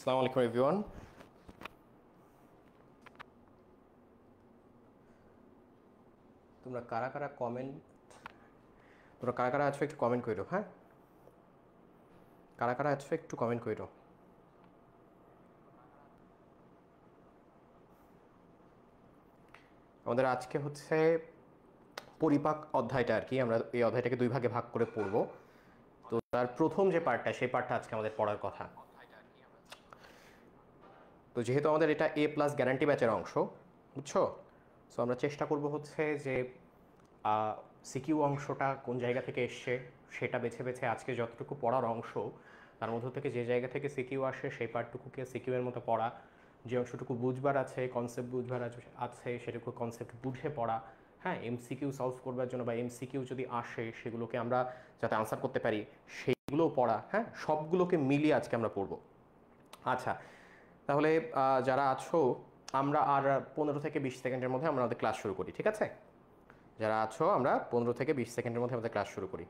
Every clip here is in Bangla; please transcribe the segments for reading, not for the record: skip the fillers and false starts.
আসসালামু আলাইকুম এভরিওয়ান। তোমরা কারা কারা কমেন্ট তোমরা কারা কারা আছো একটু কমেন্ট করো। হ্যাঁ, কারা কারা আছো একটু কমেন্ট করো। আমাদের আজকে হচ্ছে পরিপাক অধ্যায়টা আর কি, আমরা এই অধ্যায়টাকে দুই ভাগে ভাগ করে পড়বো। তো তার প্রথম যে পার্টটা, সেই পার্টটা আজকে আমাদের পড়ার কথা। তো যেহেতু আমাদের এটা A+ গ্যারান্টি ব্যাচের অংশ, বুঝছো, সো আমরা চেষ্টা করব হচ্ছে যে সিকিউ অংশটা কোন জায়গা থেকে এসছে সেটা বেছে বেছে আজকে যতটুকু পড়ার অংশ তার মধ্য থেকে যে জায়গা থেকে সিকিউ আসে সেই পার্টটুকুকে সিকিউ এর মতো পড়া, যে অংশটুকু বুঝবার আছে, কনসেপ্ট বুঝবার আছে সেটুকু কনসেপ্ট বুঝে পড়া। হ্যাঁ, এমসিকিউ সলভ করবার জন্য বা এমসিকিউ যদি আসে সেগুলোকে আমরা যাতে আনসার করতে পারি সেইগুলোও পড়া। হ্যাঁ, সবগুলোকে মিলিয়ে আজকে আমরা পড়বো। আচ্ছা, তাহলে যারা আছো, আমরা আর 15 থেকে 20 সেকেন্ডের মধ্যে আমরা আমাদের ক্লাস শুরু করি, ঠিক আছে? যারা আছো, আমরা 15 থেকে 20 সেকেন্ডের মধ্যে আমাদের ক্লাস শুরু করি।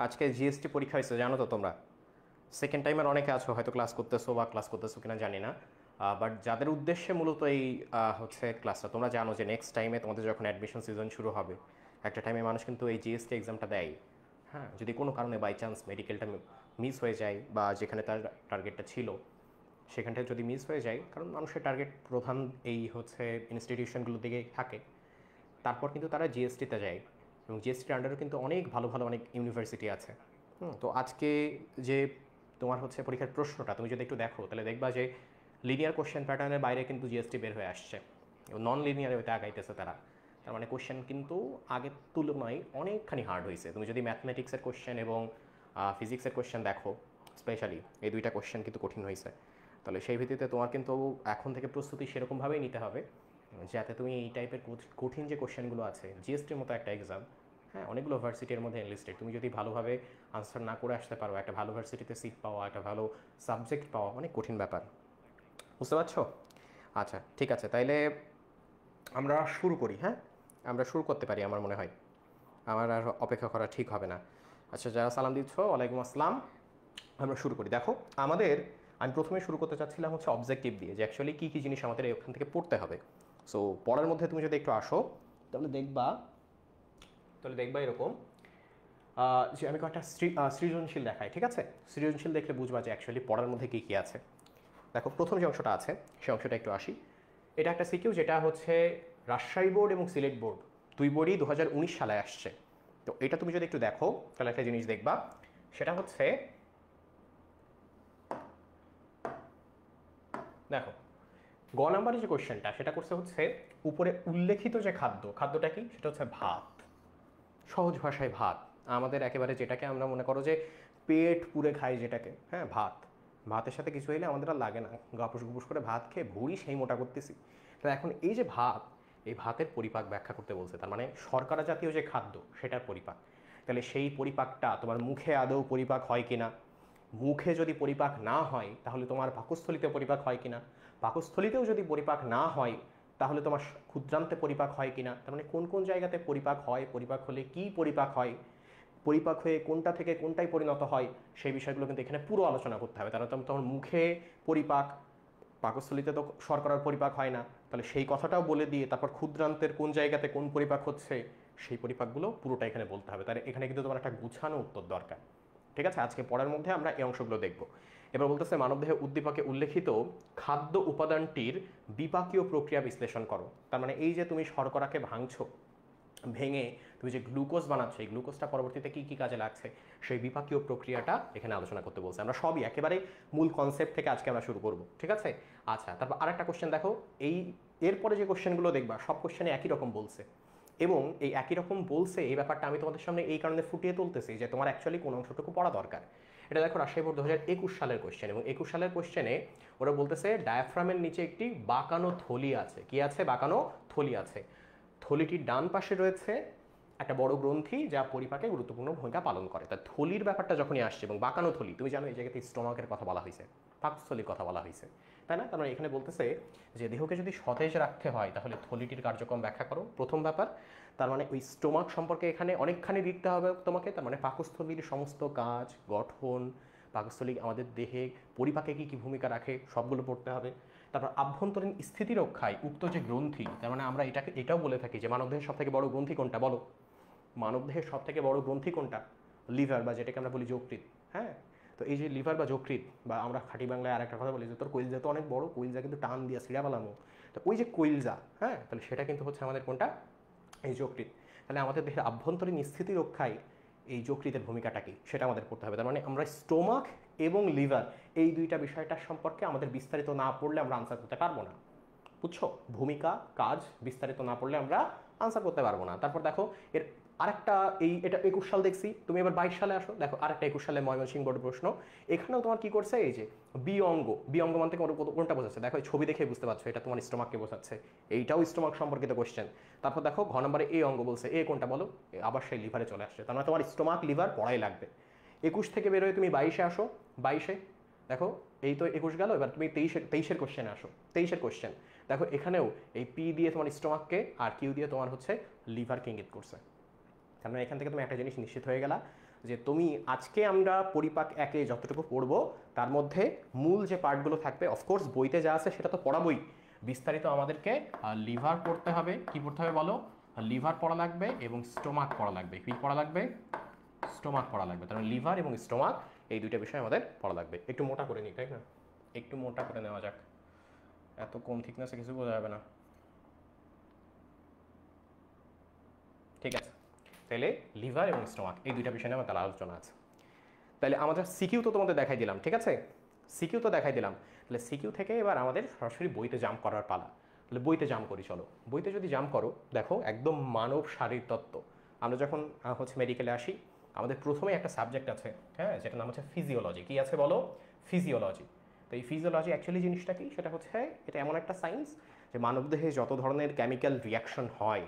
আজকে জিএসটি পরীক্ষা হয়েছে, জানো তো তোমরা? সেকেন্ড টাইমের অনেকে আছো, হয়তো ক্লাস করতেছো বা ক্লাস করতেছো কিনা জানি না, বাট যাদের উদ্দেশ্যে মূলত এই হচ্ছে ক্লাসটা, তোমরা জানো যে নেক্সট টাইমে তোমাদের যখন অ্যাডমিশন সিজন শুরু হবে, একটা টাইমে মানুষ কিন্তু এই জিএসটি এক্সামটা দেয়। হ্যাঁ, যদি কোনো কারণে বাই চান্স মেডিকেলটা মিস হয়ে যায় বা যেখানে তার টার্গেটটা ছিল সেখানটা যদি মিস হয়ে যায়, কারণ মানুষের টার্গেট প্রধান এই হচ্ছে ইনস্টিটিউশনগুলোর দিকেই থাকে, তারপর কিন্তু তারা জিএসটিতে যায়। এবং জিএসটির আন্ডারও কিন্তু অনেক ভালো ভালো অনেক ইউনিভার্সিটি আছে। তো আজকে যে তোমার হচ্ছে পরীক্ষার প্রশ্নটা তুমি যদি একটু দেখো, তাহলে দেখবা যে লিনিয়ার কোশ্চেন প্যাটার্নের বাইরে কিন্তু জিএসটি বের হয়ে আসছে, নন লিনিয়ারে হইতে আগাইতেছে তারা। তার মানে কোশ্চেন কিন্তু আগের তুলনায় অনেকখানি হার্ড হয়েছে। তুমি যদি ম্যাথমেটিক্সের কোশ্চেন এবং ফিজিক্সের কোশ্চেন দেখো, স্পেশালি এই দুইটা কোশ্চেন কিন্তু কঠিন হয়েছে। তাহলে সেই ভিত্তিতে তোমার কিন্তু এখন থেকে প্রস্তুতি সেরকমভাবেই নিতে হবে যাতে তুমি এই টাইপের কঠিন যে কোশ্চেনগুলো আছে, জিএসটির মতো একটা এক্সাম, হ্যাঁ, অনেকগুলো ভার্সিটির মধ্যে এনলিস্টেড, তুমি যদি ভালোভাবে আনসার না করে আসতে পারো, একটা ভালো ভার্সিটিতে সিট পাওয়া, একটা ভালো সাবজেক্ট পাওয়া অনেক কঠিন ব্যাপার। বুঝতে পারছো? আচ্ছা, ঠিক আছে, তাইলে আমরা শুরু করি। হ্যাঁ, আমরা শুরু করতে পারি আমার মনে হয়, আমার আর অপেক্ষা করা ঠিক হবে না। আচ্ছা, যারা সালাম দিচ্ছ, ওয়ালাইকুম আসসালাম। আমরা শুরু করি। দেখো, আমাদের আমি প্রথমে শুরু করতে চাচ্ছিলাম হচ্ছে অবজেক্টিভ দিয়ে, যে অ্যাকচুয়ালি কী কী জিনিস আমাদের এখান থেকে পড়তে হবে। সো পড়ার মধ্যে তুমি যদি একটু আসো, তাহলে দেখবা এরকম যে আমি কয়েকটা সৃজনশীল দেখাই, ঠিক আছে? সৃজনশীল দেখলে বুঝবা যে অ্যাকচুয়ালি পড়ার মধ্যে কী কী আছে। দেখো, প্রথম যে অংশটা আছে সেই অংশটা একটু আসি। এটা একটা সিকিউ যেটা হচ্ছে রাজশাহী বোর্ড এবং সিলেট বোর্ড দুই বোর্ডই 2019 সালে আসছে। তো এটা তুমি যদি একটু দেখো, তাহলে একটা জিনিস দেখবা, সেটা হচ্ছে, দেখো, গ নাম্বারের যে কোয়েশ্চেনটা সেটা করছে হচ্ছে উপরে উল্লেখিত যে খাদ্যটা কি, সেটা হচ্ছে ভাত। সহজ ভাষায় ভাত, আমাদের একেবারে যেটাকে আমরা মনে করো যে পেট পুরে খাই যেটাকে, হ্যাঁ, ভাত। ভাতের সাথে কিছু হইলে আমাদের আর লাগে না, গাপুস গুপুস করে ভাত খেয়ে ভুঁড়ি সেই মোটা করতেছি। তো এখন এই যে ভাত, এই ভাতের পরিপাক ব্যাখ্যা করতে বলছে, তার মানে শর্করা জাতীয় যে খাদ্য সেটার পরিপাক। তাহলে সেই পরিপাকটা তোমার মুখে আদৌ পরিপাক হয় কিনা, মুখে যদি পরিপাক না হয় তাহলে তোমার পাকস্থলিতে পরিপাক হয় কিনা, পাকস্থলিতেও যদি পরিপাক না হয় তাহলে তোমার ক্ষুদ্রান্তে পরিপাক হয় কিনা, তার মানে কোন কোন জায়গাতে পরিপাক হয়, পরিপাক হলে কি পরিপাক হয়, পরিপাক হয়ে কোনটা থেকে কোনটায় পরিণত হয়, সেই বিষয়গুলো কিন্তু এখানে পুরো আলোচনা করতে হবে। তাহলে তোমার মুখে পরিপাক, পাকস্থলিতে তো শর্করার পরিপাক হয় না, তাহলে সেই কথাটাও বলে দিয়ে তারপর ক্ষুদ্রান্তের কোন জায়গাতে কোন পরিপাক হচ্ছে সেই পরিপাকগুলো পুরোটা এখানে বলতে হবে। তাহলে এখানে কিন্তু তোমার একটা গুছানো উত্তর দরকার। ঠিক আছে, আজকে পড়ার মধ্যে আমরা এই অংশগুলো দেখব। এবার বলতেছে মানবদেহে উদ্দীপকে উল্লেখিত খাদ্য উপাদানটির বিপাকীয় প্রক্রিয়া বিশ্লেষণ করো। তার মানে এই যে তুমি শর্করাকে ভাঙছো, ভেঙে তুমি যে গ্লুকোজ বানাচ্ছ, এই গ্লুকোজটা পরবর্তীতে কী কী কাজে লাগছে সেই বিপাকীয় প্রক্রিয়াটা এখানে আলোচনা করতে বলছে। আমরা সবই একেবারে মূল কনসেপ্ট থেকে আজকে আমরা শুরু করব, ঠিক আছে? আচ্ছা, তারপর আরেকটা কোশ্চেন দেখো, এই এরপরে যে কোশ্চেনগুলো দেখবা সব কোশ্চেনে একই রকম বলছে, এবং এই একই রকম বলছে এই ব্যাপারটা আমি তোমাদের সামনে এই কারণে ফুটিয়ে তুলতেছি যে তোমার অ্যাকচুয়ালি কোন অংশটুকু পড়া দরকার। এটা দেখো, রাজশাহী বোর্ড 2021 সালের কোশ্চেন, এবং 21 সালের কোশ্চেনে ওরা বলতেছে ডায়াফ্রামের নিচে একটি বাঁকানো থলি আছে। কি আছে? বাঁকানো থলি আছে। থলিটির ডান পাশে রয়েছে একটা বড় গ্রন্থি যা পরিপাকে গুরুত্বপূর্ণ ভূমিকা পালন করে। তা থলির ব্যাপারটা যখনই আসছে এবং বাঁকানো থলি, তুমি জানো এই জায়গাতে স্টোমাকের কথা বলা হয়েছে, পাকস্থলীর কথা বলা হয়েছে, তাই না? তার মানে এখানে বলতেছে যে দেহকে যদি সতেজ রাখতে হয় তাহলে থলিটির কার্যক্রম ব্যাখ্যা করো, প্রথম ব্যাপার। তার মানে ওই স্টোমাক সম্পর্কে এখানে অনেকখানি লিখতে হবে তোমাকে। তার মানে পাকস্থলীর সমস্ত কাজ, গঠন, পাকস্থলী আমাদের দেহে পরিপাকে কী কী ভূমিকা রাখে সবগুলো পড়তে হবে। তারপর আভ্যন্তরীণ স্থিতি রক্ষায় উক্ত যে গ্রন্থি, তার মানে আমরা এটাও বলে থাকি যে মানবদেহের সবথেকে বড় গ্রন্থি কোনটা বলো? মানবদেহের সবথেকে বড় গ্রন্থি কোনটা? লিভার, বা যেটাকে আমরা বলি যকৃৎ। হ্যাঁ, তো এই যে লিভার বা যকৃৎ, বা আমরা খাঁটি বাংলায় আর একটা কথা বলি যে তোর কইলজা তো অনেক বড়, কইলজা কিন্তু টান দিয়া ছিঁড়া পালামো। তো ওই যে কইলজা, হ্যাঁ, তাহলে সেটা কিন্তু হচ্ছে আমাদের কোনটা? এই যকৃৎ। তাহলে আমাদের দেহের আভ্যন্তরীণ স্থিতি রক্ষায় এই যকৃতের ভূমিকাটা কি সেটা আমাদের পড়তে হবে। তার মানে আমরা স্টোমাক এবং লিভার এই দুইটা বিষয়টার সম্পর্কে আমাদের বিস্তারিত না পড়লে আমরা আনসার করতে পারবো না। বুঝছো? ভূমিকা, কাজ বিস্তারিত না পড়লে আমরা আনসার করতে পারবো না। তারপর দেখো এর আরেকটা, এটা 21 সাল দেখছি, তুমি এবার 22 সালে আসো, দেখো আরেকটা 21 সালে ময়মনসিংহ বোর্ডের প্রশ্ন। এখানেও তোমার কি করছে, এই যে বি অঙ্গ, বি অঙ্গ মানে কোনটা বোঝাচ্ছে? দেখো এই ছবি দেখে বুঝতে পারছো এটা তোমার স্টোমাককে বোঝাচ্ছে, এইটাও স্টোমাক সম্পর্কিত কোশ্চেন। তারপর দেখো ঘ নম্বরে এ অঙ্গ বলছে, এ কোনটা বলো? আবার সেই লিভারে চলে আসছে। তার মানে তোমার স্টোমাক লিভার পড়াই লাগবে। 21 থেকে বেরোয় তুমি 22-এ আসো। 22-এ দেখো এই তো 21 গেল, এবার তুমি 23-এর কোশ্চেনে আসো। 23-এর কোশ্চেন দেখো, এখানেও এই পি দিয়ে তোমার স্টোমাককে আর কিউ দিয়ে তোমার হচ্ছে লিভারকে ইঙ্গিত করছে। তার মানে এখান থেকে তুমি একটা জিনিস নিশ্চিত হয়ে গেলা যে তুমি আজকে আমরা পরিপাক একে যতটুকু পড়বো তার মধ্যে মূল যে পার্টগুলো থাকবে, অফকোর্স বইতে যা আছে সেটা তো পড়াবই, বিস্তারিত আমাদেরকে লিভার পড়তে হবে। কি পড়তে হবে বলো? লিভার পড়া লাগবে এবং স্টোমাক পড়া লাগবে। কি পড়া লাগবে? স্টোমাক পড়া লাগবে। তার মানে লিভার এবং স্টোমাক এই দুইটা বিষয় আমাদের পড়া লাগবে। একটু মোটা করে নিই, তাই না? একটু মোটা করে নেওয়া যাক, এত কম থিকনেসে কিছু বোঝা যাবে না। ঠিক আছে, তাহলে লিভার এবং স্টোমাক এই দুইটা বিষয় নিয়ে আমার তাহলে আলোচনা আছে। তাহলে আমাদের সিকিউ তো তোমাদের দেখাই দিলাম, ঠিক আছে? সিকিউ তো দেখাই দিলাম। তাহলে সিকিউ থেকে এবার আমাদের সরাসরি বইতে জাম্প করার পালা। তাহলে বইতে জাম্প করি, চলো। বইতে যদি জাম্প করো, দেখো একদম মানব শারীরতত্ত্ব। আমরা যখন হচ্ছে মেডিকেলে আসি, আমাদের প্রথমে একটা সাবজেক্ট আছে, হ্যাঁ, যেটার নাম হচ্ছে ফিজিওলজি। কি আছে বলো? ফিজিওলজি। তো এই ফিজিওলজি অ্যাকচুয়ালি জিনিসটা কি? সেটা হচ্ছে এটা এমন একটা সায়েন্স যে মানবদেহে যত ধরনের কেমিক্যাল রিয়াকশন হয়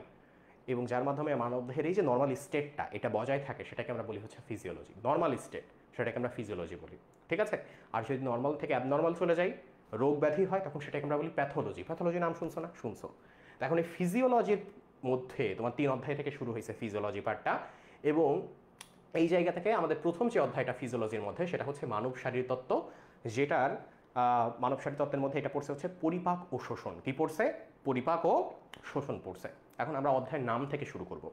এবং যার মাধ্যমে মানবদেহের এই যে নর্মাল স্টেটটা এটা বজায় থাকে, সেটাকে আমরা বলি হচ্ছে ফিজিওলজি। নর্মাল স্টেট, সেটাকে আমরা ফিজিওলজি বলি, ঠিক আছে? আর যদি নর্মাল থেকে অ্যাবনর্মাল চলে যাই, রোগ ব্যাধি হয়, তখন সেটাকে আমরা বলি প্যাথোলজি। প্যাথোলজি নাম শুনছো না? শুনছো। এখন এই ফিজিওলজির মধ্যে তোমার 3 অধ্যায় থেকে শুরু হয়েছে ফিজিওলজি পার্টটা, এবং এই জায়গা থেকে আমাদের প্রথম যে অধ্যায়টা ফিজিওলজির মধ্যে সেটা হচ্ছে মানব শারীরতত্ত্ব, যেটার মানব শারীরতত্ত্বের মধ্যে এটা পড়ছে হচ্ছে পরিপাক ও শোষণ। কি পড়ছে? পরিপাক ও শোষণ পড়ছে। এখন আমরা অধ্যায়ের নাম থেকে শুরু করব।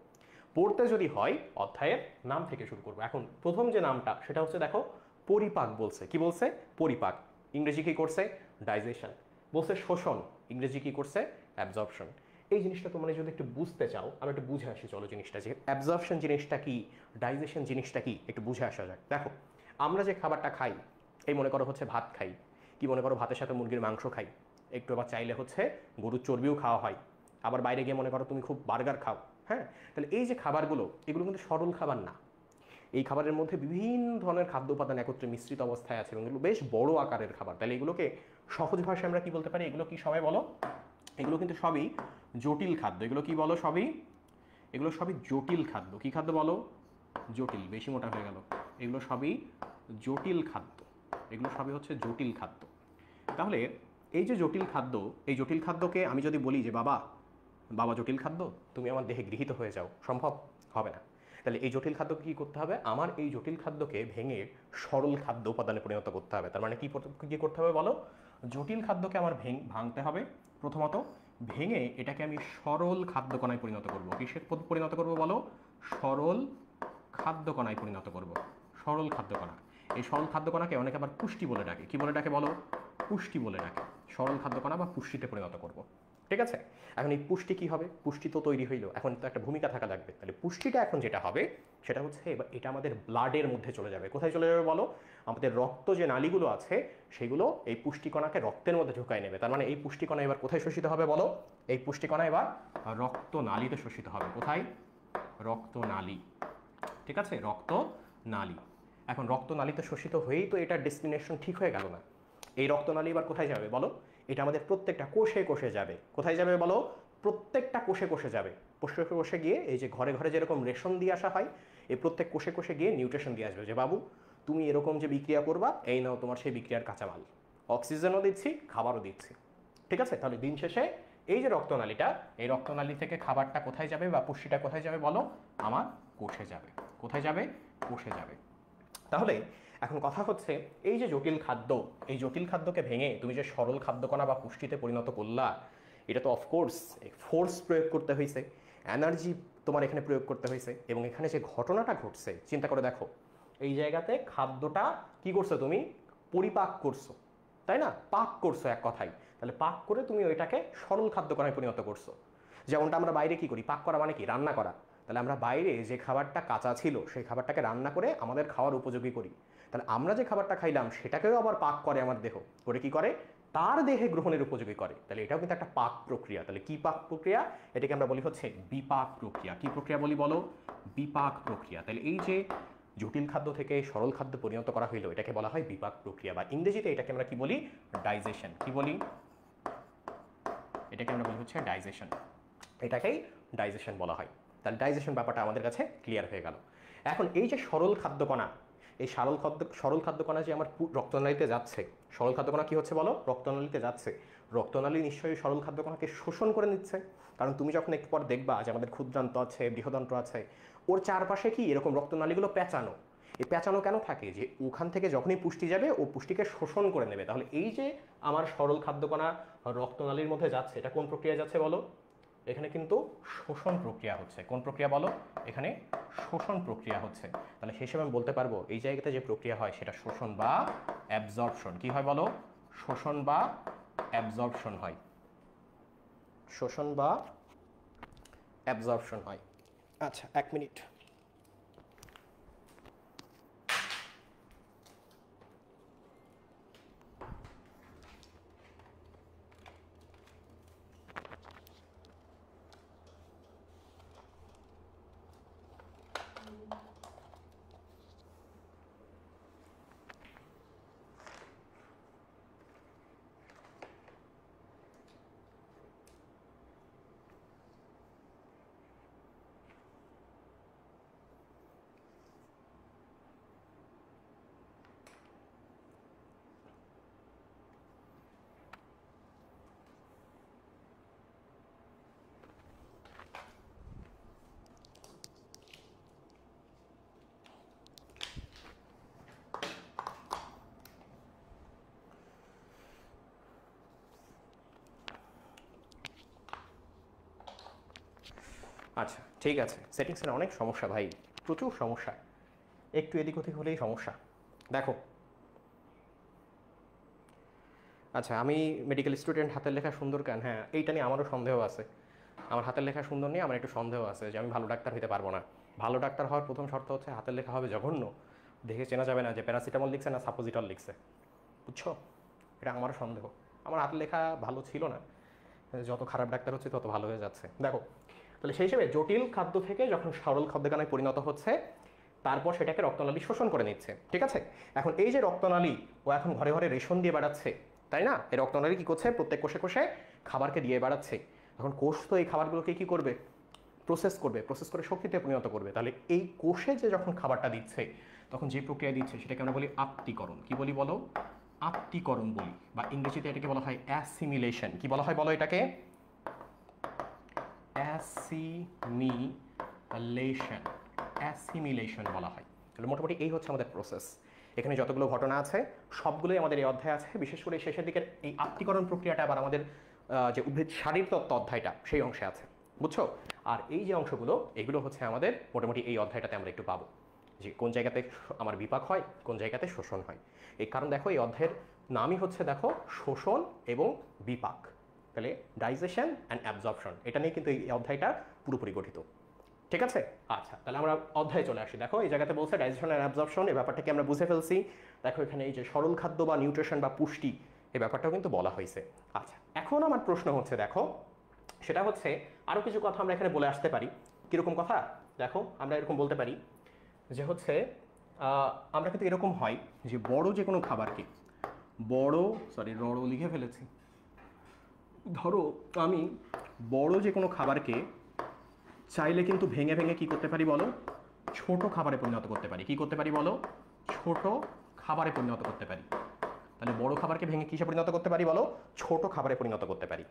পড়তে যদি হয় অধ্যায়ের নাম থেকে শুরু করব। এখন প্রথম যে নামটা সেটা হচ্ছে দেখো পরিপাক বলছে। কি বলছে? পরিপাক। ইংরেজি কি করছে? ডাইজেশন। বলছে শোষণ, ইংরেজি কি করছে? অ্যাবজর্পশন। এই জিনিসটা তোমরা যদি একটু বুঝতে চাও, আমি একটু বুঝে আসি চলো জিনিসটা, যে অ্যাবজর্পশন জিনিসটা কি, ডাইজেশন জিনিসটা কি, একটু বুঝে আসা যাক। দেখো আমরা যে খাবারটা খাই, এই মনে করো হচ্ছে ভাত খাই, কি মনে করো ভাতের সাথে মুরগির মাংস খাই, একটু আবার চাইলে হচ্ছে গরুর চর্বিও খাওয়া হয়, আবার বাইরে গিয়ে মনে করো তুমি খুব বার্গার খাও, হ্যাঁ। তাহলে এই যে খাবারগুলো, এগুলো কিন্তু সরল খাবার না। এই খাবারের মধ্যে বিভিন্ন ধরনের খাদ্য উপাদান একত্রে মিশ্রিত অবস্থায় আছে এবং এগুলো বেশ বড় আকারের খাবার। তাহলে এগুলোকে সহজ ভাষায় আমরা কি বলতে পারি? এগুলো কি সবাই বলো? এগুলো কিন্তু সবই জটিল খাদ্য। এগুলো কি বলো? এগুলো সবই জটিল খাদ্য। কি খাদ্য বলো? জটিল। বেশি মোটা হয়ে গেল। এগুলো সবই জটিল খাদ্য। এগুলো সবই হচ্ছে জটিল খাদ্য। তাহলে এই যে জটিল খাদ্য, এই জটিল খাদ্যকে আমি যদি বলি যে বাবা জটিল খাদ্য, তুমি আমার দেহে গৃহীত হয়ে যাও, সম্ভব হবে না। তাহলে এই জটিল খাদ্যকে কী করতে হবে? আমার এই জটিল খাদ্যকে ভেঙে সরল খাদ্য উপাদানে পরিণত করতে হবে। তার মানে কী করতে হবে বলো? জটিল খাদ্যকে আমার ভাঙতে হবে প্রথমত, ভেঙে এটাকে আমি সরল খাদ্যকণায় পরিণত করব। কিসের পরিণত করব বলো? সরল খাদ্যকণায় পরিণত করব। সরল খাদ্যকণা। এই সরল খাদ্যকণাকে অনেকে আবার পুষ্টি বলে ডাকে। কি বলে ডাকে বলো? পুষ্টি বলে ডাকে। সরল খাদ্যকণা বা পুষ্টিতে পরিণত করব। ঠিক আছে? এখন এই পুষ্টি কি হবে? পুষ্টি তো তৈরি হইলো, এখন তো একটা ভূমিকা থাকা লাগবে। তাহলে পুষ্টিটা এখন যেটা হবে সেটা হচ্ছে এবার এটা আমাদের ব্লাডের মধ্যে চলে যাবে। কোথায় চলে যাবে বলো? আমাদের রক্ত যে নালীগুলো আছে সেগুলো এই পুষ্টিকণাকে রক্তের মধ্যে ঢুকাই নেবে। তার মানে এই পুষ্টিকণা এবার কোথায় শোষিত হবে বলো? এই পুষ্টিকণা এবার রক্ত নালীতে শোষিত হবে। কোথায়? রক্ত নালী। ঠিক আছে? রক্ত নালী। এখন রক্ত নালীতে শোষিত হয়েই তো এটার ডেস্টিনেশন ঠিক হয়ে গেল না। এই রক্তনালী এবার কোথায় যাবে বলো? এটা আমাদের প্রত্যেকটা কোষে কোষে যাবে। কোথায় যাবে বলো? প্রত্যেকটা কোষে কোষে যাবে। কোষে কোষে গিয়ে এই যে ঘরে ঘরে যেরকম রেশন দিয়ে আসা হয়, এই প্রত্যেক কোষে কোষে গিয়ে নিউট্রিশন দিয়ে আসবে যে বাবু তুমি এরকম যে বিক্রিয়া করবা, এই নাও তোমার সেই বিক্রিয়ার কাঁচামাল। অক্সিজেনও দিচ্ছি, খাবারও দিচ্ছি। ঠিক আছে, তাহলে দিন শেষে এই যে রক্তনালীটা, এই রক্তনালী থেকে খাবারটা কোথায় যাবে বা পুষ্টিটা কোথায় যাবে বলো? আমার কোষে যাবে। কোথায় যাবে? কোষে যাবে। তাহলে এখন কথা হচ্ছে, এই যে জটিল খাদ্য, এই জটিল খাদ্যকে ভেঙে তুমি যে সরল খাদ্যকণা বা পুষ্টিতে পরিণত করলা, এটা তো অফকোর্স ফোর্স প্রয়োগ করতে হয়েছে, এনার্জি তোমার এখানে প্রয়োগ করতে হয়েছে। এবং এখানে যে ঘটনাটা ঘটছে চিন্তা করে দেখো, এই জায়গাতে খাদ্যটা কি করছো তুমি? পরিপাক করছো, তাই না? পাক করছো এক কথায়। তাহলে পাক করে তুমি ওইটাকে সরল খাদ্যকণায় পরিণত করছো। যেমনটা আমরা বাইরে কি করি? পাক করা মানে কি? রান্না করা। তাহলে আমরা বাইরে যে খাবারটা কাঁচা ছিল সেই খাবারটাকে রান্না করে আমাদের খাওয়ার উপযোগী করি। তাহলে আমরা যে খাবারটা খাইলাম সেটাকেও আবার পাক করে আমার দেহ, করে কি করে? তার দেহে গ্রহণের উপযোগী করে। তাহলে এটাও কিন্তু একটা পাক প্রক্রিয়া। তাহলে কি পাক প্রক্রিয়া? এটাকে আমরা বলি হচ্ছে বিপাক প্রক্রিয়া। কি প্রক্রিয়া বলি বলো? বিপাক প্রক্রিয়া। তাহলে এই যে জটিল খাদ্য থেকে সরল খাদ্য পরিণত করা হইলো, এটাকে বলা হয় বিপাক প্রক্রিয়া, বা ইংরেজিতে এটাকে আমরা কি বলি? ডাইজেশন। কি বলি? এটাকে আমরা বলি হচ্ছে ডাইজেশন। এটাকেই ডাইজেশন বলা হয়। তাহলে ডাইজেশন ব্যাপারটা আমাদের কাছে ক্লিয়ার হয়ে গেল। এখন এই যে সরল খাদ্যকণা, এই সরল খাদ্যকণা যে আমার রক্তনালীতে যাচ্ছে, সরল খাদ্যকণা কি হচ্ছে বলো? রক্তনালীতে যাচ্ছে। রক্তনালী নিশ্চয়ই সরল খাদ্যকণাকে শোষণ করে নিচ্ছে, কারণ তুমি যখন একটু পর দেখবা যে আমাদের ক্ষুদ্রান্ত আছে, বৃহদান্ত আছে, ওর চারপাশে কি এরকম রক্তনালীগুলো পেঁচানো। এই পেঁচানো কেন থাকে? যে ওখান থেকে যখনই পুষ্টি যাবে ও পুষ্টিকে শোষণ করে নেবে। তাহলে এই যে আমার সরল খাদ্যকণা রক্তনালীর মধ্যে যাচ্ছে, এটা কোন প্রক্রিয়া যাচ্ছে বলো? এখানে কিন্তু শোষণ প্রক্রিয়া হচ্ছে। কোন প্রক্রিয়া বলো? এখানে শোষণ প্রক্রিয়া হচ্ছে। তাহলে সেই হিসেবে আমি বলতে পারবো এই জায়গাতে যে প্রক্রিয়া হয় সেটা শোষণ বা অ্যাবজর্পশন। কি হয় বলো? শোষণ বা অ্যাবজর্পশন হয়। শোষণ বা অ্যাবজর্পশন হয়। আচ্ছা, 1 মিনিট। আচ্ছা, ঠিক আছে। সেটিংসের অনেক সমস্যা ভাই, প্রচুর সমস্যা। একটু এদিক ওদিক হলেই সমস্যা। দেখো, আচ্ছা, আমি মেডিকেল স্টুডেন্ট, হাতের লেখা সুন্দর কেন? হ্যাঁ, এইটা নিয়ে আমারও সন্দেহ আছে। আমার হাতের লেখা সুন্দর নিয়ে আমার একটু সন্দেহ আছে যে আমি ভালো ডাক্তার হতে পারবো না। ভালো ডাক্তার হওয়ার প্রথম শর্ত হচ্ছে হাতের লেখা হবে জঘন্য, দেখে চেনা যাবে না যে প্যারাসিটামল লিখছে না সাপোজিটল লিখছে। বুঝছো? এটা আমারও সন্দেহ। আমার হাতের লেখা ভালো ছিল না, যত খারাপ ডাক্তার হচ্ছে তত ভালো হয়ে যাচ্ছে। দেখো, তাহলে সেই হিসেবে জটিল খাদ্য থেকে যখন সরল খাদ্যকণায় পরিণত হচ্ছে, তারপর সেটাকে রক্তনালী শোষণ করে নিচ্ছে। ঠিক আছে, এখন এই যে রক্তনালী, ও এখন ঘরে ঘরে রেশন দিয়ে বেড়াচ্ছে, তাই না? এই রক্তনালী কি করছে? প্রত্যেক কোষে কোষে খাবারকে দিয়ে বেড়াচ্ছে। এখন কোষ তো এই খাবারগুলোকে কি করবে? প্রসেস করবে, প্রসেস করে শক্তিতে পরিণত করবে। তাহলে এই কোষে যে যখন খাবারটা দিচ্ছে, তখন যে প্রক্রিয়া দিচ্ছে সেটাকে আমরা বলি আত্তীকরণ। কি বলি বলো? আত্তীকরণ বলি, বা ইংরেজিতে এটাকে বলা হয় অ্যাসিমিলেশন। কি বলা হয় বলো এটাকে? অ্যাসিমিলেশন। অ্যাসিমিলেশন বলা হয়। তাহলে মোটামুটি এই হচ্ছে আমাদের প্রসেস। এখানে যতগুলো ঘটনা আছে সবগুলোই আমাদের এই অধ্যায়ে আছে। বিশেষ করে শেষের দিকের এই আত্তীকরণ প্রক্রিয়াটা আবার আমাদের যে উদ্ভিদ শারীরতত্ত্ব অধ্যায়টা সেই অংশে আছে। বুঝছো? আর এই যে অংশগুলো, এগুলো হচ্ছে আমাদের মোটামুটি এই অধ্যায়টাতে আমরা একটু পাবো, যে কোন জায়গাতে আমার বিপাক হয়, কোন জায়গাতে শোষণ হয়। এই কারণ দেখো, এই অধ্যায়ের নামই হচ্ছে দেখো শোষণ এবং বিপাক। তাহলে ডাইজেশন অ্যান্ড অ্যাবজর্পশন, এটা নিয়ে কিন্তু এই অধ্যায়টা পুরোপুরি গঠিত। ঠিক আছে? আচ্ছা, তাহলে আমরা অধ্যায়ে চলে আসি। দেখো, এই জায়গাতে বলছে ডাইজেশন অ্যান্ড অ্যাবজর্পশন, এই ব্যাপারটাকে আমরা বুঝে ফেলছি। দেখো, এখানে এই যে সরল খাদ্য বা নিউট্রিশন বা পুষ্টি, এই ব্যাপারটাও কিন্তু বলা হয়েছে। আচ্ছা, এখন আমার প্রশ্ন হচ্ছে, দেখো, সেটা হচ্ছে আরও কিছু কথা আমরা এখানে বলে আসতে পারি। কীরকম কথা? দেখো, আমরা এরকম বলতে পারি যে হচ্ছে আমরা কিন্তু এরকম হয় যে বড় যে কোনো খাবারকে, রড় লিখে ফেলেছি। ধরো আমি বড় যে কোনো খাবারকে চাইলে কিন্তু ভেঙে ভেঙে কি করতে পারি বলো? ছোট খাবারে পরিণত করতে পারি। কি করতে পারি বলো? ছোট খাবারে পরিণত করতে পারি। তাহলে বড় খাবারকে ভেঙে কিসে পরিণত করতে পারি বলো? ছোট খাবারে পরিণত করতে পারি।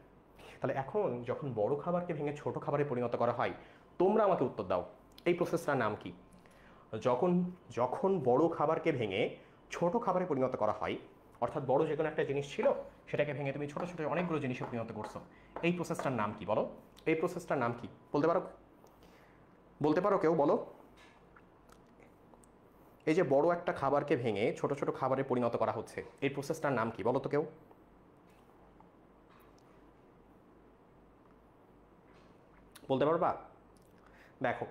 তাহলে এখন যখন বড় খাবারকে ভেঙে ছোট খাবারে পরিণত করা হয়, তোমরা আমাকে উত্তর দাও এই প্রসেসটার নাম কি? যখন যখন বড় খাবারকে ভেঙে ছোট খাবারে পরিণত করা হয়, অর্থাৎ বড় যে কোনো একটা জিনিস ছিল সেটাকে ভেঙে তুমি ছোট ছোট অনেকগুলো জিনিসে পরিণত করছো, এই প্রসেসটার নাম কি বলো? এই প্রসেসটার নাম কি বলতে পারো? বলতে পারো কেউ? বলো। এই যে বড় একটা খাবারকে ভেঙে ছোট ছোট খাবারে পরিণত করা হচ্ছে, এই প্রসেসটার নাম কি বলো তো কেউ? বলতে পারবা? দেখো,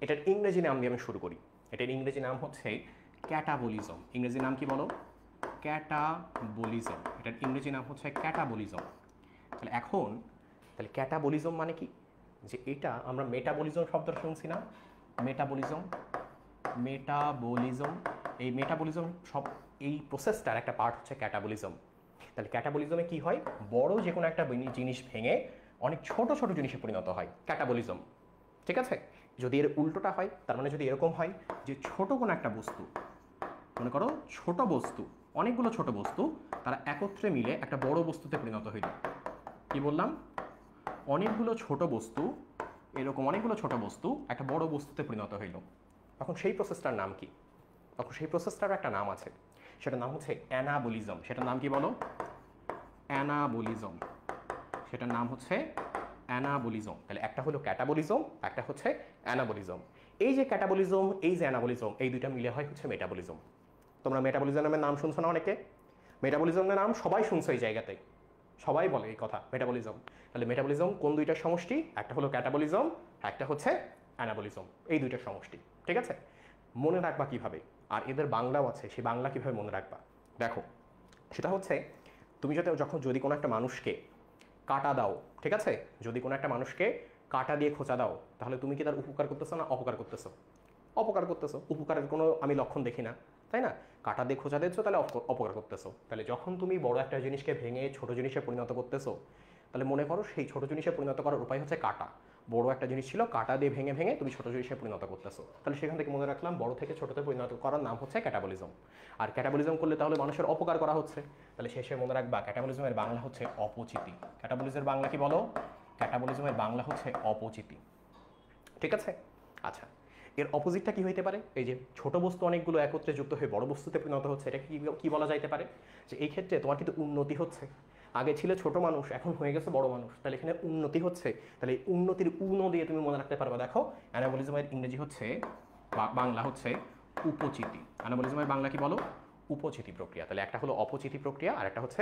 এটার ইংরেজি নাম দিয়ে আমি শুরু করি। এটার ইংরেজি নাম হচ্ছে ক্যাটাবলিজম। ইংরেজি নাম কি বলো? ক্যাটাবলিজম। এটার ইংরেজি নাম হচ্ছে ক্যাটাবলিজম। তাহলে এখন তাহলে ক্যাটাবলিজম মানে কি? যে এটা আমরা মেটাবলিজম শব্দটা শুনছি না? মেটাবলিজম, মেটাবলিজম, এই মেটাবলিজম সব এই প্রসেসটার একটা পার্ট হচ্ছে ক্যাটাবলিজম। তাহলে ক্যাটাবলিজমে কি হয়? বড় যে কোনো একটা জিনিস ভেঙে অনেক ছোট ছোট জিনিসে পরিণত হয়, ক্যাটাবলিজম। ঠিক আছে? যদি এর উল্টোটা হয়, তার মানে যদি এরকম হয় যে ছোট কোনো একটা বস্তু, মনে করো ছোট বস্তু, অনেকগুলো ছোট বস্তু তারা একত্রে মিলে একটা বড় বস্তুতে পরিণত হইল। কি বললাম? অনেকগুলো ছোট বস্তু, এরকম অনেকগুলো ছোট বস্তু একটা বড় বস্তুতে পরিণত হইল। তখন সেই প্রসেসটার নাম কি? তখন সেই প্রসেসটার একটা নাম আছে, সেটার নাম হচ্ছে অ্যানাবলিজম। সেটার নাম কি বলো? অ্যানাবলিজম। সেটার নাম হচ্ছে অ্যানাবলিজম। তাহলে একটা হলো ক্যাটাবলিজম, একটা হচ্ছে অ্যানাবলিজম। এই যে ক্যাটাবলিজম, এই যে অ্যানাবলিজম, এই দুইটা মিলে হয় হচ্ছে মেটাবলিজম। তোমরা মেটাবলিজমের নাম শুনছো না অনেকে? মেটাবলিজমের নাম সবাই শুনছো এই জায়গাতে, সবাই বলে এই কথা মেটাবলিজম। তাহলে মেটাবলিজম কোন দুইটার সমষ্টি? একটা হলো ক্যাটাবলিজম, একটা হচ্ছে অ্যানাবলিজম, এই দুইটার সমষ্টি। ঠিক আছে? মনে রাখবা কিভাবে? আর এদের বাংলাও আছে, সেই বাংলা কিভাবে মনে রাখবা? দেখো, সেটা হচ্ছে তুমি যদি কোনো একটা মানুষকে কাটা দাও, ঠিক আছে, যদি কোনো একটা মানুষকে কাটা দিয়ে খোঁচা দাও, তাহলে তুমি কি তার উপকার করতেছো না অপকার করতেছো? অপকার করতেছো। উপকারের কোনো আমি লক্ষণ দেখি না, তাই না? কাটা দিয়ে খোঁচা দিচ্ছ, তাহলে অপকার করতেছো। তাহলে যখন তুমি বড় একটা জিনিসকে ভেঙে ছোট জিনিসে পরিণত করতেছো, তাহলে মনে করো সেই ছোট জিনিসে পরিণত করার উপায় হচ্ছে কাটা। বড় একটা জিনিস ছিল, কাটা দিয়ে ভেঙে ভেঙে তুমি ছোট জিনিসে পরিণত করতেছো। তাহলে সেখান থেকে মনে রাখলাম বড় থেকে ছোটতে পরিণত করার নাম হচ্ছে ক্যাটাবলিজম। আর ক্যাটাবলিজম করলে তাহলে মানুষের অপকার করা হচ্ছে। তাহলে শেষে মনে রাখবা ক্যাটাবলিজমের বাংলা হচ্ছে অপচিতি। ক্যাটাবলিজমের বাংলা কি বলো? ক্যাটাবলিজমের বাংলা হচ্ছে অপচিতি। ঠিক আছে? আচ্ছা, এর অপোজিটটা কি হইতে পারে? এই যে ছোট বস্তু অনেকগুলো একত্রে যুক্ত হয়ে বড় বস্তুতে পরিণত হচ্ছে, এটা কি বলা যাইতে পারে? যে এই ক্ষেত্রে তোমার কিন্তু উন্নতি হচ্ছে। আগে ছিল ছোট মানুষ, এখন হয়ে গেছে বড় মানুষ, তাহলে এখানে উন্নতি হচ্ছে। তাহলে এই উন্নতির উন্ন দিয়ে তুমি মনে রাখতে পারবে। দেখো, অ্যানাবলিজমের ইংরেজি হচ্ছে বাংলা হচ্ছে উপচিতি। অ্যানাবলিজমের বাংলা কি বলো? উপচিতি প্রক্রিয়া। তাহলে একটা হলো অপচিতি প্রক্রিয়া আর একটা হচ্ছে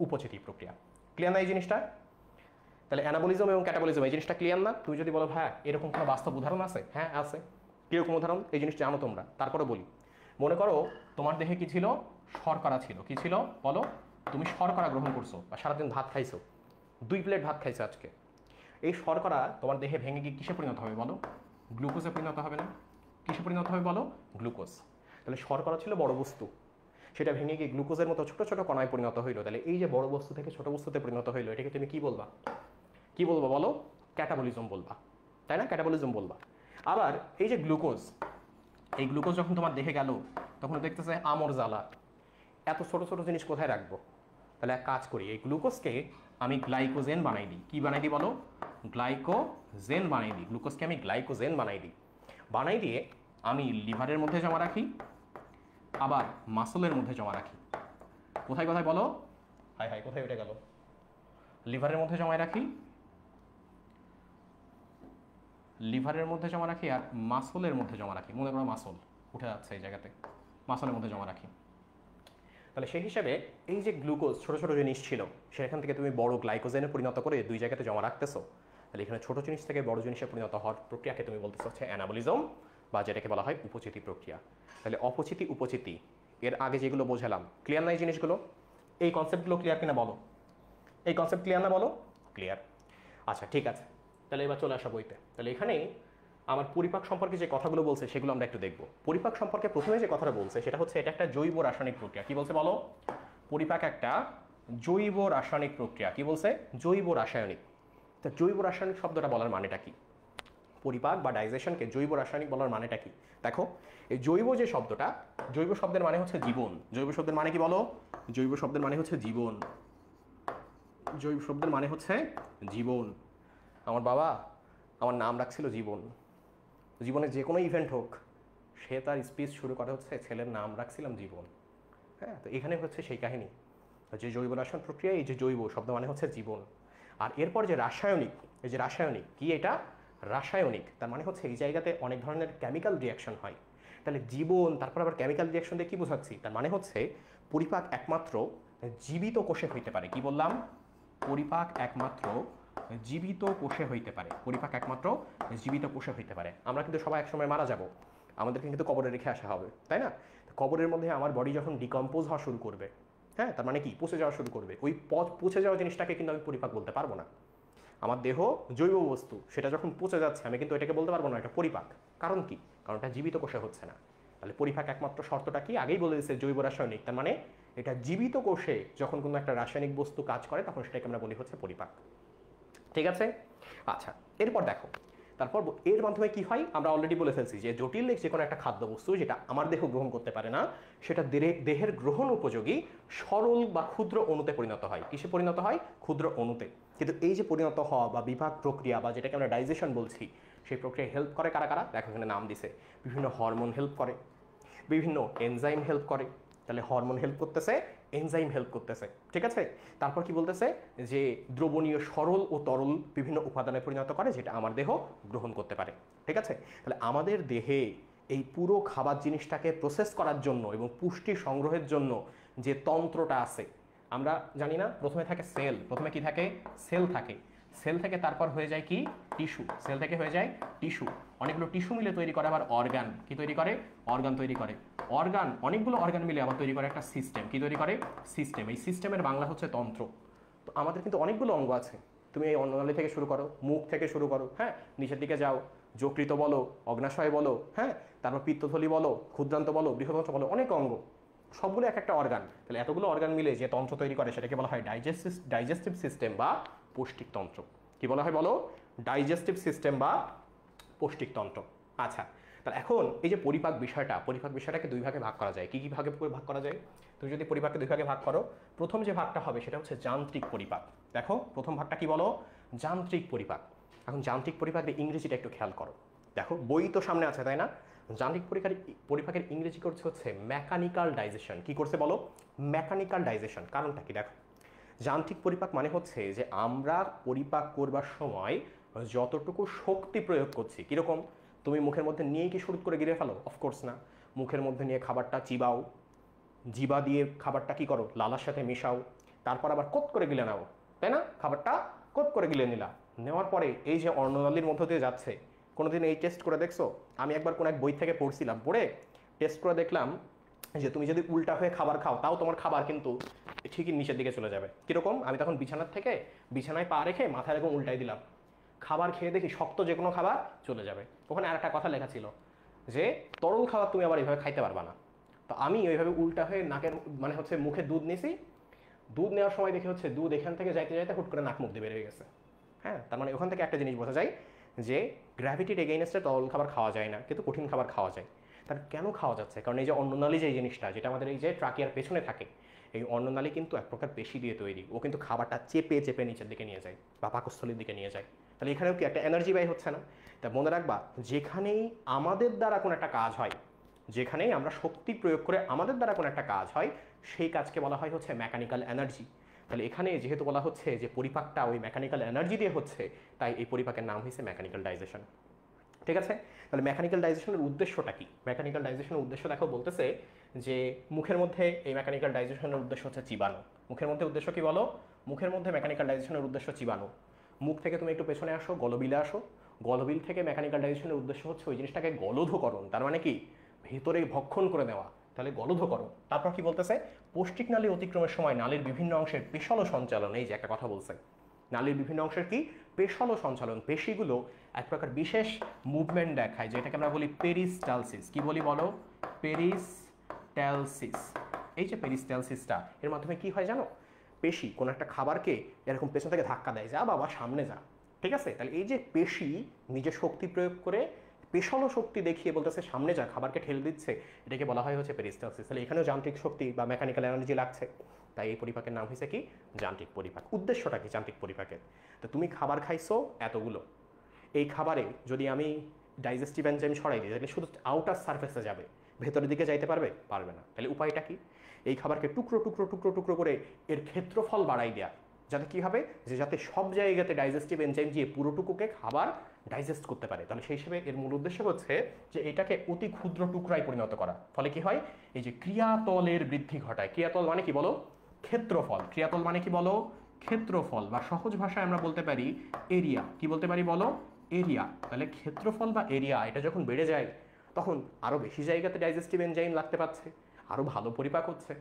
উপচিতি প্রক্রিয়া। ক্লিয়ার না এই জিনিসটা? তাহলে অ্যানাবলিজম এবং ক্যাটাবলিজম এই জিনিসটা ক্লিয়ার না? তুমি যদি বলো ভাই এরকম কোনো বাস্তব উদাহরণ আছে? হ্যাঁ আছে। কীরকম উদাহরণ? এই জিনিসটা জানো তোমরা, তারপরে বলি। মনে করো তোমার দেহে কি ছিল? শর্করা ছিল। কি ছিল বলো? তুমি শর্করা গ্রহণ করছো বা সারাদিন ভাত খাইছো, 2 প্লেট ভাত খাইছো আজকে। এই শর্করা তোমার দেহে ভেঙে গিয়ে কিসে পরিণত হবে বলো? গ্লুকোজে পরিণত হবে না? কিসে পরিণত হবে বলো? গ্লুকোজ। তাহলে শর্করা ছিল বড় বস্তু, সেটা ভেঙে গিয়ে গ্লুকোজের মতো ছোট ছোট কণায় পরিণত হইলো। তাহলে এই যে বড় বস্তু থেকে ছোট বস্তুতে পরিণত হইলো, এটাকে তুমি কি বলবা? কি বলবো বলো? ক্যাটাবলিজম বলবা, তাই না? ক্যাটাবলিজম বলবা। আবার এই যে গ্লুকোজ, এই গ্লুকোজ যখন তোমার দেখে গেল, তখন দেখতেছে আমর জ্বালা, এত ছোট ছোট জিনিস কোথায় রাখবো? তাহলে এক কাজ করি, এই গ্লুকোজকে আমি গ্লাইকোজেন বানাই দিই। কি বানাই দিই বলো? গ্লাইকোজেন বানাই দিই। গ্লুকোজকে আমি গ্লাইকোজেন বানাই দিই। বানাই দিয়ে আমি লিভারের মধ্যে জমা রাখি, আবার মাসলের মধ্যে জমা রাখি। কোথায় কোথায় বলো? হাই হাই, কোথায় উঠে গেল? লিভারের মধ্যে জমা রাখি, লিভারের মধ্যে জমা রাখি, আর মাসলের মধ্যে জমা রাখি। মনে করো মাসল উঠে যাচ্ছে এই জায়গাতে, মাসলের মধ্যে জমা রাখি। তাহলে সেই হিসাবে এই যে গ্লুকোজ ছোট ছোট জিনিস ছিল, সেখান থেকে তুমি বড় গ্লাইকোজেনে পরিণত করে 2 জায়গাতে জমা রাখতেছো। তাহলে এখানে ছোট জিনিস থেকে বড় জিনিসে পরিণত হওয়ার প্রক্রিয়াকে তুমি বলতেছো হচ্ছে অ্যানাবলিজম, বা যেটাকে বলা হয় উপচিতি প্রক্রিয়া। তাহলে অপচিতি উপচিতি এর আগে যেগুলো বোঝালাম, ক্লিয়ার না এই জিনিসগুলো? এই কনসেপ্টগুলো ক্লিয়ার কিনা বলো? এই কনসেপ্ট ক্লিয়ার না বলো? ক্লিয়ার। আচ্ছা ঠিক আছে, তাহলে এবার চলে আসা বইতে। তাহলে এখানে আমার পরিপাক সম্পর্কে যে কথাগুলো বলছে সেগুলো আমরা একটু দেখব। পরিপাক সম্পর্কে প্রথমে যে কথাটা বলছে সেটা হচ্ছে এটা একটা জৈব রাসায়নিক প্রক্রিয়া। কি বলছে বলো? পরিপাক একটা জৈব রাসায়নিক প্রক্রিয়া। কি বলছে? জৈব রাসায়নিক। তা জৈব রাসায়নিক শব্দটা বলার মানেটা কি? পরিপাক বা ডাইজেশনকে জৈব রাসায়নিক বলার মানেটা কি? দেখো, এই জৈব যে শব্দটা, জৈব শব্দের মানে হচ্ছে জীবন। জৈব শব্দের মানে কি বলো? জৈব শব্দের মানে হচ্ছে জীবন। জৈব শব্দের মানে হচ্ছে জীবন। আমার বাবা আমার নাম রাখছিল জীবন। জীবনে যে কোনো ইভেন্ট হোক, সে তার স্পিচ শুরু করে হচ্ছে ছেলের নাম রাখছিলাম জীবন। হ্যাঁ, তো এখানে হচ্ছে সেই কাহিনী যে জৈব রসায়ন প্রক্রিয়া, এই যে জৈব শব্দ মানে হচ্ছে জীবন। আর এরপর যে রাসায়নিক, এই যে রাসায়নিক কি, এটা রাসায়নিক তার মানে হচ্ছে এই জায়গাতে অনেক ধরনের কেমিক্যাল রিয়াকশন হয়। তাহলে জীবন, তারপর আবার কেমিক্যাল রিয়াকশন দিয়ে কী বোঝাচ্ছি, তার মানে হচ্ছে পরিপাক একমাত্র জীবিত কোষে হইতে পারে। কি বললাম? পরিপাক একমাত্র জীবিত কোষে হইতে পারে। পরিপাক একমাত্র জীবিত কোষে হইতে পারে। আমরা কিন্তু সবাই একসময় মারা যাব, আমাদেরকে কিন্তু কবরে রেখে আসা হবে, তাই না? কবরের মধ্যে আমার বডি যখন ডিকম্পোজ হওয়া শুরু করবে, হ্যাঁ, তার মানে কি পচে যাওয়া শুরু করবে, ওই পচে যাওয়া জিনিসটাকে কিন্তু আমি পরিপাক বলতে পারবো না। আমার দেহ জৈব বস্তু, সেটা যখন পচে যাচ্ছে আমি কিন্তু এটাকে বলতে পারবো না এটা পরিপাক। কারণ কি? কারণ এটা জীবিত কোষে হচ্ছে না। তাহলে পরিপাক একমাত্র শর্তটা কি, আগেই বলে দিচ্ছে জৈব রাসায়নিক, তার মানে এটা জীবিত কোষে যখন কোনো একটা রাসায়নিক বস্তু কাজ করে তখন সেটাকে আমরা বলি হচ্ছে পরিপাক। ঠিক আছে? আচ্ছা, এরপর দেখো, তারপর এর মাধ্যমে কি হয় আমরা অলরেডি বলে ফেলছি যে জটিল যে কোনো একটা খাদ্যবস্তু যেটা আমার দেহ গ্রহণ করতে পারে না, সেটা দেহের গ্রহণ উপযোগী সরল বা ক্ষুদ্র অণুতে পরিণত হয়। কিসে পরিণত হয়? ক্ষুদ্র অণুতে। কিন্তু এই যে পরিণত হওয়া বা বিভাগ প্রক্রিয়া বা যেটাকে আমরা ডাইজেশন বলছি, সেই প্রক্রিয়া হেল্প করে কারা কারা? দেখো এখানে নাম দিছে, বিভিন্ন হরমোন হেল্প করে, বিভিন্ন এনজাইম হেল্প করে। তাহলে হরমোন হেল্প করতেছে, এনজাইম হেল্প করতেছে, ঠিক আছে? তারপর কি বলতেছে যে দ্রবণীয় সরল ও তরল বিভিন্ন উপাদানে পরিণত করে যেটা আমার দেহ গ্রহণ করতে পারে, ঠিক আছে? তাহলে আমাদের দেহে এই পুরো খাবার জিনিসটাকে প্রসেস করার জন্য এবং পুষ্টি সংগ্রহের জন্য যে তন্ত্রটা আছে, আমরা জানি না, প্রথমে থাকে সেল, প্রথমে কি থাকে? সেল থাকে। সেল থেকে তারপর হয়ে যায় কি? টিস্যু। সেল থেকে হয়ে যায় টিস্যু। অনেকগুলো টিস্যু মিলে তৈরি করে আবার অর্গান। কি তৈরি করে? অর্গান তৈরি করে। অর্গান, অনেকগুলো অর্গান মিলে আবার তৈরি করে একটা সিস্টেম। কি তৈরি করে? সিস্টেম। এই সিস্টেমের বাংলা হচ্ছে তন্ত্র। তো আমাদের কিন্তু অনেকগুলো অঙ্গ আছে। তুমি এই অন্ননালী থেকে শুরু করো, মুখ থেকে শুরু করো, হ্যাঁ, নিচের দিকে যাও, যকৃত বলো, অগ্নাশয় বলো, হ্যাঁ, তারপর পিত্তথলি বলো, ক্ষুদ্রান্ত বলো, বৃহদান্ত বলো, অনেক অঙ্গ, সবগুলো এক একটা অর্গান। তাহলে এতগুলো অর্গান মিলে যে তন্ত্র তৈরি করে সেটাকে বলা হয় ডাইজেস্টিভ সিস্টেম বা পৌষ্টিক তন্ত্র। কি বলা হয় বলো? ডাইজেস্টিভ সিস্টেম বা পৌষ্টিক তন্ত্র। আচ্ছা, তাহলে এখন এই যে পরিপাক বিষয়টাকে দুই ভাগে ভাগ করা যায়। কি কি ভাগে ভাগ করা যায়? তুমি যদি পরিপাককে দুই ভাগে ভাগ করো, প্রথম যে ভাগটা হবে সেটা হচ্ছে যান্ত্রিক পরিপাক। দেখো প্রথম ভাগটা কি বলো? যান্ত্রিক পরিপাক। এখন যান্ত্রিক পরিপাকের ইংরেজিটা একটু খেয়াল করো। দেখো বই তো সামনে আছে, তাই না? যান্ত্রিক পরিপাকের ইংরেজি করছে হচ্ছে মেকানিক্যাল ডাইজেশন। কি করছে বলো? Mechanical digestion. কারণটা কি? দেখো, যান্ত্রিক পরিপাক মানে হচ্ছে যে আমরা পরিপাক করবার সময় যতটুকু শক্তি প্রয়োগ করছি, কীরকম? তুমি মুখের মধ্যে নিয়ে কি শুরু করে গিলে ফেলো? অফকোর্স না। মুখের মধ্যে নিয়ে খাবারটা চিবাও, জিবা দিয়ে খাবারটা কি করো? লালার সাথে মেশাও, তারপর আবার কোত করে গিলে নাও, তাই না? খাবারটা কোত করে গিলে নিলা, নেওয়ার পরে এই যে অন্ননালীর মধ্য দিয়ে যাচ্ছে, কোনোদিন এই টেস্ট করে দেখছো? আমি একবার কোনো এক বই থেকে পড়ছিলাম, পড়ে টেস্ট করে দেখলাম যে তুমি যদি উল্টা হয়ে খাবার খাও তাও তোমার খাবার কিন্তু ঠিকই নিচের দিকে চলে যাবে। কীরকম? আমি তখন বিছানার থেকে বিছানায় পা রেখে মাথায় এরকম উল্টাই দিলাম, খাবার খেয়ে দেখি শক্ত যে কোনো খাবার চলে যাবে। ওখানে আর একটা কথা লেখা ছিল যে তরল খাবার তুমি আবার এইভাবে খাইতে পারবা না। তো আমি ওইভাবে উল্টা হয়ে নাকের মানে হচ্ছে মুখে দুধ নিয়েছি, দুধ নেওয়ার সময় দেখি হচ্ছে দুধ এখান থেকে যাইতে যাইতে হুট করে নাক মুখ দিয়ে বের হয়ে গেছে। হ্যাঁ, তার মানে ওখান থেকে একটা জিনিস বোঝা যায় যে গ্র্যাভিটির এগেইনস্টে তরল খাবার খাওয়া যায় না, কিন্তু কঠিন খাবার খাওয়া যায়। তার কেন খাওয়া যাচ্ছে? কারণ এই যে অন্ননালী যে জিনিসটা, যেটা আমাদের এই যে ট্রাকিয়ার পেছনে থাকে, এই অন্ননালী কিন্তু এক প্রকার পেশি দিয়ে তৈরি। ও কিন্তু খাবারটা চেপে চেপে নিচের দিকে নিয়ে যায় বা পাকস্থলীর দিকে নিয়ে যায়। তাহলে এখানেও কি একটা এনার্জি ব্যয় হচ্ছে না? তা মনে রাখবা, যেখানেই আমাদের দ্বারা কোনো একটা কাজ হয়, যেখানেই আমরা শক্তি প্রয়োগ করে আমাদের দ্বারা কোনো একটা কাজ হয়, সেই কাজকে বলা হয় হচ্ছে মেকানিক্যাল এনার্জি। তাহলে এখানে যেহেতু বলা হচ্ছে যে পরিপাকটা ওই মেকানিক্যাল এনার্জি দিয়ে হচ্ছে, তাই এই পরিপাকের নাম হয়েছে মেকানিক্যাল ডাইজেশন। ঠিক আছে? তাহলে মেকানিক্যাল ডাইজেশনের উদ্দেশ্যটা কি? মেকানিক্যাল ডাইজেশনের উদ্দেশ্য দেখো বলতেছে যে মুখের মধ্যে এই মেকানিক্যাল ডাইজেশনের উদ্দেশ্য হচ্ছে চিবানো। মুখের মধ্যে উদ্দেশ্য কি বলো? মুখের মধ্যে মেকানিক্যাল ডাইজেশনের উদ্দেশ্য চিবানো। মুখ থেকে তুমি একটু পেছনে আসো, গলবিলে আসো, গলবিল থেকে মেকানিক্যাল ডাইজেশনের উদ্দেশ্য হচ্ছে ওই জিনিসটাকে গলধকরণ। তার মানে কি? ভেতরে ভক্ষণ করে নেওয়া, তাহলে গলধকরণ। তারপর কি বলতেছে? পৌষ্টিক নালী অতিক্রমের সময় নালীর বিভিন্ন অংশের পেশল সঞ্চালন। এই যে একটা কথা বলছে, নালীর বিভিন্ন অংশের কি? পেশল সঞ্চালন। পেশিগুলো এক প্রকার বিশেষ মুভমেন্ট দেখায়, যেটাকে আমরা বলি পেরিস্টালসিস। কি বলি বলো? পেরিস্টালসিস। এই যে পেরিস্টালসিসটা, এর মাধ্যমে কি হয় জানো? পেশি কোনো একটা খাবারকে এরকম পেছন থেকে ধাক্কা দেয়, যা বাবা সামনে যা, ঠিক আছে? তাহলে এই যে পেশি নিজের শক্তি প্রয়োগ করে পেশালো শক্তি দেখিয়ে বলতেছে সামনে যা, খাবারকে ঠেলে দিচ্ছে, এটাকে বলা হয় হচ্ছে পেরিস্টালসিস। তাহলে এখানেও যান্ত্রিক শক্তি বা মেকানিক্যাল এনার্জি লাগছে, তাই এই পরিপাকের নাম হয়েছে কি যান্ত্রিক পরিপাক। উদ্দেশ্যটা কি যান্ত্রিক পরিপাকের? তো তুমি খাবার খাইছো এতগুলো, এই খাবারে যদি আমি ডাইজেস্টিভ এনজাইম ছড়াই দিই তাহলে শুধু আউটার সারফেসে যাবে, ভেতরের দিকে যাইতে পারবে? পারবে না। তাহলে উপায়টা কি? এই খাবারকে টুকরো টুকরো টুকরো টুকরো করে এর ক্ষেত্রফল বাড়াই দেওয়া, যাতে কি হবে, যে যাতে সব জায়গাতে ডাইজেস্টিভ এনজাইম গিয়ে পুরোটুকুকে খাবার ডাইজেস্ট করতে পারে। তাহলে সেই হিসেবে এর মূল উদ্দেশ্য হচ্ছে যে এটাকে অতি ক্ষুদ্র টুকরায় পরিণত করা। ফলে কি হয়, এই যে ক্রিয়াতলের বৃদ্ধি ঘটায়। ক্রিয়াতল মানে কি বলো? ক্ষেত্রফল। ক্রিয়াতল মানে কি বলো? ক্ষেত্রফল, বা সহজ ভাষায় আমরা বলতে পারি এরিয়া। কি বলতে পারি বলো? এরিয়া। তাহলে ক্ষেত্রফল বা এরিয়া এটা যখন বেড়ে যায় তখন আরও বেশি জায়গাতে ডাইজেস্টিভ এনজাইম লাগতে পারছে, আরও ভালো পরিপাক হচ্ছে।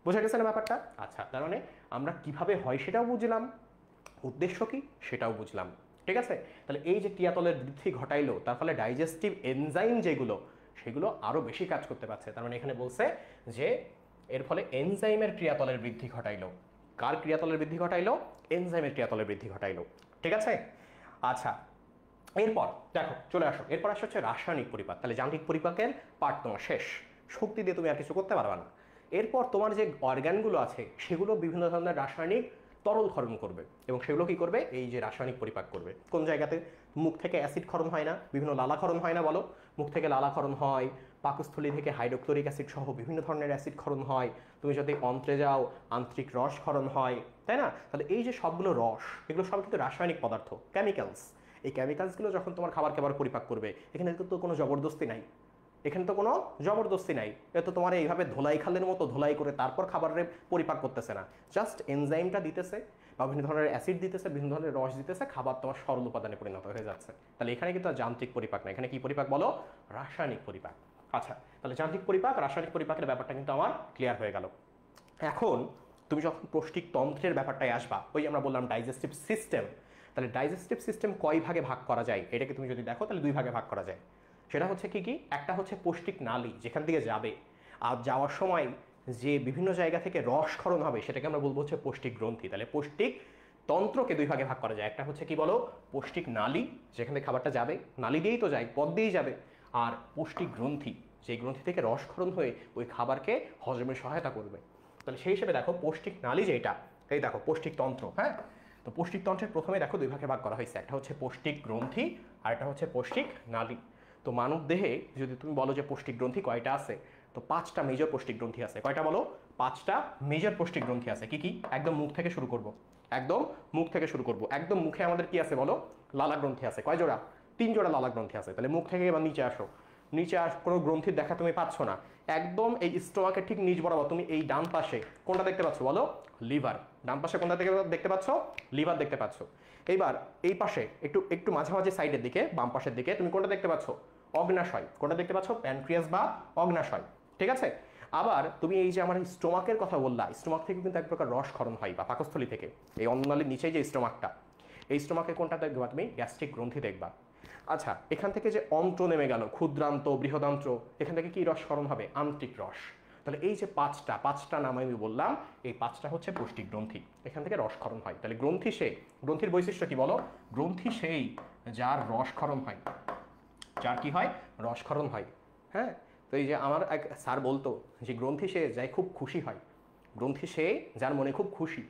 বোঝা গেছে না ব্যাপারটা? আচ্ছা, তার মানে আমরা কিভাবে হয় সেটাও বুঝলাম, উদ্দেশ্য কি সেটাও বুঝলাম। ঠিক আছে? তাহলে এই যে ক্রিয়াতলের বৃদ্ধি ঘটাইলো, তার ফলে ডাইজেস্টিভ এনজাইম যেগুলো সেগুলো আরও বেশি কাজ করতে পারছে। তার মানে এখানে বলছে যে এর ফলে এনজাইমের ক্রিয়াতলের বৃদ্ধি ঘটাইলো। কার ক্রিয়াতলের বৃদ্ধি ঘটাইলো? এনজাইমের ক্রিয়াতলের বৃদ্ধি ঘটাইলো। ঠিক আছে? আচ্ছা, এরপর দেখো চলে আসো, এরপর আসছে হচ্ছে রাসায়নিক পরিপাক। তাহলে যান্ত্রিক পরিপাকের পার্ট তোমার শেষ, শক্তি দিয়ে তুমি আর কিছু করতে পারবে না। এরপর তোমার যে অর্গানগুলো আছে সেগুলো বিভিন্ন ধরনের রাসায়নিক তরল ক্ষরণ করবে, এবং সেগুলো কি করবে? এই যে রাসায়নিক পরিপাক করবে। কোন জায়গাতে? মুখ থেকে অ্যাসিড ক্ষরণ হয় না, বিভিন্ন লালা ক্ষরণ হয় না বলো? মুখ থেকে লালা ক্ষরণ হয়, পাকস্থলী থেকে হাইড্রোক্লোরিক অ্যাসিড সহ বিভিন্ন ধরনের অ্যাসিড ক্ষরণ হয়। তুমি যদি অন্ত্রে যাও আন্তরিক রস ক্ষরণ হয়, তাই না? তাহলে এই যে সবগুলো রস, এগুলো সব কিন্তু রাসায়নিক পদার্থ, কেমিক্যালস। এই কেমিক্যালসগুলো যখন তোমার খাবার পরিপাক করবে, এখানে তো কোনো জবরদস্তি নাই, এখানে তো কোনো জবরদস্তি নাই। এ তো তোমার এইভাবে ধোলাই খালের মতো ধোলাই করে তারপর খাবারের পরিপাক করতেছে না, জাস্ট এনজাইমটা দিতেছে বা বিভিন্ন ধরনের অ্যাসিড দিতেছে, বিভিন্ন ধরনের রস দিতেছে, খাবার তোমার সরল উপাদানে পরিণত হয়ে যাচ্ছে। তাহলে এখানে কিন্তু আর যান্ত্রিক পরিপাক না, এখানে কি পরিপাক বলো? রাসায়নিক পরিপাক। আচ্ছা, তাহলে যান্ত্রিক পরিপাক, রাসায়নিক পরিপাকের ব্যাপারটা কিন্তু আমার ক্লিয়ার হয়ে গেল। এখন তুমি যখন পৌষ্টিক তন্ত্রের ব্যাপারটায় আসবা, ওই আমরা বললাম ডাইজেস্টিভ সিস্টেম। তাহলে ডাইজেস্টিভ সিস্টেম কয় ভাগে ভাগ করা যায় এটাকে তুমি যদি দেখো, তাহলে দুই ভাগে ভাগ করা যায়। সেটা হচ্ছে কি কি? একটা হচ্ছে পৌষ্টিক নালী, যেখান থেকে যাবে, আর যাওয়ার সময় যে বিভিন্ন জায়গা থেকে রস ক্ষরণ হবে সেটাকে আমরা বলবো হচ্ছে পৌষ্টিক গ্রন্থি। তাহলে পৌষ্টিক তন্ত্রকে দুই ভাগে ভাগ করা যায়। একটা হচ্ছে কি বলো? পৌষ্টিক নালী, যেখানে খাবারটা যাবে, নালী দিয়েই তো যায়, পথ দিয়েই যাবে। আর পৌষ্টিক গ্রন্থি, যে গ্রন্থি থেকে রস ক্ষরণ হয়ে ওই খাবারকে হজমে সহায়তা করবে। তাহলে সেই হিসেবে দেখো পৌষ্টিক নালী যেটা, এই দেখো পৌষ্টিক তন্ত্র। হ্যাঁ, তো পৌষ্টিক তন্ত্রের প্রথমে দেখো দুই ভাগে ভাগ করা হয়েছে, একটা হচ্ছে পৌষ্টিক গ্রন্থি আর একটা হচ্ছে পৌষ্টিক নালী। তো মানব দেহে যদি তুমি বলো যে পৌষ্টিক গ্রন্থি কয়টা আছে, তো 5টা মেজর পৌষ্টিক গ্রন্থি আছে। কয়টা বলো? 5টা মেজর পৌষ্টিক গ্রন্থি আছে। কি কি? একদম মুখ থেকে শুরু করব, একদম মুখ থেকে শুরু করব। একদম মুখে আমাদের কি আছে বলো? লালা গ্রন্থি আছে। কয় জোড়া? 3 জোড়া লালা গ্রন্থি আছে। তাহলে মুখ থেকে এবার নিচে আসো, নিচে কোনো গ্রন্থির দেখা তুমি পাচ্ছ না, একদম এই স্টোমাকের ঠিক নিচ বরাবর তুমি এই ডান পাশে কোনটা দেখতে পাচ্ছ বলো? লিভার। ডান পাশে কোনটা দেখতে পাচ্ছ? লিভার দেখতে পাচ্ছ। এইবার এই পাশে একটু একটু মাঝামাঝি সাইডের দিকে, বাম পাশের দিকে তুমি কোনটা দেখতে পাচ্ছ? অগ্নাশয়। কোনটা দেখতে পাচ্ছ? প্যানক্রিয়াস বা অগ্নাশয়। ঠিক আছে? আবার তুমি এই যে আমার স্টোমাকের কথা বললা, স্টোমাক থেকে কিন্তু এক প্রকার রস ক্ষরণ হয়, বা পাকস্থলী থেকে, এই অন্ননালীর নিচে যে স্টোমাকটা, এই স্টোমাকে কোনটা দেখবা তুমি? গ্যাস্ট্রিক গ্রন্থি দেখবা। আচ্ছা, এখান থেকে যে অন্ত্র নেমে গেল, ক্ষুদ্রান্ত, বৃহদান্ত্র, এখান থেকে কি রস ক্ষরণ হবে? আন্তরিক রস। তাহলে এই যে পাঁচটা নাম আমি বললাম, এই 5টা হচ্ছে পৌষ্টিক গ্রন্থি, এখান থেকে রস ক্ষরণ হয়। তাহলে গ্রন্থি সে, গ্রন্থির বৈশিষ্ট্য কি বলো? গ্রন্থি সেই যার রস ক্ষরণ হয়, যার কি হয়? রস ক্ষরণ হয়। হ্যাঁ, তো এই যে আমার এক স্যার বলতো যে গ্রন্থি সে যাই খুব খুশি হয়, গ্রন্থি সে যার মনে খুব খুশি।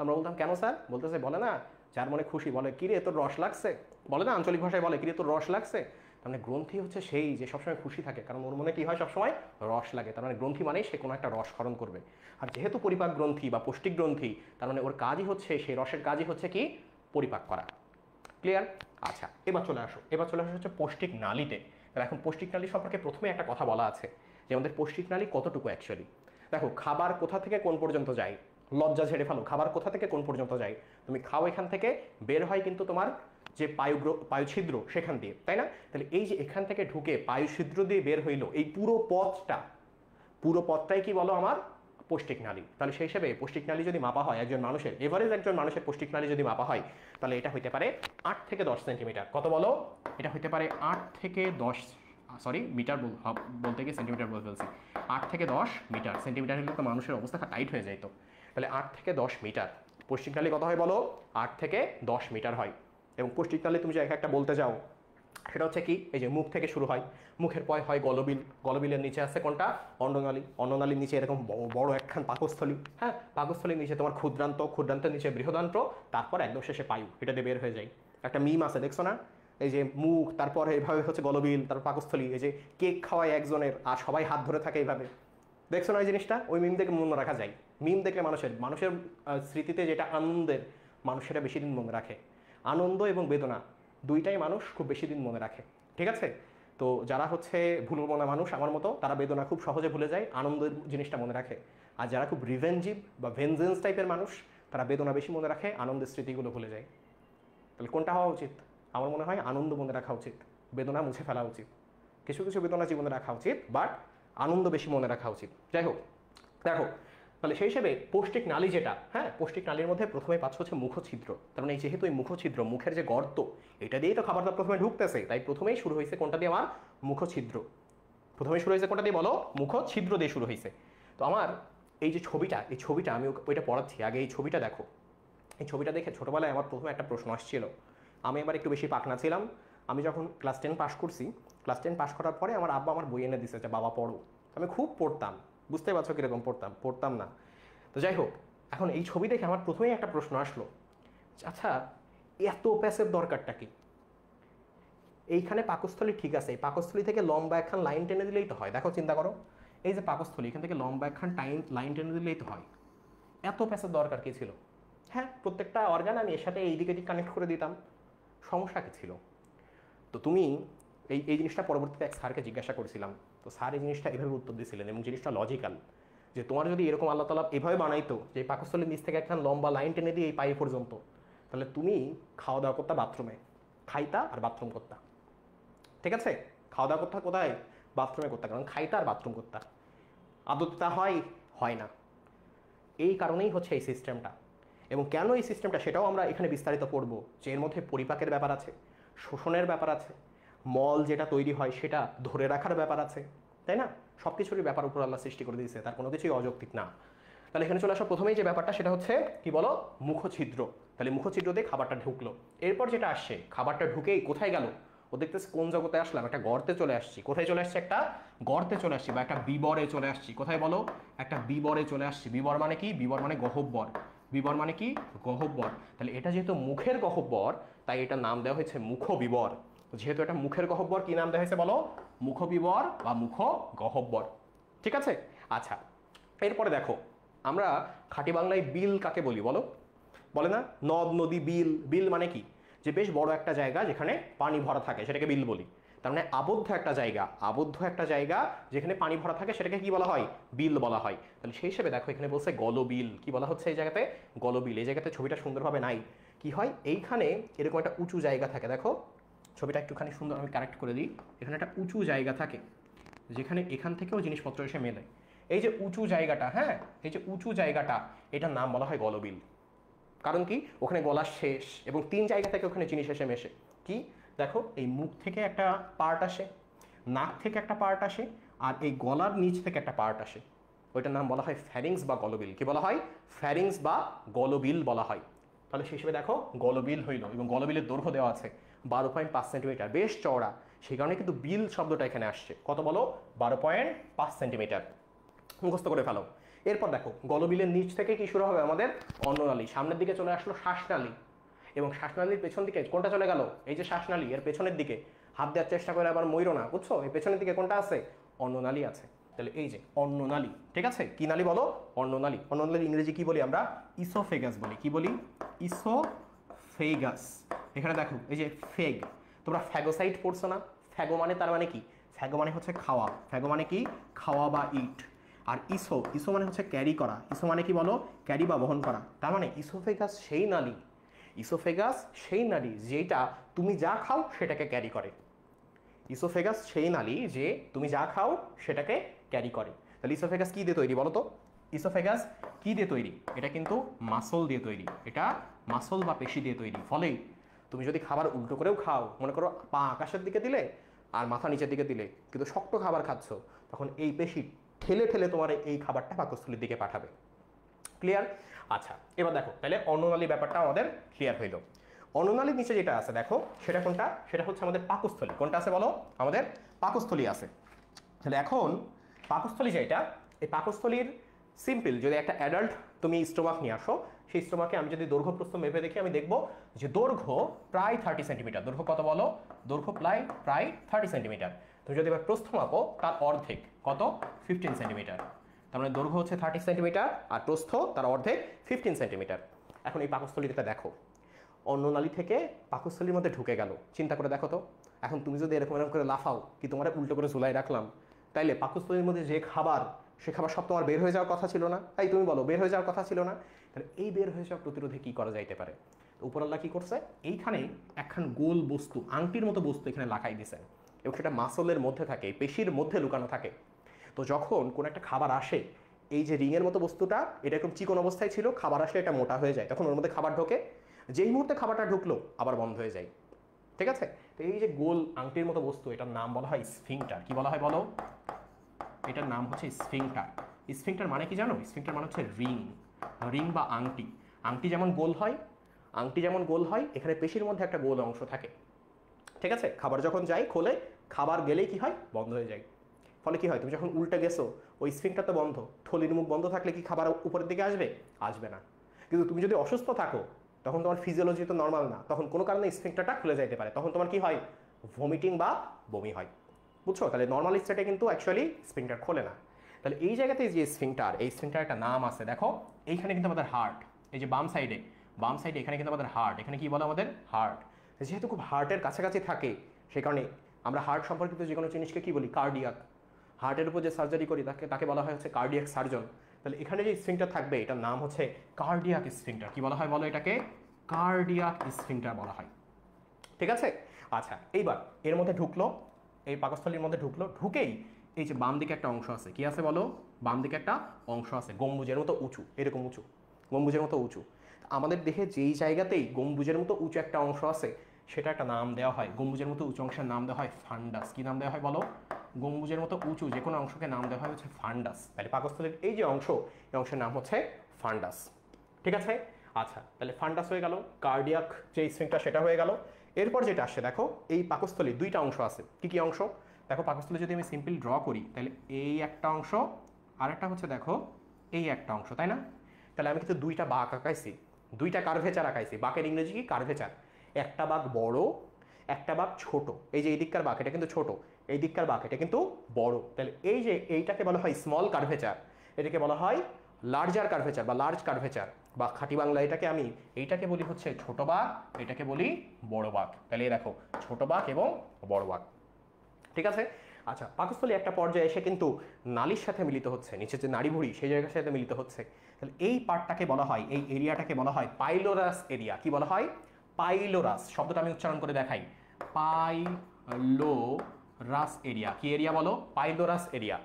আমরা বলতাম কেন স্যার? বলতেছে বলে না, যার মনে খুশি, বলে কিরে তোর রস লাগছে, বলে না আঞ্চলিক ভাষায় বলে কিরে তোর রস লাগছে। তার মানে গ্রন্থি হচ্ছে সেই যে সবসময় খুশি থাকে, কারণ ওর মনে কি হয়? সবসময় রস লাগে। তার মানে গ্রন্থি মানেই সে কোনো একটা রস ক্ষরণ করবে। আর যেহেতু পরিপাক গ্রন্থি বা পৌষ্টিক গ্রন্থি, তার মানে ওর কাজই হচ্ছে, সেই রসের কাজই হচ্ছে কি? পরিপাক করা। ক্লিয়ার? আচ্ছা, এবার চলে আসো হচ্ছে পৌষ্টিক নালীতে। তাহলে এখন পৌষ্টিক নালী সম্পর্কে প্রথমে একটা কথা বলা আছে যে আমাদের পৌষ্টিক নালী কতটুকু অ্যাকচুয়ালি। দেখো, খাবার কোথা থেকে কোন পর্যন্ত যায়? লজ্জা ঝেড়ে ফেলো, খাবার কোথা থেকে কোন পর্যন্ত যায়? তুমি খাও, এখান থেকে বের হয় কিন্তু তোমার যে পায়ুছিদ্র সেখান দিয়ে, তাই না? তাহলে এই যে এখান থেকে ঢুকে পায়ুছিদ্র দিয়ে বের হইলো, এই পুরো পথটাই কি বলো আমার? পৌষ্টিক নালী। তাহলে সেই হিসেবে পৌষ্টিক নালী যদি মাপা হয় একজন মানুষের, এভারেজ একজন মানুষের পৌষ্টিক নালী যদি মাপা হয়, তাহলে এটা হইতে পারে 8 থেকে 10 সেন্টিমিটার। কত বলো? এটা হইতে পারে 8 থেকে 10, সরি মিটার বলতে গিয়ে সেন্টিমিটার বলে ফেলছি। 8 থেকে 10 মিটার। সেন্টিমিটার হলে তো মানুষের অবস্থা টাইট হয়ে যাইতো। তাহলে 8 থেকে 10 মিটার পৌষ্টিক নালী কত হয় বলো? 8 থেকে 10 মিটার হয়। এবং পৌষ্টিক নালী তুমি যে একটা বলতে যাও সেটা হচ্ছে কি, এই যে মুখ থেকে শুরু হয়, মুখের পরে হয় গলবিল, গলবিলের নিচে আছে কোনটা, অন্ননালী, অন্ননালীর নিচে এরকম বড় একখান পাকস্থলী, হ্যাঁ পাকস্থলীর নিচে তোমার ক্ষুদ্রান্ত, ক্ষুদ্রান্তের নিচে বৃহদান্ত্র, তারপর একদম শেষে পায়ু, এটা দিয়ে বের হয়ে যায়। একটা মিম আছে দেখছো না, এই যে মুখ, তারপরে এইভাবে হচ্ছে গলবিল, তারপর পাকস্থলী, এই যে কেক খাওয়ায় একজনের আর সবাই হাত ধরে থাকে এইভাবে, দেখছো না এই জিনিসটা, ওই মিম দেখে মনে রাখা যায়। মিম দেখলে মানুষের মানুষের স্মৃতিতে যেটা আনন্দের, মানুষ সেটা বেশি দিন মনে রাখে। আনন্দ এবং বেদনা দুইটাই মানুষ খুব বেশি দিন মনে রাখে, ঠিক আছে। তো যারা হচ্ছে ভুলবো না মানুষ আমার মতো, তারা বেদনা খুব সহজে ভুলে যায়, আনন্দের জিনিসটা মনে রাখে। আর যারা খুব রিভেঞ্জিভ বা ভেনজেন্স টাইপের মানুষ, তারা বেদনা বেশি মনে রাখে, আনন্দের স্মৃতিগুলো ভুলে যায়। তাহলে কোনটা হওয়া উচিত? আমার মনে হয় আনন্দ মনে রাখা উচিত, বেদনা মুছে ফেলা উচিত। কিছু কিছু বেদনা জীবনে রাখা উচিত, বাট আনন্দ বেশি মনে রাখা উচিত। যাই হোক, দেখো তাহলে সেই হিসেবে পৌষ্টিক নালী যেটা, হ্যাঁ পৌষ্টিক নালীর মধ্যে প্রথমে পাচ্ছ হচ্ছে মুখছিদ্র। তার মানে যেহেতু এই মুখছিদ্র, মুখের যে গর্ত, এটা দিয়েই তো খাবারটা প্রথমে ঢুকতেছে, তাই প্রথমেই শুরু হয়েছে কোনটা দিয়ে, আমার মুখছিদ্র। প্রথমে শুরু হয়েছে কোনটা দিয়ে বলো, মুখছিদ্র দিয়ে শুরু হয়েছে। তো আমার এই যে ছবিটা, এই ছবিটা আমি ওইটা পড়াচ্ছি, আগে এই ছবিটা দেখো। এই ছবিটা দেখে ছোটোবেলায় আমার প্রথমে একটা প্রশ্ন আসছিল। আমি এবার একটু বেশি পাকনা ছিলাম, আমি যখন ক্লাস 10 পাস করছি, ক্লাস 10 পাস করার পরে আমার আব্বা আমার বই এনে দিছে যে বাবা পড়ো। আমি খুব পড়তাম, বুঝতে পারছো কীরকম পড়তাম, পড়তাম না। তো যাই হোক, এখন এই ছবি দেখে আমার প্রথমেই একটা প্রশ্ন আসলো, আচ্ছা এত প্যাসের দরকারটা কি? এইখানে পাকস্থলী ঠিক আছে, এই পাকস্থলী থেকে লম্বা একখান লাইন টেনে দিলেই তো হয়। দেখো চিন্তা করো, এই যে পাকস্থলী, এখান থেকে লম্বা একখান লাইন টেনে দিলেই তো হয়। এত প্যাসের দরকার কি ছিল? হ্যাঁ প্রত্যেকটা অর্গান আমি এর সাথে এইদিকে কানেক্ট করে দিতাম, সমস্যা কি ছিল? তো তুমি এই জিনিসটা পরবর্তীতে এক স্যারকে জিজ্ঞাসা করেছিলাম, তো স্যার এই জিনিসটা এভাবে উত্তর দিয়েছিলেন, এবং জিনিসটা লজিক্যাল, যে তোমার যদি এরকম আল্লাহ তাআলা এভাবে বানাইতো যে পাকস্থলীর নিচ থেকে একটা লম্বা লাইন টেনে দিয়ে এই পায়ে পর্যন্ত, তাহলে তুমি খাওয়া দাওয়া করতা বাথরুমে, খাইতা আর বাথরুম করতা, ঠিক আছে? খাওয়া দাওয়া করতা কোথায়? বাথরুমে করতা, কারণ খাইতা আর বাথরুম করতা। আদতটা হয় না। এই কারণেই হচ্ছে এই সিস্টেমটা। এবং কেন এই সিস্টেমটা সেটাও আমরা এখানে বিস্তারিত পড়ব, যে এর মধ্যে পরিপাকের ব্যাপার আছে, শোষণের ব্যাপার আছে, মল যেটা তৈরি হয় সেটা ধরে রাখার ব্যাপার আছে, তাই না? সব কিছুরই ব্যাপার উপর আল্লাহ সৃষ্টি করে দিয়েছে, তার কোনো কিছুই অযৌক্তিক না। তাহলে এখানে চলে আসা প্রথমেই যে ব্যাপারটা সেটা হচ্ছে কি বলো, মুখছিদ্র। তাহলে মুখছিদ্র দিয়ে খাবারটা ঢুকলো, এরপর যেটা আসছে, খাবারটা ঢুকেই কোথায় গেল? ও দেখতেছে কোন জগতে আসলাম, একটা গর্তে চলে আসছি। কোথায় চলে আসছে? একটা গর্তে চলে আসছি, বা একটা বিবরে চলে আসছি। কোথায় বলো? একটা বিবরে চলে আসছি। বিবর মানে কি? বিবর মানে গহব্বর। বিবর মানে কি? গহব্বর। তাহলে এটা যেহেতু মুখের গহব্বর, তাই এটা নাম দেওয়া হয়েছে মুখবিবর। যেহেতু এটা মুখের গহব্বর, কি নাম দেওয়া হয়েছে বলো? মুখবিবর বা মুখ গহব্বর, ঠিক আছে? আচ্ছা, এরপরে দেখো, আমরা খাঁটি বাংলায় বিল কাকে বলি বলো? বলে না নদ নদী বিল। বিল মানে কি? যে বেশ বড় একটা জায়গা যেখানে পানি ভরা থাকে, সেটাকে বিল বলি। তার মানে আবদ্ধ একটা জায়গা, আবদ্ধ একটা জায়গা যেখানে পানি ভরা থাকে, সেটাকে কি বলা হয়? বিল বলা হয়। তাহলে সেই হিসেবে দেখো এখানে বলছে গলবিল। কি বলা হচ্ছে এই জায়গাতে? গলবিল। এই জায়গাতে ছবিটা সুন্দরভাবে নাই। কি হয়, এইখানে এরকম একটা উঁচু জায়গা থাকে। দেখো ছবিটা একটুখানি সুন্দর আমি কারেক্ট করে দিই। এখানে একটা উঁচু জায়গা থাকে, যেখানে এখান থেকেও জিনিসপত্র এসে মেলে। এই যে উঁচু জায়গাটা, হ্যাঁ এই যে উঁচু জায়গাটা, এটার নাম বলা হয় গলবিল। কারণ কি? ওখানে গলা শেষ এবং 3 জায়গা থেকে ওখানে জিনিস এসে মেশে। কি দেখো, এই মুখ থেকে একটা পার্ট আসে, নাক থেকে একটা পার্ট আসে, আর এই গলার নিচ থেকে একটা পার্ট আসে। ওইটার নাম বলা হয় ফ্যারিংস বা গলবিল। কি বলা হয়? ফ্যারিংস বা গলবিল বলা হয়। তাহলে সেই হিসেবে দেখো গলবিল হইল, এবং গলবিলের দৈর্ঘ্য দেওয়া আছে 12.5 সেন্টিমিটার, বেশ চওড়া। সেই কারণে কিন্তু বিল শব্দটা এখানে আসছে। কত বলো? 12.5 সেন্টিমিটার। মুখস্থ করে ফেলো। এরপর দেখো গলবিলের নিচ থেকে কি শুরু হবে আমাদের? অন্ননালী। সামনের দিকে চলে আসলো শ্বাসনালী, এবং শ্বাসনালীর পেছন দিকে কোনটা চলে গেল? এই যে শ্বাসনালী, এর পেছনের দিকে হাত দেওয়ার চেষ্টা করে আবার মইরো না, বুঝছো? এই পেছনের দিকে কোনটা আছে? অন্ননালী আছে। তাহলে এই যে অন্ননালী, ঠিক আছে? কি নালী বলো? অন্ননালী। অন্ননালীর ইংরেজি কি বলি আমরা? ইসোফেগাস বলি। কি বলি? ইসোফেগাস। এখানে দেখো এই যে ফেগ, তোমরা ফ্যাগোসাইট পড়ছো না? ফ্যাগো মানে তার মানে কি? ফ্যাগো মানে হচ্ছে খাওয়া। ফ্যাগো মানে কি? খাওয়া বা ইট। আর ইসো, ইসো মানে হচ্ছে ক্যারি করা। ইসো মানে কি বলো? ক্যারি বা বহন করা। তার মানে ইসোফেগাস সেই নালী, ইসোফেগাস সেই নালী যেটা তুমি যা খাও সেটাকে ক্যারি করে। ইসোফেগাস সেই নালী যে তুমি যা খাও সেটাকে ক্যারি করে। তাহলে ইসোফেগাস কি দিয়ে তৈরি বলো তো? ইসোফেগাস কি দিয়ে তৈরি? এটা কিন্তু মাসল দিয়ে তৈরি। এটা মাসল বা পেশি দিয়ে তৈরি। ফলে তুমি যদি খাবার উল্টো করেও খাও, মনে করো পা আকাশের দিকে দিলে আর মাথা নিচের দিকে দিলে, কিন্তু শক্ত খাবার খাচ্ছ, তখন এই পেশি ঠেলে ঠেলে তোমার এই খাবারটা পাকস্থলীর দিকে পাঠাবে। ক্লিয়ার? আচ্ছা, এবার দেখো তাহলে অন্ননালী ব্যাপারটা আমাদের ক্লিয়ার হইল। অন্ননালীর নিচে যেটা আছে দেখো সেটা কোনটা, সেটা হচ্ছে আমাদের পাকস্থলী। কোনটা আছে বলো, আমাদের পাকস্থলী আছে। তাহলে এখন পাকস্থলী যেটা, এই পাকস্থলীর সিম্পল যদি একটা অ্যাডাল্ট তুমি স্টোমাক নিয়ে আসো, সেই স্টোমাকে আমি যদি দৈর্ঘ্য প্রস্থ মেপে দেখি, আমি দেখবো যে দৈর্ঘ্য প্রায় 30 সেন্টিমিটার। দৈর্ঘ্য কত বলো, দৈর্ঘ্য প্রায় 30 সেন্টিমিটার। তুমি যদি এবার প্রস্থ মাপো তার অর্ধেক কত, 15 সেন্টিমিটার। তার মানে দৈর্ঘ্য হচ্ছে 30 সেন্টিমিটার আর প্রস্থ তার অর্ধেক 15 সেন্টিমিটার। এখন এই পাকস্থলীটা দেখো, অন্ননালী থেকে পাকস্থলীর মধ্যে ঢুকে গেল, চিন্তা করে দেখো তো। এখন তুমি যদি এরকম এরকম করে লাফাও, কি তোমার উল্টো করে ঝুলাই রাখলাম, তাইলে পাকস্থলীর মধ্যে যে খাবার, সে খাবার সব তোমার বের হয়ে যাওয়ার কথা ছিল না? তাই তুমি বলো, বের হয়ে যাওয়ার কথা ছিল না? তাহলে এই বের হয়ে যাওয়া প্রতিরোধে কি করা যাইতে পারে? উপরাল্লাহ কি করছে, এইখানে একখান গোল বস্তু, আংটির মতো বস্তু এখানে লাগাই দিছে, এবং সেটা মাসলের মধ্যে থাকে, পেশির মধ্যে লুকানো থাকে। তো যখন কোনো একটা খাবার আসে, এই যে রিংয়ের মতো বস্তুটা, এটা এরকম চিকন অবস্থায় ছিল, খাবার আসলে এটা মোটা হয়ে যায়, তখন ওর মধ্যে খাবার ঢোকে, যেই মুহূর্তে খাবারটা ঢুকলো আবার বন্ধ হয়ে যায়। ঠিক আছে? তো এই যে গোল আংটির মতো বস্তু, এটার নাম বলা হয় স্ফিংটার। কি বলা হয় বলো? এটার নাম হচ্ছে স্ফিংটার। স্ফিংটার মানে কি জানো? স্ফিংটার মানে হচ্ছে রিং, রিং বা আংটি। আংটি যেমন গোল হয়, আংটি যেমন গোল হয়, এখানে পেশির মধ্যে একটা গোল অংশ থাকে। ঠিক আছে? খাবার যখন যায় খোলে, খাবার গেলেই কি হয়, বন্ধ হয়ে যায়। ফলে কি হয়, তুমি যখন উল্টে গেছো, ওই স্ফিংটার তো বন্ধ, থলির মুখ বন্ধ থাকলে কি খাবার উপরের দিকে আসবে? আসবে না। কিন্তু তুমি যদি অসুস্থ থাকো, তখন তোমার ফিজিওলজি তো নর্মাল না, তখন কোনো কারণে স্ফিংটারটা খুলে যাইতে পারে, তখন তোমার কি হয়, ভমিটিং বা বমি হয়। বুঝছো? তাহলে নর্মাল স্টেটে কিন্তু অ্যাকচুয়ালি স্ফিংটার খোলে না। তাহলে এই জায়গাতে যে স্ফিংটার, এই স্ফিংটার একটা নাম আছে দেখো। এইখানে কিন্তু আমাদের হার্ট, এই যে বাম সাইডে, বাম সাইডে এখানে কিন্তু আমাদের হার্ট, এখানে কি বলে আমাদের হার্ট। যেহেতু খুব হার্টের কাছাকাছি থাকে, সেই কারণে আমরা হার্ট সম্পর্কিত যে কোনো জিনিসকে কি বলি, কার্ডিয়াক। হার্টের উপর যে সার্জারি করি তাকে বলা হয় হচ্ছে কার্ডিয়াক সার্জন। তাহলে এখানে যে স্ফিংটার থাকবে, এটার নাম হচ্ছে কার্ডিয়াক স্ফিংটার। কি বলা হয় বলো এটাকে? কার্ডিয়াক স্ফিংটার বলা হয়। ঠিক আছে? আচ্ছা, এইবার এর মধ্যে ঢুকলো, এই পাকস্থলীর মধ্যে ঢুকলো, ঢুকেই এই যে বাম দিকে একটা অংশ আছে, কি আছে বলো? বাম দিকে একটা অংশ আছে গম্বুজের মতো উঁচু, এরকম উঁচু, গম্বুজের মতো উঁচু। আমাদের দেহে যেই জায়গাতেই গম্বুজের মতো উঁচু একটা অংশ আছে, সেটা একটা নাম দেওয়া হয়, গম্বুজের মতো উঁচু অংশের নাম দেওয়া হয় ফান্ডাস। কি নাম দেওয়া হয় বলো? গম্বুজের মতো উঁচু যে কোনো অংশকে নাম দেওয়া হয় হচ্ছে ফান্ডাস। তাহলে পাকস্থলীর এই যে অংশ, এই অংশের নাম হচ্ছে ফান্ডাস। ঠিক আছে? আচ্ছা, তাহলে ফান্ডাস হয়ে গেল, কার্ডিয়াক যে স্ফিংটার সেটা হয়ে গেল। এরপর যেটা আসছে দেখো, এই পাকস্থলীর দুইটা অংশ আছে। কি কি অংশ? দেখো পাকস্থলী যদি আমি সিম্পল ড্র করি, তাহলে এই একটা অংশ, আর একটা হচ্ছে দেখো এই একটা অংশ, তাই না? তাহলে আমি কিন্তু দুইটা বাঁক আঁকাইছি, দুইটা কার্ভেচার আঁকাইছি। বাঁকের ইংরেজি কি? কার্ভেচার। একটা বাঁক বড়, একটা বাঁক ছোট। এই যে এই দিককার বাঁক এটা কিন্তু ছোট, এই দিককার বাঁক এটা কিন্তু বড়। তাহলে এই যে এইটাকে বলা হয় স্মল কার্ভেচার, এটাকে বলা হয় লার্জার কার্ভেচার বা লার্জ কার্ভেচার, বা খাঁটি বাংলা এটাকে আমি, এইটাকে বলি হচ্ছে ছোট বাঁক, এটাকে বলি বড় বাঁক। তাহলে এই দেখো ছোট বাঁক এবং বড় বাঁক। ঠিক আছে? আচ্ছা, পাকস্থলী একটা পর্যায়ে এসে কিন্তু নালীর সাথে মিলিত হচ্ছে, নিচে যে নাড়িভুঁড়ি সেই জায়গার সাথে মিলিত হচ্ছে। তাহলে এই পার্টটাকে বলা হয়, এই এরিয়াটাকে বলা হয় পাইলোরাস এরিয়া। কি বলা হয়? পাইলোরাস। শব্দটা আমি উচ্চারণ করে দেখাই, পাইলোরাস এরিয়া। কি এরিয়া বলো? পাইলোরাস এরিয়া।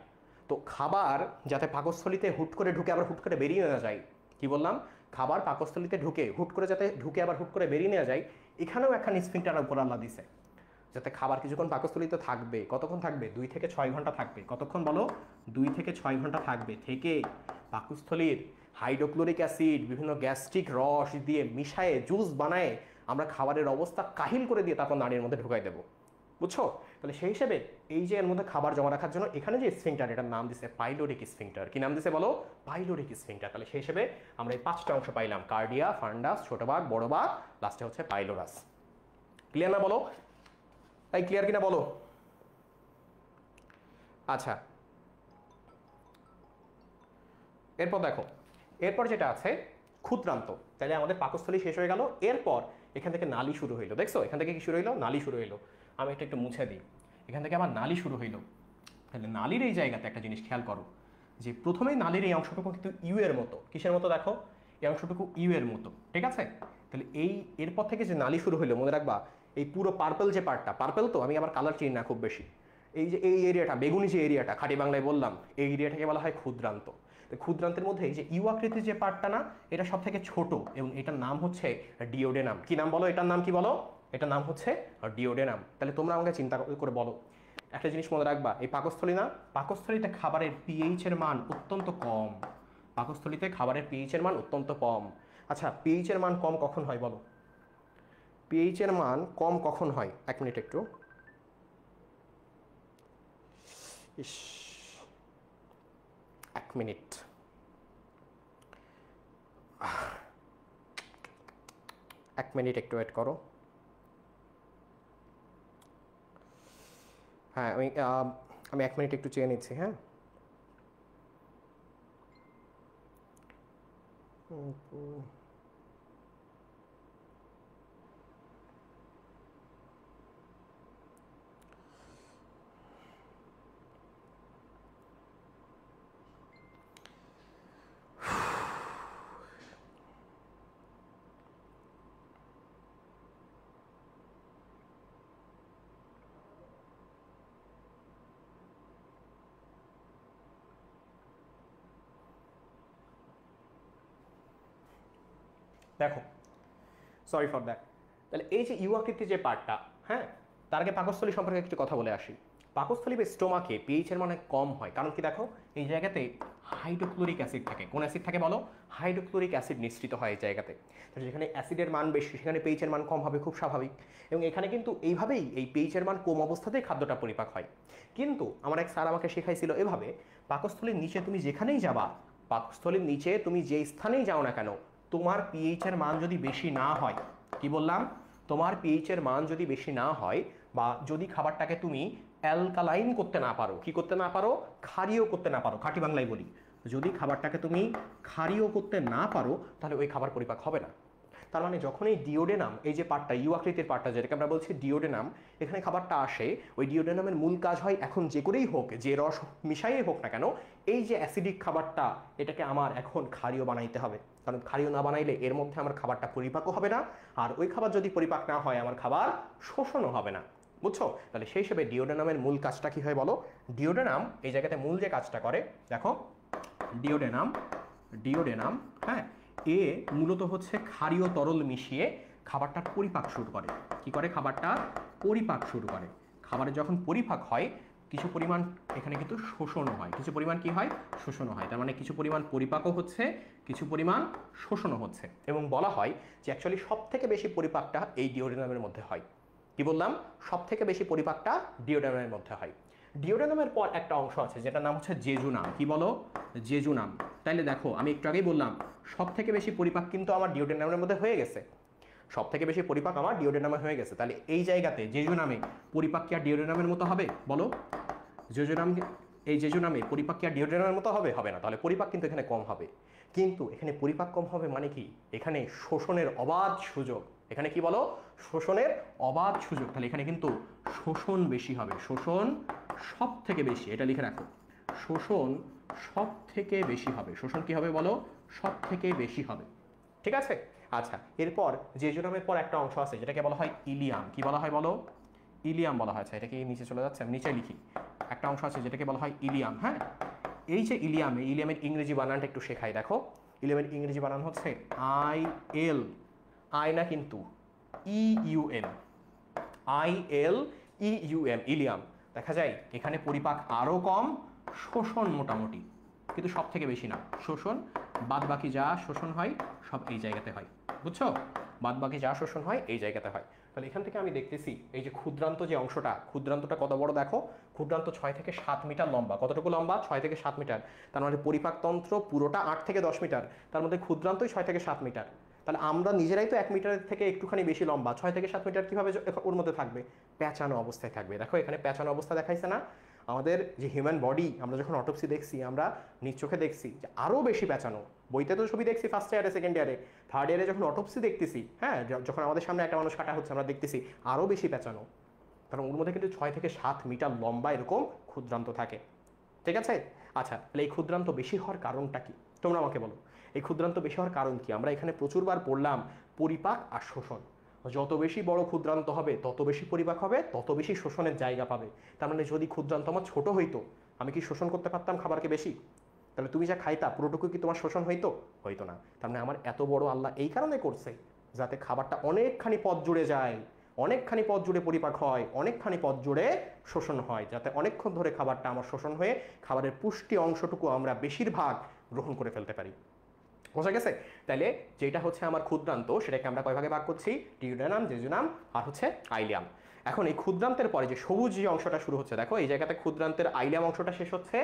তো খাবার যাতে পাকস্থলীতে হুট করে ঢুকে আবার হুট করে বেরিয়ে না যায়, কি বললাম? খাবার পাকস্থলীতে ঢুকে হুট করে যাতে ঢুকে আবার হুট করে বেরিয়ে নেওয়া যায়, এখানেও একখান স্ফিংটার উপর আল্লাহ দিছে, যাতে খাবার কিছুক্ষণ পাকস্থলীতে থাকবে। কতক্ষণ থাকবে? 2 থেকে 6 ঘন্টা থাকবে। কতক্ষণ বলো? 2 থেকে 6 ঘন্টা থাকবে। থেকে পাকস্থলীর হাইড্রোক্লোরিক অ্যাসিড, বিভিন্ন গ্যাস্ট্রিক রস দিয়ে মিশায়ে জুস বানায় আমরা খাবারের অবস্থা কাহিল করে দিয়ে তারপর নাড়ির মধ্যে ঢুকাই দেবো। বুঝছো? তাহলে সেই হিসেবে এই যে এর মধ্যে খাবার জমা রাখার জন্য এখানে যে স্ফিংটার, এটার নাম দিছে পাইলোরিক স্ফিংটার। কি নাম দিছে বলো? Pyloric sphincter. তাহলে সেই হিসেবে আমরা এই 5টা অংশ পাইলাম, কার্ডিয়া, ফান্ডাস, ছোট বাঁক, বড় বাঁক, লাস্টে হচ্ছে পাইলোরাস। ক্লিয়ার না বলো? তাই ক্লিয়ার কিনা বলো? আচ্ছা, এরপর দেখো, এরপর যেটা আছে ক্ষুদ্রান্ত। তাহলে আমাদের পাকস্থলী শেষ হয়ে গেল। এরপর এখান থেকে নালী শুরু হইলো। দেখছো এখান থেকে কি শুরু হইলো? নালী শুরু হইলো। আমি এটা একটু মুছে দিই। এখান থেকে আবার নালী শুরু হইলো। তাহলে নালীর এই জায়গাতে একটা জিনিস খেয়াল করো, যে প্রথমেই নালীর এই অংশটুকু কিন্তু ইউ এর মতো। কিসের মতো? দেখো এই অংশটুকু ইউ এর মতো। ঠিক আছে? তাহলে এই এরপর থেকে যে নালী শুরু হইলো, মনে রাখবা এই পুরো পার্পল যে পার্টটা, পার্পল তো আমি আবার কালার চিনি না খুব বেশি, এই যে এই এরিয়াটা, বেগুনি যে এরিয়াটা, খাঁটি বাংলায় বললাম, এই এরিয়াটাকে বলা হয় ক্ষুদ্রান্ত। তো ক্ষুদ্রান্তের মধ্যে এই যে ইউ আকৃতির যে পার্টটা না, এটা সব থেকে ছোট, এবং এটার নাম হচ্ছে ডিওডেনাম। কি নাম বলো এটার নাম? কি বলো? এটার নাম হচ্ছে ডিওডেনাম। তাহলে তোমরা আমাকে চিন্তা করে বলো, একটা জিনিস মনে রাখবা, এই পাকস্থলী না, পাকস্থলীতে খাবারের পিএইচ এর মান অত্যন্ত কম। পাকস্থলীতে খাবারের পিএইচ এর মান অত্যন্ত কম। আচ্ছা, পিএইচ এর মান কম কখন হয় বলো? পিএইচ এর মান কম কখন হয়? 1 মিনিট একটু। ইস, 1 মিনিট। এক মিনিট একটু ওয়েট করো। হ্যাঁ, আমি 1 মিনিট একটু চেয়ে নিচ্ছি। হ্যাঁ, দেখো, সরি ফর দ্যাট। তাহলে এই যে ইউ আকৃতির যে পার্টটা, হ্যাঁ, তার আগে পাকস্থলী সম্পর্কে একটু কথা বলে আসি। পাকস্থলী বা স্টোমাকে পিএইচ এর মান কম হয়, কারণ কি দেখো, এই জায়গাতে হাইড্রোক্লোরিক অ্যাসিড থাকে। কোন অ্যাসিড থাকে বলো? হাইড্রোক্লোরিক অ্যাসিড নিঃসৃত হয় এই জায়গাতে। তো যেখানে অ্যাসিডের মান বেশি, সেখানে পিএইচ এর মান কম হবে, খুব স্বাভাবিক। এবং এখানে কিন্তু এইভাবেই এই পিএইচ এর মান কম অবস্থাতেই খাদ্যটা পরিপাক হয়। কিন্তু আমার এক স্যার আমাকে শেখাইছিল এভাবে, পাকস্থলীর নিচে তুমি যেখানেই যাবা, পাকস্থলীর নিচে তুমি যে স্থানেই যাও না কেন, তোমার পিএইচ এর মান যদি বেশি না হয়, কি বললাম, তোমার পিএইচ এর মান যদি বেশি না হয়, বা যদি খাবারটাকে তুমি অ্যালকালাইন করতে না পারো, কি করতে না পারো, ক্ষারীয় করতে না পারো, খাঁটি বাংলায় বলি, যদি খাবারটাকে তুমি ক্ষারীয় করতে না পারো, তাহলে ওই খাবার পরিপাক হবে না। তার মানে যখন এই ডিওডেনাম, এই যে পার্টটা, ইউ আকৃতির পার্টটা যেটাকে আমরা বলছি ডিওডেনাম, এখানে খাবারটা আসে, ওই ডিওডেনামের মূল কাজ হয়, এখন যে করেই হোক, যে রস মিশাইয়ে হোক না কেন, এই যে অ্যাসিডিক খাবারটা, এটাকে আমার এখন ক্ষারীয় বানাইতে হবে। কারণ ক্ষারীয় না বানাইলে এর মধ্যে আমার খাবারটা পরিপাকও হবে না, আর ওই খাবার যদি পরিপাক না হয়, আমার খাবার শোষণও হবে না। বুঝছো? তাহলে সেই হিসেবে ডিওডেনামের মূল কাজটা কি হয় বলো? ডিওডেনাম এই জায়গাতে মূল যে কাজটা করে, দেখো, ডিওডেনাম, ডিওডেনাম, হ্যাঁ, এ মূলত হচ্ছে ক্ষারীয় তরল মিশিয়ে খাবারটার পরিপাক শুরু করে। কি করে? খাবারটা পরিপাক শুরু করে। খাবারের যখন পরিপাক হয়, কিছু পরিমাণ এখানে কিন্তু শোষণও হয়, কিছু পরিমাণ কি হয়? শোষণও হয়। তার মানে কিছু পরিমাণ পরিপাকও হচ্ছে, কিছু পরিমাণ শোষণও হচ্ছে। এবং বলা হয় যে অ্যাকচুয়ালি সব থেকে বেশি পরিপাকটা এই ডিওডেনামের মধ্যে হয়। কি বললাম? সব থেকে বেশি পরিপাকটা ডিওডেনামের মধ্যে হয়। ডিওডেনামের পর একটা অংশ আছে যেটার নাম হচ্ছে জেজুনাম। কি বলো? জেজুনাম। তাইলে দেখো, আমি একটু আগেই বললাম সব থেকে বেশি পরিপাক কিন্তু আমার ডিওডেনামের মধ্যে হয়ে গেছে, সব থেকে বেশি পরিপাক আমার ডিওডেনামে হয়ে গেছে। তাহলে এই জায়গাতে জেজুনামে পরিপাক কি আর ডিওডেনামের মতো হবে বলো? জেজুনাম, এই জেজুনামে পরিপাক কি আর ডিওডেনামের মতো হবে? হবে না। তাহলে পরিপাক কিন্তু এখানে কম হবে। কিন্তু এখানে পরিপাক কম হবে মানে কি? এখানে শোষণের অবাধ সুযোগ। এখানে কি বলো? শোষণের অবাধ সুযোগ। তাহলে এখানে কিন্তু শোষণ বেশি হবে। শোষণ সব থেকে বেশি, এটা লিখে রাখো। শোষণ সব থেকে বেশি হবে। শোষণ কি হবে বলো? সব থেকে বেশি হবে। ঠিক আছে? আচ্ছা, এরপর জেজুনামের পর একটা অংশ আছে যেটাকে বলা হয় ইলিয়াম। কি বলা হয় বলো? ইলিয়াম বলা হয়। আচ্ছা, এটা কি নিচে চলে যাচ্ছে? আমি নিচে লিখি। একটা অংশ আছে যেটাকে বলা হয় ইলিয়াম। হ্যাঁ, এই যে ইলিয়ামে, ইলিয়ামের ইংরেজি বানানটা একটু শেখাই। দেখো, ইলিয়ামের ইংরেজি বানান হচ্ছে আই এল, আই না কিন্তু, E U M, I L E U M, ileum. দেখা যায় এখানে পরিপাক আরও কম, শোষণ মোটামুটি, কিন্তু সব থেকে বেশি না। শোষণ বাদ বাকি যা শোষণ হয় সব এই জায়গাতে হয়। বুঝছো? বাদ বাকি যা শোষণ হয় এই জায়গাতে হয়। তাহলে এখান থেকে আমি দেখতেছি এই যে ক্ষুদ্রান্ত যে অংশটা, ক্ষুদ্রান্তটা কত বড় দেখো, ক্ষুদ্রান্ত 6 থেকে 7 মিটার লম্বা। কতটুকু লম্বা? 6 থেকে 7 মিটার। তার মানে পরিপাকতন্ত্র পুরোটা 8 থেকে 10 মিটার, তার মধ্যে ক্ষুদ্রান্তই 6 থেকে 7 মিটার। তাহলে আমরা নিজেরাই তো 1 মিটারের থেকে একটুখানি বেশি লম্বা, 6 থেকে 7 মিটার কীভাবে ওর মধ্যে থাকবে? পেঁচানো অবস্থায় থাকবে। দেখো এখানে পেঁচানো অবস্থা দেখাইছে না? আমাদের যে হিউম্যান বডি, আমরা যখন অটোপসি দেখছি, আমরা নিজ চোখে দেখছি যে আরও বেশি পেঁচানো। বইতে তো ছবি দেখছি ফার্স্ট ইয়ারে, সেকেন্ড ইয়ারে, থার্ড ইয়ারে যখন অটোপসি দেখতেছি, হ্যাঁ, যখন আমাদের সামনে একটা মানুষ কাটা হচ্ছে, আমরা দেখতেছি আরও বেশি পেঁচানো। কারণ ওর মধ্যে কিন্তু 6 থেকে 7 মিটার লম্বা এরকম ক্ষুদ্রান্ত থাকে। ঠিক আছে? আচ্ছা, তাহলে এই ক্ষুদ্রান্ত বেশি হওয়ার কারণটা কি? তোমরা আমাকে বলো, এই ক্ষুদ্রান্ত বেশি হওয়ার কারণ কি? আমরা এখানে প্রচুরবার পড়লাম পরিপাক আর শোষণ। যত বেশি বড় ক্ষুদ্রান্ত হবে তত বেশি পরিপাক হবে, তত বেশি শোষণের জায়গা পাবে। তার মানে যদি ক্ষুদ্রান্ত আমার ছোট হইতো, আমি কি শোষণ করতে পারতাম খাবারকে বেশি? তাহলে তুমি যা খাইতা পুরোটুকু কি তোমার শোষণ হইতো? হইতো না। তার মানে আমার এত বড় আল্লাহ এই কারণে করছে যাতে খাবারটা অনেকখানি পথ জুড়ে যায়, অনেকখানি পথ জুড়ে পরিপাক হয়, অনেকখানি পথ জুড়ে শোষণ হয়, যাতে অনেকক্ষণ ধরে খাবারটা আমার শোষণ হয়ে খাবারের পুষ্টি অংশটুকু আমরা বেশিরভাগ গ্রহণ করে ফেলতে পারি। বোঝা গেছে? তাহলে যেটা হচ্ছে আমার ক্ষুদ্রান্ত সেটাকে আমরা কয় ভাগে ভাগ করছি? ডিউডেনাম, জেজুনাম আর হচ্ছে আইলিয়াম। এখন এই ক্ষুদ্রান্তের পরে যে সবুজ যে অংশটা শুরু হচ্ছে, দেখো এই জায়গাতে ক্ষুদ্রান্তের আইলিয়াম অংশটা শেষ হচ্ছে,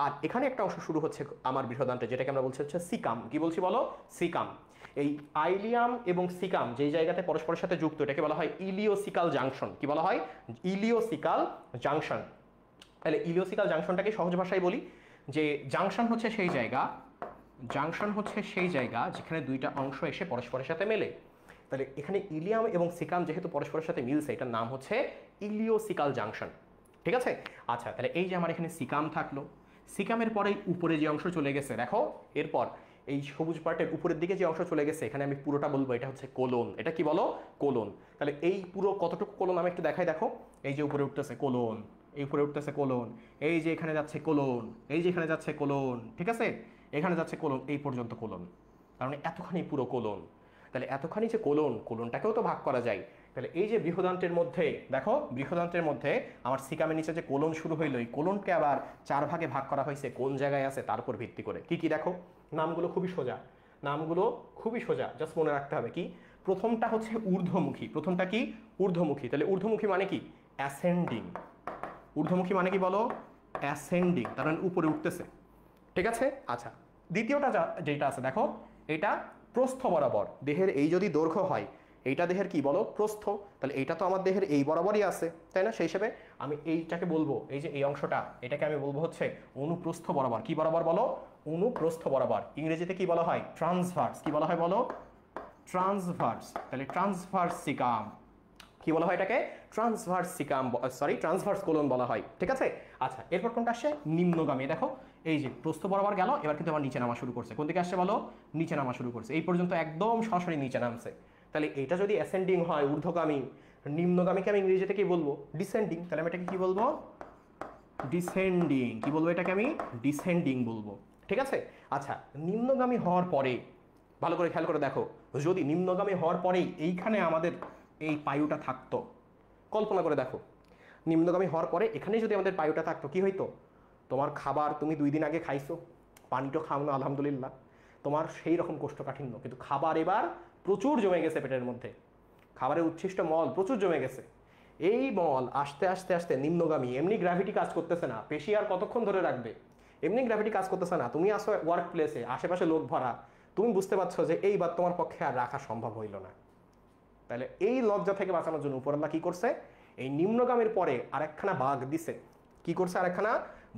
আর এখানে একটা অংশ শুরু হচ্ছে আমার বৃহদান্তে, যেটাকে আমরা বলছি হচ্ছে সিকাম। কি বলছি বলো? সিকাম। এই আইলিয়াম এবং সিকাম যেই জায়গাতে পরস্পরের সাথে যুক্ত, এটাকে বলা হয় ইলিওসিকাল জাংশন। কি বলা হয়? ইলিওসিকাল জাংশন। তাহলে ইলিওসিকাল জাংশনটাকে সহজ ভাষায় বলি যে জাংশন হচ্ছে সেই জায়গা, জাংশন হচ্ছে সেই জায়গা যেখানে দুইটা অংশ এসে পরস্পরের সাথে মেলে। তাহলে এখানে ইলিয়াম এবং সিকাম যেহেতু পরস্পরের সাথে মিলছে, এটার নাম হচ্ছে ইলিওসিকাল জাংশন। ঠিক আছে? আচ্ছা, তাহলে এই যে আমার এখানে সিকাম থাকলো, সিকামের পরেই উপরে যে অংশ চলে গেছে, দেখো এরপর এই সবুজ পার্টের উপরের দিকে যে অংশ চলে গেছে, এখানে আমি পুরোটা বলবো এটা হচ্ছে কোলন। এটা কি বলো? কোলন। তাহলে এই পুরো কতটুকু কোলন আমি একটু দেখাই। দেখো এই যে উপরে উঠতেছে কোলন, এই উপরে উঠতেছে কোলন, এই যে এখানে যাচ্ছে কোলন, এই যে এখানে যাচ্ছে কোলন, ঠিক আছে, এখানে যাচ্ছে কোলন, এই পর্যন্ত কোলন। কারণ এতখানি পুরো কোলন। তাহলে এতখানি যে কোলন, কোলনটাকেও তো ভাগ করা যায়। তাহলে এই যে বৃহদান্তের মধ্যে দেখো, বৃহদান্তের মধ্যে আমার সিকামের নিচে যে কোলন শুরু হইলো, এই কোলনকে আবার 4 ভাগে ভাগ করা হয়েছে কোন জায়গায় আছে তার উপর ভিত্তি করে। কি কি দেখো, নামগুলো খুবই সোজা, নামগুলো খুবই সোজা, জাস্ট মনে রাখতে হবে। কি? প্রথমটা হচ্ছে ঊর্ধ্বমুখী। প্রথমটা কি? ঊর্ধ্বমুখী। তাহলে ঊর্ধ্বমুখী মানে কি? অ্যাসেন্ডিং। ঊর্ধ্বমুখী মানে কি বলো? অ্যাসেন্ডিং, তার মানে উপরে উঠতেছে। ঠিক আছে? আচ্ছা, দ্বিতীয়টা যেটা আছে দেখো, এটা প্রস্থ বরাবর। দেহের এই যদি দৈর্ঘ্য হয়, এইটা দেহের কি বলো? প্রস্থ। তাহলে এইটা তো আমার দেহের এই বরাবরই আছে, তাই না? সেই হিসেবে আমি এইটাকে বলবো, এই যে এই অংশটা, এটাকে আমি বলবো হচ্ছে অনুপ্রস্থ বরাবর। কি বরাবর বলো? অনুপ্রস্থ বরাবর। ইংরেজিতে কি বলা হয়? ট্রান্সভার্স। কি বলা হয় বলো? ট্রান্সভার্স। তাহলে ট্রান্সভার্স সিকাম। কি বলা হয় এটাকে? Transverse caecum, sorry transverse colon বলা হয়। ঠিক আছে? আচ্ছা, এরপর কোনটা আসে? নিম্নগামী। দেখো এই যে প্রস্থ বরাবর গেল, এবার কিন্তু আমার নিচে নামা শুরু করছে। কোন দিকে আসছে বলো? নিচে নামা শুরু করছে। এই পর্যন্ত একদম সরাসরি নিচে নামছে। তাহলে এটা যদি অ্যাসেন্ডিং হয়, ঊর্ধ্বগামী, নিম্নগামীকে আমি ইংরেজিতে কি বলবো? ডিসেন্ডিং। তাহলে আমি এটাকে কি বলবো? ডিসেন্ডিং। কি বলবো এটাকে? আমি ডিসেন্ডিং বলবো। ঠিক আছে? আচ্ছা, নিম্নগামী হওয়ার পরে ভালো করে খেয়াল করে দেখো, যদি নিম্নগামী হওয়ার পরেই এইখানে আমাদের এই পায়ুটা থাকতো, কল্পনা করে দেখো, নিম্নগামী হওয়ার পরে এখানে যদি আমাদের পায়ুটা থাকতো, কি হইতো? তোমার খাবার তুমি 2 দিন আগে খাইছো, পানিটা খাও না আলহামদুলিল্লাহ, তোমার সেই রকম কোষ্ঠকাঠিন্য, কিন্তু খাবার এবার প্রচুর জমে গেছে পেটের মধ্যে, খাবারের উচ্ছিষ্ট মল প্রচুর জমে গেছে। এই মল আস্তে আস্তে আস্তে নিম্নগামী, এমনি গ্র্যাভিটি কাজ করতেছে না, পেশি আর কতক্ষণ ধরে রাখবে, এমনি গ্র্যাভিটি কাজ করতেছে না, তুমি আসো ওয়ার্ক প্লেসে, আশেপাশে লোক ভরা, তুমি বুঝতে পারছো যে এইবার তোমার পক্ষে আর রাখা সম্ভব হইল না। তাহলে এই লজ্জা থেকে বাঁচানোর জন্য উপরআল্লাহ কি করছে? এই নিম্নগামীর পরে আরেকখানা বাঘ দিছে। কি করছে? আরেকখানা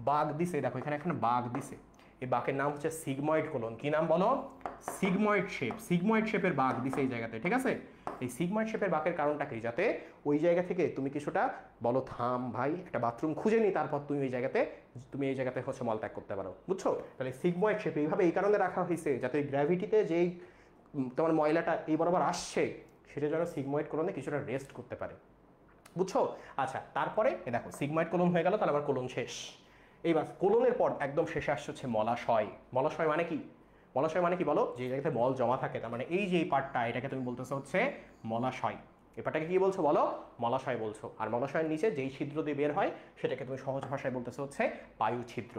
বাঘ দিছে। দেখো এখানে একটা বাঘ দিছে। এই বাঘের নাম হচ্ছে সিগময়েড কোলন। কি নাম বলো? Sigmoid shape. সিগময়েড শেপের বাঘ দিছে এই জায়গাতে। ঠিক আছে? এই সিগময়েড শেপের বাঘের কারণটা কি? যাতে ওই জায়গা থেকে তুমি কিছুটা বলো, থাম ভাই একটা বাথরুম খুঁজে নি, তারপর তুমি এই জায়গাতে হচ্ছে মল ত্যাগ করতে পারো। বুঝছো? তাহলে সিগময়েড শেপ এইভাবে এই কারণে রাখা হয়েছে যাতে ওই গ্র্যাভিটিতে যেই তোমার ময়লাটা এই বরাবর আসছে, সেটা যেন সিগময়েড কোলনে কিছুটা রেস্ট করতে পারে। বুঝছো? আচ্ছা, তারপরে দেখো সিগময়েড কোলন হয়ে গেল, তাহলে আবার কোলন শেষ। এইবার কোলনের পর একদম শেষে আসছে হচ্ছে মলাশয়। মলাশয় মানে কি? মলাশয় মানে কি বলো? যে জায়গাতে মল জমা থাকে, তার মানে এই যে এই পার্টটা, এটাকে তুমি বলতেছো হচ্ছে মলাশয়। এই পার্টটাকে কি বলছো বলো? মলাশয় বলছো। আর মলাশয়ের নিচে যেই ছিদ্র দিয়ে বের হয়, সেটাকে তুমি সহজ ভাষায় বলতেছো হচ্ছে পায়ু ছিদ্র।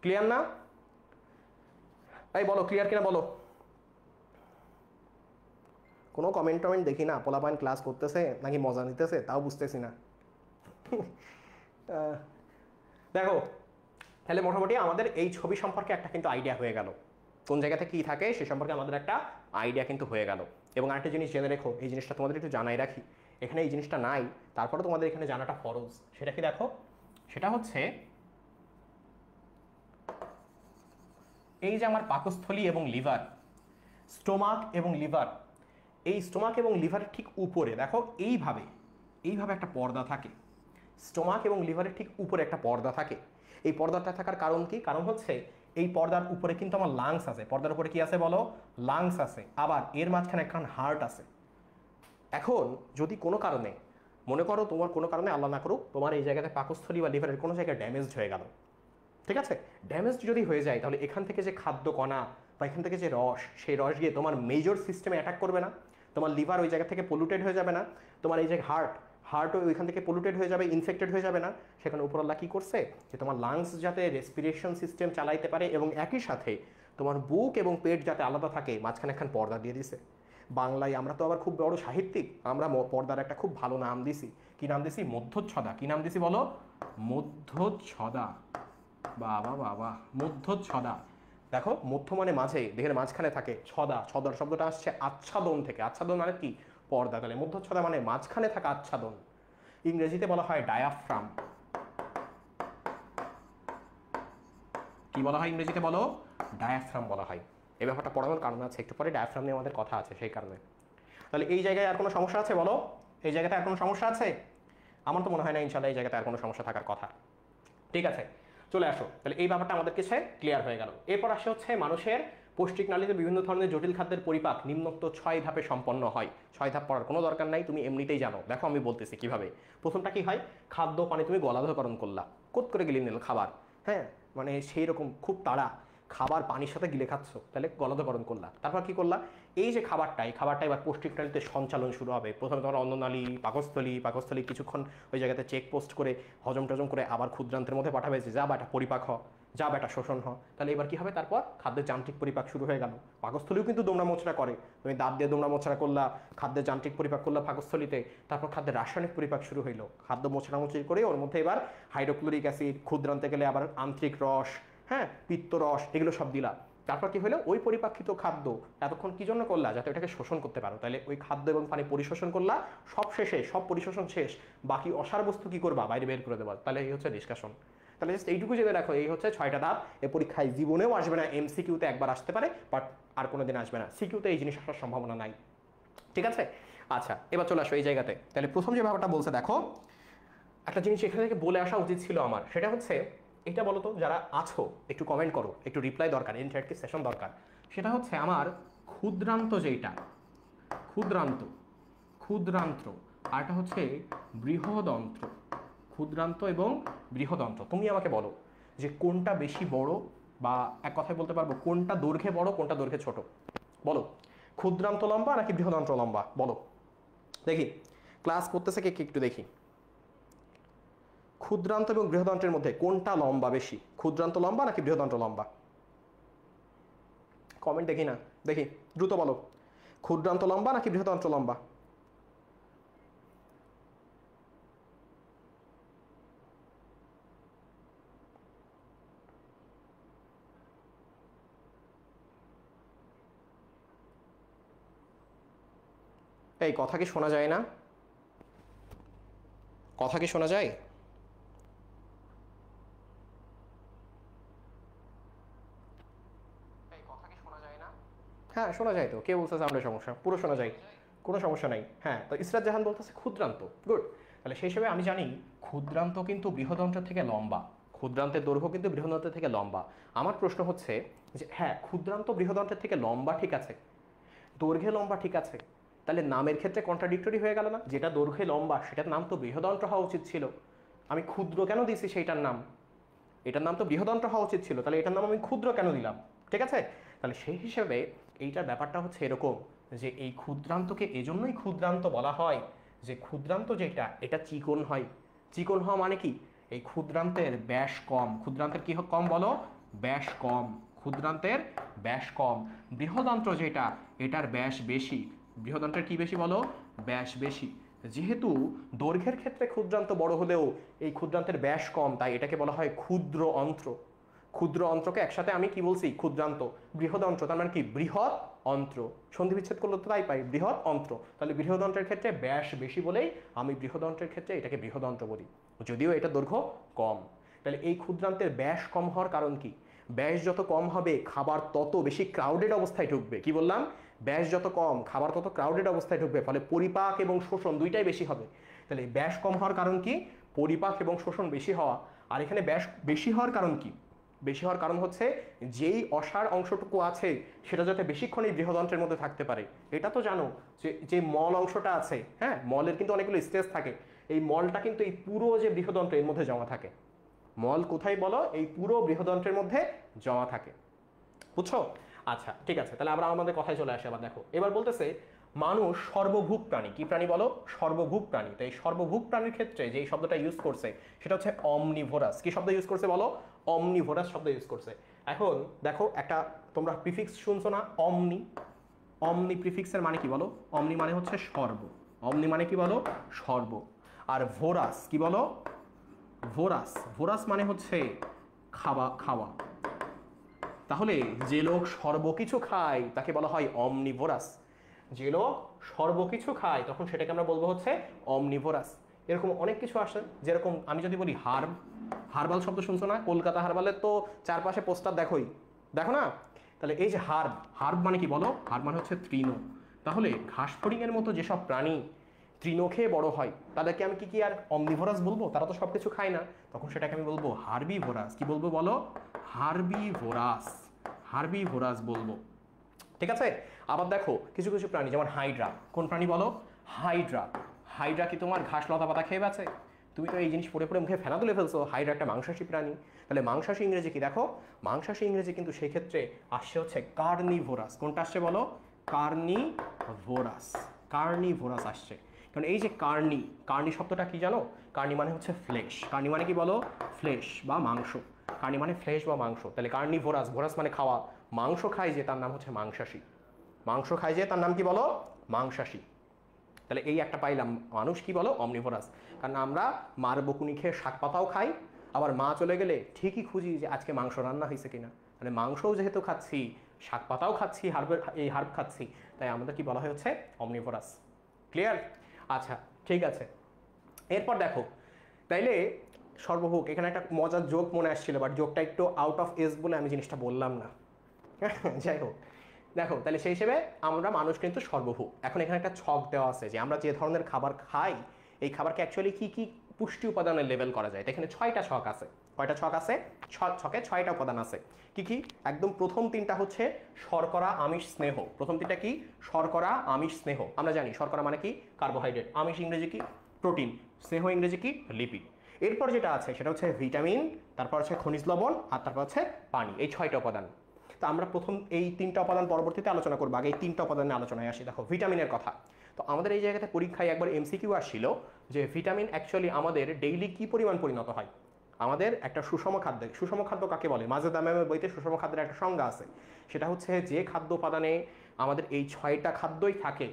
ক্লিয়ার না? তাই বলো, ক্লিয়ার কিনা বলো? কোনো কমেন্ট টমেন্ট দেখি না, পোলাপান ক্লাস করতেছে নাকি মজা নিতেছে তাও বুঝতেছি না। দেখো, তাহলে মোটামুটি আমাদের এই ছবি সম্পর্কে একটা কিন্তু আইডিয়া হয়ে গেল, কোন জায়গাতে কি থাকে সে সম্পর্কে আমাদের একটা আইডিয়া কিন্তু হয়ে গেল। এবং আরেকটা জিনিস জেনে রেখো, এই জিনিসটা তোমাদের একটু জানাই রাখি, এখানে এই জিনিসটা নাই, তারপরে তোমাদের এখানে জানাটা ফরজ। সেটা কি দেখো? সেটা হচ্ছে এই যে আমার পাকস্থলী এবং লিভার, স্টোমাক এবং লিভার, এই স্টোমাক এবং লিভারের ঠিক উপরে দেখো এইভাবে একটা পর্দা থাকে। স্টোমাক এবং লিভারের ঠিক উপরে একটা পর্দা থাকে। এই পর্দাটা থাকার কারণ কি? কারণ হচ্ছে এই পর্দার উপরে কিন্তু আমার লাংস আছে। পর্দার উপরে কি আছে বলো? লাংস আছে। আবার এর মাঝখানে একখান হার্ট আছে। এখন যদি কোনো কারণে মনে করো তোমার কোনো কারণে আল্লাহ না করুক তোমার এই জায়গাতে পাকস্থলী বা লিভারের কোনো জায়গায় ড্যামেজড হয়ে গেল, ঠিক আছে? ড্যামেজ যদি হয়ে যায়, তাহলে এখান থেকে যে খাদ্য কণা বা এখান থেকে যে রস, সেই রস গিয়ে তোমার মেজর সিস্টেমে অ্যাটাক করবে না? তোমার লিভার ওই জায়গা থেকে পলিউটেড হয়ে যাবে না? তোমার এই যে হার্টও ওইখান থেকে পলিউটেড হয়ে যাবে, ইনফেক্টেড হয়ে যাবে না? সেখানে উপরআল্লাহ কী করছে? যে তোমার লাংস যাতে রেসপিরেশন সিস্টেম চালাইতে পারে এবং একই সাথে তোমার বুক এবং পেট যাতে আলাদা থাকে মাঝখানে একখান পর্দা দিয়ে দিছে। বাংলায় আমরা তো আবার খুব বড় সাহিত্যিক, আমরা পর্দার একটা খুব ভালো নাম দিছি। কি নাম দিছি? মধ্যচ্ছদা। কি নাম দিছি বলো? মধ্যচ্ছদা। বাবা বাবা, মধ্যচ্ছদা। দেখো, মধ্য মানে মাঝে, দেহের মাঝখানে থাকে। ছদা, ছদার শব্দটা আসছে আচ্ছাদন থেকে। আচ্ছাদন মানে কি? পর্দা। তাহলে মধ্যচ্ছদা মানে মাঝখানে থাকা আচ্ছাদন। ইংরেজিতে বলা হয় ডায়াফ্রাম। কি বলা হয় ইংরেজিতে বলো? ডায়াফ্রাম বলা হয়। এই ব্যাপারটা পড়ানোর কারণ আছে, একটু পরে ডায়াফ্রাম নিয়ে আমাদের কথা আছে, সেই কারণে। তাহলে এই জায়গায় আর কোনো সমস্যা আছে বলো? এই জায়গাতে আর কোনো সমস্যা আছে? আমার তো মনে হয় না ইনশাল্লাহ এই জায়গাতে আর কোনো সমস্যা থাকার কথা। ঠিক আছে, চলে আসো। তাহলে এই ব্যাপারটা আমাদের কাছে ক্লিয়ার হয়ে গেল। এরপর আসে হচ্ছে মানুষের পৌষ্টিক নালীতে বিভিন্ন ধরনের জটিল খাদ্যের পরিপাক নিম্নোক্ত 6 ধাপে সম্পন্ন হয়। 6 ধাপ পড়ার কোনো দরকার নাই, তুমি এমনিতেই জানো। দেখো আমি বলতেছি কিভাবে। প্রথমটা কি হয়? খাদ্য পানি তুমি গলাধঃকরণ করলা, কোত করে গিলে নিল খাবার। হ্যাঁ, মানে সেই রকম খুব তাড়া, খাবার পানির সাথে গিলে খাচ্ছ, তাহলে গলাধঃকরণ করলা। তারপর কি করলা? এই যে খাবারটা, এই খাবারটা এবার পৌষ্টিক নালীতে সঞ্চালন শুরু হবে। প্রথমে তোমার অন্ননালী, পাকস্থলী কিছুক্ষণ ওই জায়গাতে চেক পোস্ট করে হজম টজম করে আবার ক্ষুদ্রান্তের মধ্যে পাঠাবে যে যা বেটা পরিপাক হ, যা বেটা শোষণ হ। তাহলে এবার কি হবে? তারপর খাদ্যের যান্ত্রিক পরিপাক শুরু হয়ে গেল। পাকস্থলীও কিন্তু দোমড়া মোচড়া করে, তুমি দাঁত দিয়ে দোমড়া মোচড়া করলা, খাদ্যের যান্ত্রিক পরিপাক করলা পাকস্থলীতে। তারপর খাদ্যের রাসায়নিক পরিপাক শুরু হইলো, খাদ্য মোচড়ামোচড়ি করে ওর মধ্যে এবার হাইড্রোক্লোরিক অ্যাসিড, ক্ষুদ্রান্তে গেলে আবার আন্ত্রিক রস, হ্যাঁ, পিত্তরস, এগুলো সব দিলা। তারপর কি হলো? ওই পরিপাক্ষিত খাদ্য এতক্ষণ কি জন্য করলা? যাতে ওটাকে শোষণ করতে পারো। তাহলে ওই খাদ্য এবং পানি পরিশোষণ করলা, সব শেষে, সব পরিশোষণ শেষ, বাকি অসার বস্তু কি করবা? বাইরে বের করে দেবা। তাহলে এই হচ্ছে নিষ্কাশন। তাহলে জাস্ট এইটুকু জেনে রাখো, এই হচ্ছে 6টা ধাপ। এই পরীক্ষায় জীবনেও আসবে না, এমসিকিউতে একবার আসতে পারে, বাট আর কোনো দিন আসবে না। সিকিউতে এই জিনিস আসার সম্ভাবনা নাই। ঠিক আছে? আচ্ছা, এবার চলে আসো এই জায়গাতে। তাহলে প্রথম যে ব্যাপারটা বলছে, দেখো একটা জিনিস এখানে থেকে বলে আসা উচিত ছিল আমার, সেটা হচ্ছে এটা বলো তো, যারা আছো একটু কমেন্ট করো, একটু রিপ্লাই দরকার, ইন্টারেক্টিভ সেশন দরকার। সেটা হচ্ছে আমার ক্ষুদ্রান্ত, যেটা ক্ষুদ্রান্ত, ক্ষুদ্রান্ত, আর এটা হচ্ছে বৃহদন্ত্র। ক্ষুদ্রান্ত এবং বৃহদন্ত্র, তুমি আমাকে বলো যে কোনটা বেশি বড়, বা এক কথায় বলতে পারবো কোনটা দৈর্ঘ্যে বড়, কোনটা দৈর্ঘ্যে ছোট? বলো, ক্ষুদ্রান্ত লম্বা নাকি বৃহদন্ত্র লম্বা? বলো দেখি, ক্লাস করতেছে কে একটু দেখি। ক্ষুদ্রান্ত এবং বৃহদন্ত্রের মধ্যে কোনটা লম্বা বেশি? ক্ষুদ্রান্ত লম্বা নাকি বৃহদন্ত্র লম্বা? কমেন্ট দেখি না, দেখি দ্রুত বলো, ক্ষুদ্রান্ত লম্বা নাকি বৃহদন্ত্র লম্বা? এই কথা কি শোনা যায় না? কথা কি শোনা যায়? হ্যাঁ শোনা যায় তো। কে বলছে সাউন্ডের সমস্যা? পুরো শোনা যায়, কোনো সমস্যা নাই। হ্যাঁ, তো ইসরাত জাহান বলতেছে ক্ষুদ্রান্ত। গুড। তাহলে সেই হিসেবে আমি জানি ক্ষুদ্রান্ত কিন্তু বৃহদন্ত্রের থেকে লম্বা, ক্ষুদ্রান্তের দৈর্ঘ্য কিন্তু বৃহদন্ত্রের থেকে লম্বা। আমার প্রশ্ন হচ্ছে যে হ্যাঁ, ক্ষুদ্রান্ত বৃহদন্ত্রের থেকে লম্বা ঠিক আছে, দৈর্ঘ্যে লম্বা ঠিক আছে, তাহলে নামের ক্ষেত্রে কন্ট্রাডিক্টরি হয়ে গেল না? যেটা দৈর্ঘ্যে লম্বা সেটার নাম তো বৃহদন্ত্র হওয়া উচিত ছিল, আমি ক্ষুদ্র কেন দিয়েছি সেইটার নাম? এটার নাম তো বৃহদন্ত্র হওয়া উচিত ছিল, তাহলে এটার নাম আমি ক্ষুদ্র কেন দিলাম? ঠিক আছে? তাহলে সেই হিসেবে এইটার ব্যাপারটা হচ্ছে এরকম যে এই ক্ষুদ্রান্তকে এজন্যই ক্ষুদ্রান্ত বলা হয় যে ক্ষুদ্রান্ত যেটা, এটা চিকন হয়। চিকন হওয়া মানে কি? এই ক্ষুদ্রান্তের ব্যাস কম। ক্ষুদ্রান্তের কি কম বলো? ব্যাস কম। ক্ষুদ্রান্তের ব্যাস কম। বৃহদন্ত্র যেটা, এটার ব্যাস বেশি। বৃহদন্ত্রের কি বেশি বলো? ব্যাস বেশি। যেহেতু দৈর্ঘ্যের ক্ষেত্রে ক্ষুদ্রান্ত বড় হলেও এই ক্ষুদ্রান্তের ব্যাস কম, তাই এটাকে বলা হয় ক্ষুদ্র অন্ত্র। ক্ষুদ্র অন্ত্রকে একসাথে আমি কি বলছি? ক্ষুদ্রান্ত। বৃহদন্ত্র তার মানে কি? বৃহৎ অন্ত্র। সন্ধি বিচ্ছেদ করলে তো তাই পাই, বৃহৎ অন্ত্র। তাহলে বৃহদন্ত্রের ক্ষেত্রে ব্যাস বেশি বলেই আমি বৃহদন্ত্রের ক্ষেত্রে এটাকে বৃহদন্ত্র বলি, যদিও এটা দৈর্ঘ্য কম। তাহলে এই ক্ষুদ্রান্তের ব্যাস কম হওয়ার কারণ কি? ব্যাস যত কম হবে খাবার তত বেশি ক্রাউডেড অবস্থায় ঢুকবে। কি বললাম? ব্যাস যত কম খাবার তত ক্রাউডেড অবস্থায় ঢুকবে, ফলে পরিপাক এবং শোষণ দুইটাই বেশি হবে। তাহলে ব্যাস কম হওয়ার কারণ কি? পরিপাক এবং শোষণ বেশি হওয়া। আর এখানে ব্যাস বেশি হওয়ার কারণ কি? বেশি হওয়ার কারণ হচ্ছে যেই অসার অংশটুকু আছে সেটা যাতে বেশিক্ষণ এই বৃহদন্ত্রের মধ্যে থাকতে পারে। এটা তো জানো যে যে মল অংশটা আছে, হ্যাঁ, মলের কিন্তু অনেকগুলো স্টেজ থাকে। এই মলটা কিন্তু এই পুরো যে বৃহদন্ত্র এর মধ্যে জমা থাকে। মল কোথায় বলো? এই পুরো বৃহদন্ত্রের মধ্যে জমা থাকে। বুঝছো? আচ্ছা ঠিক আছে, তাহলে আমরা আমাদের কথায় চলে আসি। আবার দেখো, এবার বলতেছে মানুষ সর্বভুক প্রাণী। কি প্রাণী বলো? সর্বভুক প্রাণী। তো এই সর্বভুক প্রাণীর ক্ষেত্রে যে শব্দটা ইউজ করছে সেটা হচ্ছে অমনিভোরাস। কি শব্দ ইউজ করছে বলো? অমনিভোরাস শব্দ ইউজ করছে। এখন দেখো একটা তোমরা প্রিফিক্স শুনছো না, অমনি। অমনি প্রিফিক্সের মানে কি বলো? অমনি মানে হচ্ছে সর্ব। অমনি মানে কি বলো? সর্ব। আর ভোরাস কি বলো? ভোরাস, ভোরাস মানে হচ্ছে খাওয়া, খাওয়া। তাহলে যে লোক সর্বকিছু খায় তাকে বলা হয় অমনিভোরাস। যে লোক সর্বকিছু খায় তখন সেটাকে আমরা বলবো হচ্ছে অমনিভোরাস। এরকম অনেক কিছু আসে, যেরকম আমি যদি বলি হার্ব, হার্বাল শব্দ শুনছো না? কলকাতা হার্বালের তো চারপাশে পোস্টার দেখোই, দেখো না? তাহলে এই যে হার্ব, হার্ব মানে কি বলো? হার্ব মানে হচ্ছে তৃণ। তাহলে ঘাস ফড়িংয়ের মতো যেসব প্রাণী তৃণ খেয়ে বড় হয় তাদেরকে আমি কি আর অমনিভোরাস বলবো? তারা তো সবকিছু খায় না, তখন সেটাকে আমি বলবো হার্বিভোরাস। কি বলবো বলো? হার্বিভোরাস, হার্বিভোরাস বলবো। ঠিক আছে? আবার দেখো কিছু কিছু প্রাণী যেমন হাইড্রা, কোন প্রাণী বলো? হাইড্রা। হাইড্রা কি তোমার ঘাস লতা পাতা খেয়ে বাঁচে? তুমি তো এই জিনিস পড়ে পড়ে মুখে ফেনা তুলে ফেলছো। হাইড্রা একটা মাংসাশী প্রাণী। তাহলে মাংসাশী ইংরেজি কি দেখো? মাংসাশী ইংরেজি কিন্তু সেই ক্ষেত্রে আসছে হচ্ছে কার্নিভোরাস। কোনটা আসছে বলো? কার্নিভোরাস, কার্নিভোরাস আসছে। কারণ এই যে কার্নি, কার্নি শব্দটা কি জানো? কার্নি মানে হচ্ছে ফ্লেশ। কার্নি মানে কি বলো? ফ্লেশ বা মাংস। কার্নি মানে ফ্লেশ বা মাংস। তাহলে কার্নিভোরাস, ভোরাস মানে খাওয়া। মাংস খায় যে তার নাম হচ্ছে মাংসাশী। মাংস খায় যে তার নাম কি বলো? মাংসাশী। তাহলে এই একটা পাইলাম, মানুষ কি বলো? অমনিভোরাস। কারণ আমরা মার বকুনি খেয়ে শাক পাতাও খাই, আবার মা চলে গেলে ঠিকই খুঁজি যে আজকে মাংস রান্না হয়েছে কিনা। মানে মাংসও যেহেতু খাচ্ছি, শাক পাতাও খাচ্ছি, হার্বের এই হার্ব খাচ্ছি, তাই আমাদের কি বলা হয় হচ্ছে অমনিভোরাস। ক্লিয়ার? আচ্ছা, ঠিক আছে। এরপর দেখো, তাইলে সর্বভোগ, এখানে একটা মজার জোক মনে আসছিল, বাট জোকটা একটু আউট অফ এজ বলে আমি জিনিসটা বললাম না। যাই হোক, দেখো তাহলে সেই হিসেবে আমরা মানুষ কিন্তু সর্বভোগ। এখন এখানে একটা ছক দেওয়া আছে যে আমরা যে ধরনের খাবার খাই এই খাবারকে অ্যাকচুয়ালি কি কি পুষ্টি উপাদানের লেভেল করা যায়। এখানে 6টা ছক আছে। কয়টা ছক আছে? ছকে 6টা উপাদান আছে। কি কি? একদম প্রথম 3টা হচ্ছে শর্করা, আমিষ, স্নেহ। প্রথম 3টা কি? শর্করা, আমিষ, স্নেহ। আমরা জানি শর্করা মানে কি? কার্বোহাইড্রেট। আমিষ ইংরেজি কি? প্রোটিন। স্নেহ ইংরেজি কি? লিপিড। এরপর যেটা আছে সেটা হচ্ছে ভিটামিন, তারপর হচ্ছে খনিজ লবণ, আর তারপর হচ্ছে পানি। এই 6টা উপাদান। তো আমরা প্রথম এই 3টা উপাদান পরবর্তীতে আলোচনা করবো, আগে এই 3টা উপাদানের আলোচনায় আসি। দেখো ভিটামিনের কথা, তো আমাদের এই জায়গাতে পরীক্ষায় একবার এমসিকিউ আসছিল যে ভিটামিন অ্যাকচুয়ালি আমাদের ডেইলি কি পরিমাণ পরিণত হয় আমাদের একটা সুষম খাদ্যে। সুষম খাদ্য কাকে বলে? মাজেদা ম্যামের বইতে সুষম খাদ্যের একটা সংজ্ঞা আছে। সেটা হচ্ছে যে খাদ্য উপাদানে আমাদের এই 6টা খাদ্যই থাকে,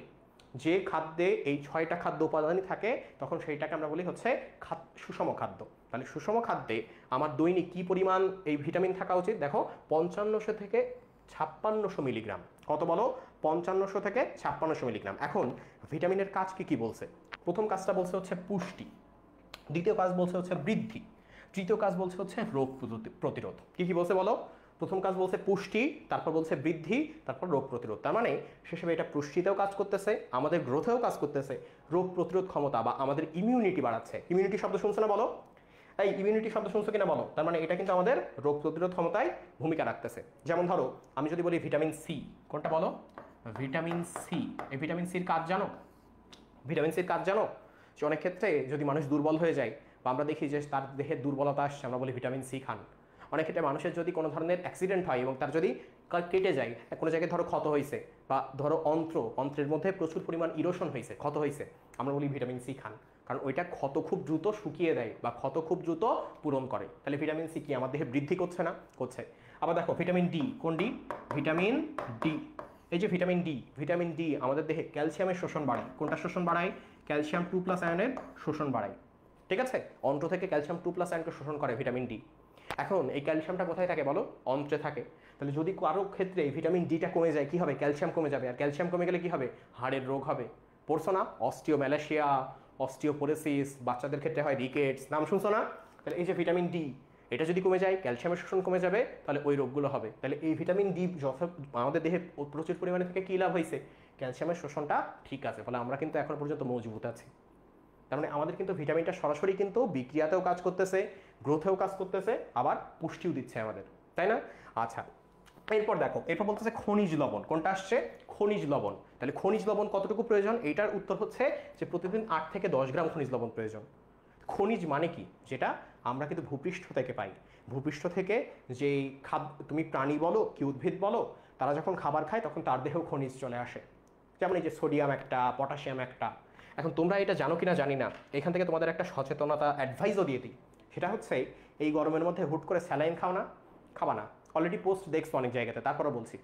যে খাদ্যে এই 6টা খাদ্য উপাদানই থাকে তখন সেইটাকে আমরা বলি হচ্ছে সুষম খাদ্য। তাহলে সুষম খাদ্যে আমার দৈনিক কি পরিমাণ এই ভিটামিন থাকা উচিত? দেখো 5500 থেকে 5600 মিলিগ্রাম। কত বলো? 5500 থেকে 5600 মিলিগ্রাম। এখন ভিটামিনের কাজ কি কি বলছে? প্রথম কাজটা বলছে হচ্ছে পুষ্টি, দ্বিতীয় কাজ বলছে হচ্ছে বৃদ্ধি, তৃতীয় কাজ বলছে হচ্ছে রোগ প্রতিরোধ। কি কি বলছে বলো? প্রথম কাজ বলছে পুষ্টি, তারপর বলছে বৃদ্ধি, তারপর রোগ প্রতিরোধ। তার মানে সেসবে এটা পুষ্টিতেও কাজ করতেছে, আমাদের গ্রোথেও কাজ করতেছে, রোগ প্রতিরোধ ক্ষমতা বা আমাদের ইমিউনিটি বাড়াচ্ছে। ইমিউনিটি শব্দ শুনছো না বলো? এই ইমিউনিটি শব্দ শুনছো কিনা বলো? তার মানে এটা কিন্তু আমাদের রোগ প্রতিরোধ ক্ষমতায় ভূমিকা রাখতেছে। যেমন ধরো আমি যদি বলি ভিটামিন সি, কোনটা বলো? Vitamin C. এই ভিটামিন সির কাজ জানো? ভিটামিন সির কাজ জানো? যে অনেক ক্ষেত্রে যদি মানুষ দুর্বল হয়ে যায় বা আমরা দেখি যে তার দেহে দুর্বলতা আসছে, আমরা বলি ভিটামিন সি খান। অনেক ক্ষেত্রে মানুষের যদি কোনো ধরনের অ্যাক্সিডেন্ট হয় এবং তার যদি কেটে যায়, কোনো জায়গায় ধরো ক্ষত হয়েছে, বা ধরো অন্ত্রের মধ্যে প্রচুর পরিমাণ ইরোশন হয়েছে, ক্ষত হয়েছে, আমরা বলি ভিটামিন সি খান। কারণ ওইটা ক্ষত খুব দ্রুত শুকিয়ে দেয় বা ক্ষত খুব দ্রুত পূরণ করে। তাহলে ভিটামিন সি কি আমার দেহে বৃদ্ধি করছে না? করছে। আবার দেখো ভিটামিন ডি, কোন ডি? Vitamin D. এই যে ভিটামিন ডি, ভিটামিন ডি আমাদের দেহে ক্যালসিয়ামের শোষণ বাড়ায়। কোনটা শোষণ বাড়ায়? ক্যালসিয়াম 2+ আয়নের শোষণ বাড়ায়। ঠিক আছে? অন্ত্র থেকে ক্যালসিয়াম 2+ আয়নকে শোষণ করে ভিটামিন ডি। এখন এই ক্যালসিয়ামটা কোথায় থাকে বলো? অন্ত্রে থাকে। তাহলে যদি কারো ক্ষেত্রে ভিটামিন ডিটা কমে যায় কি হবে? ক্যালসিয়াম কমে যাবে, আর ক্যালসিয়াম কমে গেলে কি হবে? হাড়ের রোগ হবে। পড়ছো না? অস্টিওম্যালাসিয়া, অস্টিওপোরোসিস, বাচ্চাদের ক্ষেত্রে হয় রিকেটস, নাম শুনছো না? তাহলে এই যে ভিটামিন ডি, এটা যদি কমে যায়, ক্যালসিয়ামের শোষণ কমে যাবে, তাহলে ওই রোগগুলো হবে। তাহলে এই ভিটামিন ডি আমাদের দেহে প্রচুর পরিমাণে থেকে কী লাভ হয়েছে? ক্যালসিয়ামের শোষণটা ঠিক আছে, ফলে আমরা কিন্তু এখন পর্যন্ত মজবুত আছি। তার মানে আমাদের কিন্তু ভিটামিনটা সরাসরি কিন্তু বিক্রিয়াতেও কাজ করতেছে, গ্রোথেও কাজ করতেছে, আবার পুষ্টিও দিচ্ছে আমাদের, তাই না? আচ্ছা, এরপর দেখো, এরপর বলতেছে খনিজ লবণ। কোনটা আসছে? খনিজ লবণ। তাহলে খনিজ লবণ কতটুকু প্রয়োজন? এইটার উত্তর হচ্ছে যে প্রতিদিন 8 থেকে 10 গ্রাম খনিজ লবণ প্রয়োজন। খনিজ মানে কি? যেটা আমরা কিন্তু ভূপৃষ্ঠ থেকে পাই। ভূপৃষ্ঠ থেকে যেই তুমি প্রাণী বলো কি উদ্ভিদ বলো, তারা যখন খাবার খায় তখন তার দেহেও খনিজ চলে আসে। যেমন এই যে সোডিয়াম একটা, পটাশিয়াম একটা। এখন তোমরা এটা জানো কিনা জানি না, এখান থেকে তোমাদের একটা সচেতনতা অ্যাডভাইসও দিয়ে দিই। সেটা হচ্ছে এই গরমের মধ্যে হুট করে স্যালাইন খাও না, খাবা না। অলরেডি পোস্ট দেখছো অনেক জায়গাতে, তারপরে বলছি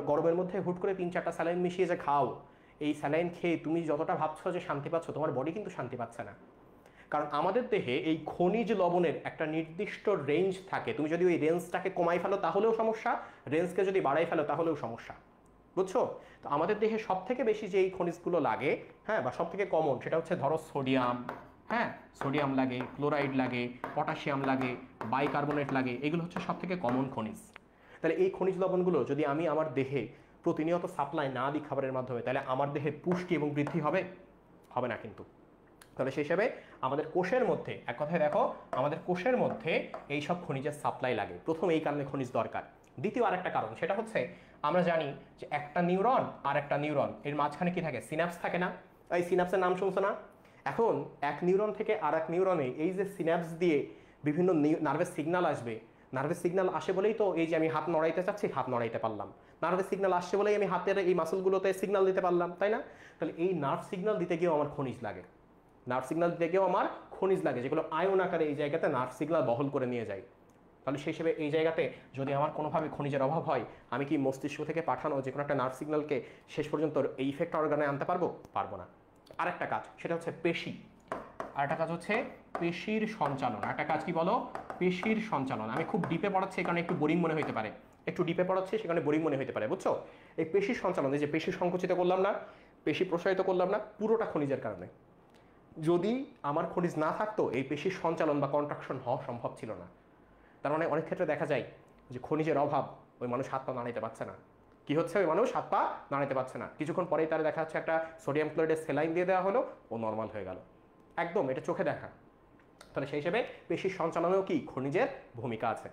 গরমের মধ্যে হুট করে 3-4টা স্যালাইন মিশিয়ে যে খাও, এই স্যালাইন খেয়ে তুমি যতটা ভাবছো যে শান্তি পাচ্ছ, তোমার বডি কিন্তু শান্তি পাচ্ছে না। কারণ আমাদের দেহে এই খনিজ লবণের একটা নির্দিষ্ট রেঞ্জ থাকে, তুমি যদি ওই রেঞ্জটাকে কমাই ফেলো তাহলেও সমস্যা, রেঞ্জকে যদি বাড়াই ফেলো তাহলেও সমস্যা, বুঝছো? তো আমাদের দেহে সব থেকে বেশি যে এই খনিজগুলো লাগে, হ্যাঁ, বা সব থেকে কমন, সেটা হচ্ছে ধরো সোডিয়াম, হ্যাঁ, সোডিয়াম লাগে, ক্লোরাইড লাগে, পটাশিয়াম লাগে, বাইকার্বনেট লাগে, এগুলো হচ্ছে সব থেকে কমন খনিজ। তাহলে এই খনিজ লবণগুলো যদি আমি আমার দেহে প্রতিনিয়ত সাপ্লাই না দিই খাবারের মাধ্যমে, তাহলে আমার দেহে পুষ্টি এবং বৃদ্ধি হবে? হবে না কিন্তু। তাহলে সেই হিসাবে আমাদের কোষের মধ্যে, এক কথায় দেখো, আমাদের কোষের মধ্যে এই সব খনিজের সাপ্লাই লাগে। প্রথম এই কারণে খনিজ দরকার। দ্বিতীয় আরেকটা কারণ, সেটা হচ্ছে আমরা জানি যে একটা নিউরন আর একটা নিউরন এর মাঝখানে কি থাকে? সিনাপস থাকে না? এই সিনাপসের নাম শুনছো না? এখন এক নিউরন থেকে আর এক নিউরনে এই যে সিনাপস দিয়ে বিভিন্ন নার্ভের সিগন্যাল আসবে, নার্ভের সিগন্যাল আসে বলেই তো এই যে আমি হাত নড়াইতে চাচ্ছি, হাত নড়াইতে পারলাম। নার্ভের সিগন্যাল আসছে বলেই আমি হাতের এই মাসলগুলোতে সিগন্যাল দিতে পারলাম, তাই না? তাহলে এই নার্ভ সিগন্যাল দিতে গিয়েও আমার খনিজ লাগে, নার্ভ সিগন্যাল দিতে গিয়েও আমার খনিজ লাগে, যেগুলো আয়ন আকারে এই জায়গাতে নার্ভ সিগন্যাল বহল করে নিয়ে যায়। তাহলে সেই হিসেবে এই জায়গাতে যদি আমার কোনোভাবে খনিজের অভাব হয়, আমি কি মস্তিষ্ক থেকে পাঠানো যে কোনো একটা নার্ভ সিগন্যালকে শেষ পর্যন্ত এই ইফেক্ট অর্গানে আনতে পারবো? পারবো না। আরেকটা কাজ, সেটা হচ্ছে পেশি। আরেকটা কাজ হচ্ছে পেশির সঞ্চালন। একটা কাজ কি বলো? পেশির সঞ্চালন। আমি খুব ডিপে পড়াচ্ছি, এখানে একটু বোরিং মনে হতে পারে, একটু ডিপে পড়াচ্ছি সেখানে বোরিং মনে হতে পারে, বুঝছো? এই পেশির সঞ্চালন, এই যে পেশি সংকুচিত করলাম না, পেশি প্রসারিত করলাম না, পুরোটা খনিজের কারণে। যদি আমার খনিজ না থাকতো, এই পেশির সঞ্চালন বা কন্ট্রাকশন হওয়া সম্ভব ছিল না। তার মানে অনেক ক্ষেত্রে দেখা যায় যে খনিজের অভাব, ওই মানুষ হাত পা নাড়াইতে পারছে না। কি হচ্ছে? ওই মানুষ হাত পা নাড়াইতে পারছে না, কিছুক্ষণ পরেই তার দেখা যাচ্ছে একটা সোডিয়াম ক্লোরাইডের সেলাইন দিয়ে দেওয়া হলো, ও নর্মাল হয়ে গেল। একদম, এটা চোখে দেখা। তাহলে সেই হিসেবে পেশির সঞ্চালনেও কি খনিজের ভূমিকা আছে।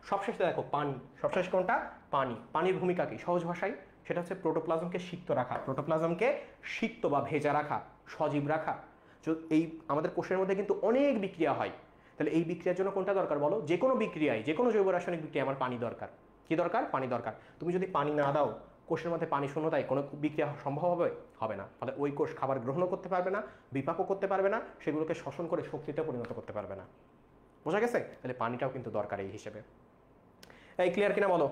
সবশেষে দেখো পানি, সবশেষ কোনটা? পানি। পানির ভূমিকা কি সহজ ভাষায়? সেটা হচ্ছে প্রোটোপ্লাজমকে সিক্ত রাখা, প্রোটোপ্লাজমকে সিক্ত বা ভেজা রাখা, সজীব রাখা। এই আমাদের কোষের মধ্যে কিন্তু অনেক বিক্রিয়া হয়, তাহলে এই বিক্রিয়ার জন্য কোনটা দরকার বলো? যে কোনো বিক্রিয়ায়, যে কোনো জৈব রাসায়নিক বিক্রিয়া আমার পানি দরকার। কি দরকার? পানি দরকার। তুমি যদি পানি না দাও, কোষের মধ্যে পানি শূন্যতায় কোনো বিক্রিয়া সম্ভব হবে? হবে না। ফলে ওই কোষ খাবার গ্রহণও করতে পারবে না, বিপাকও করতে পারবে না, সেগুলোকে শোষণ করে শক্তিতে পরিণত করতে পারবে না। বোঝা গেছে? তাহলে পানিটাও কিন্তু দরকার এই হিসেবে। এই ক্লিয়ার কিনা বলো?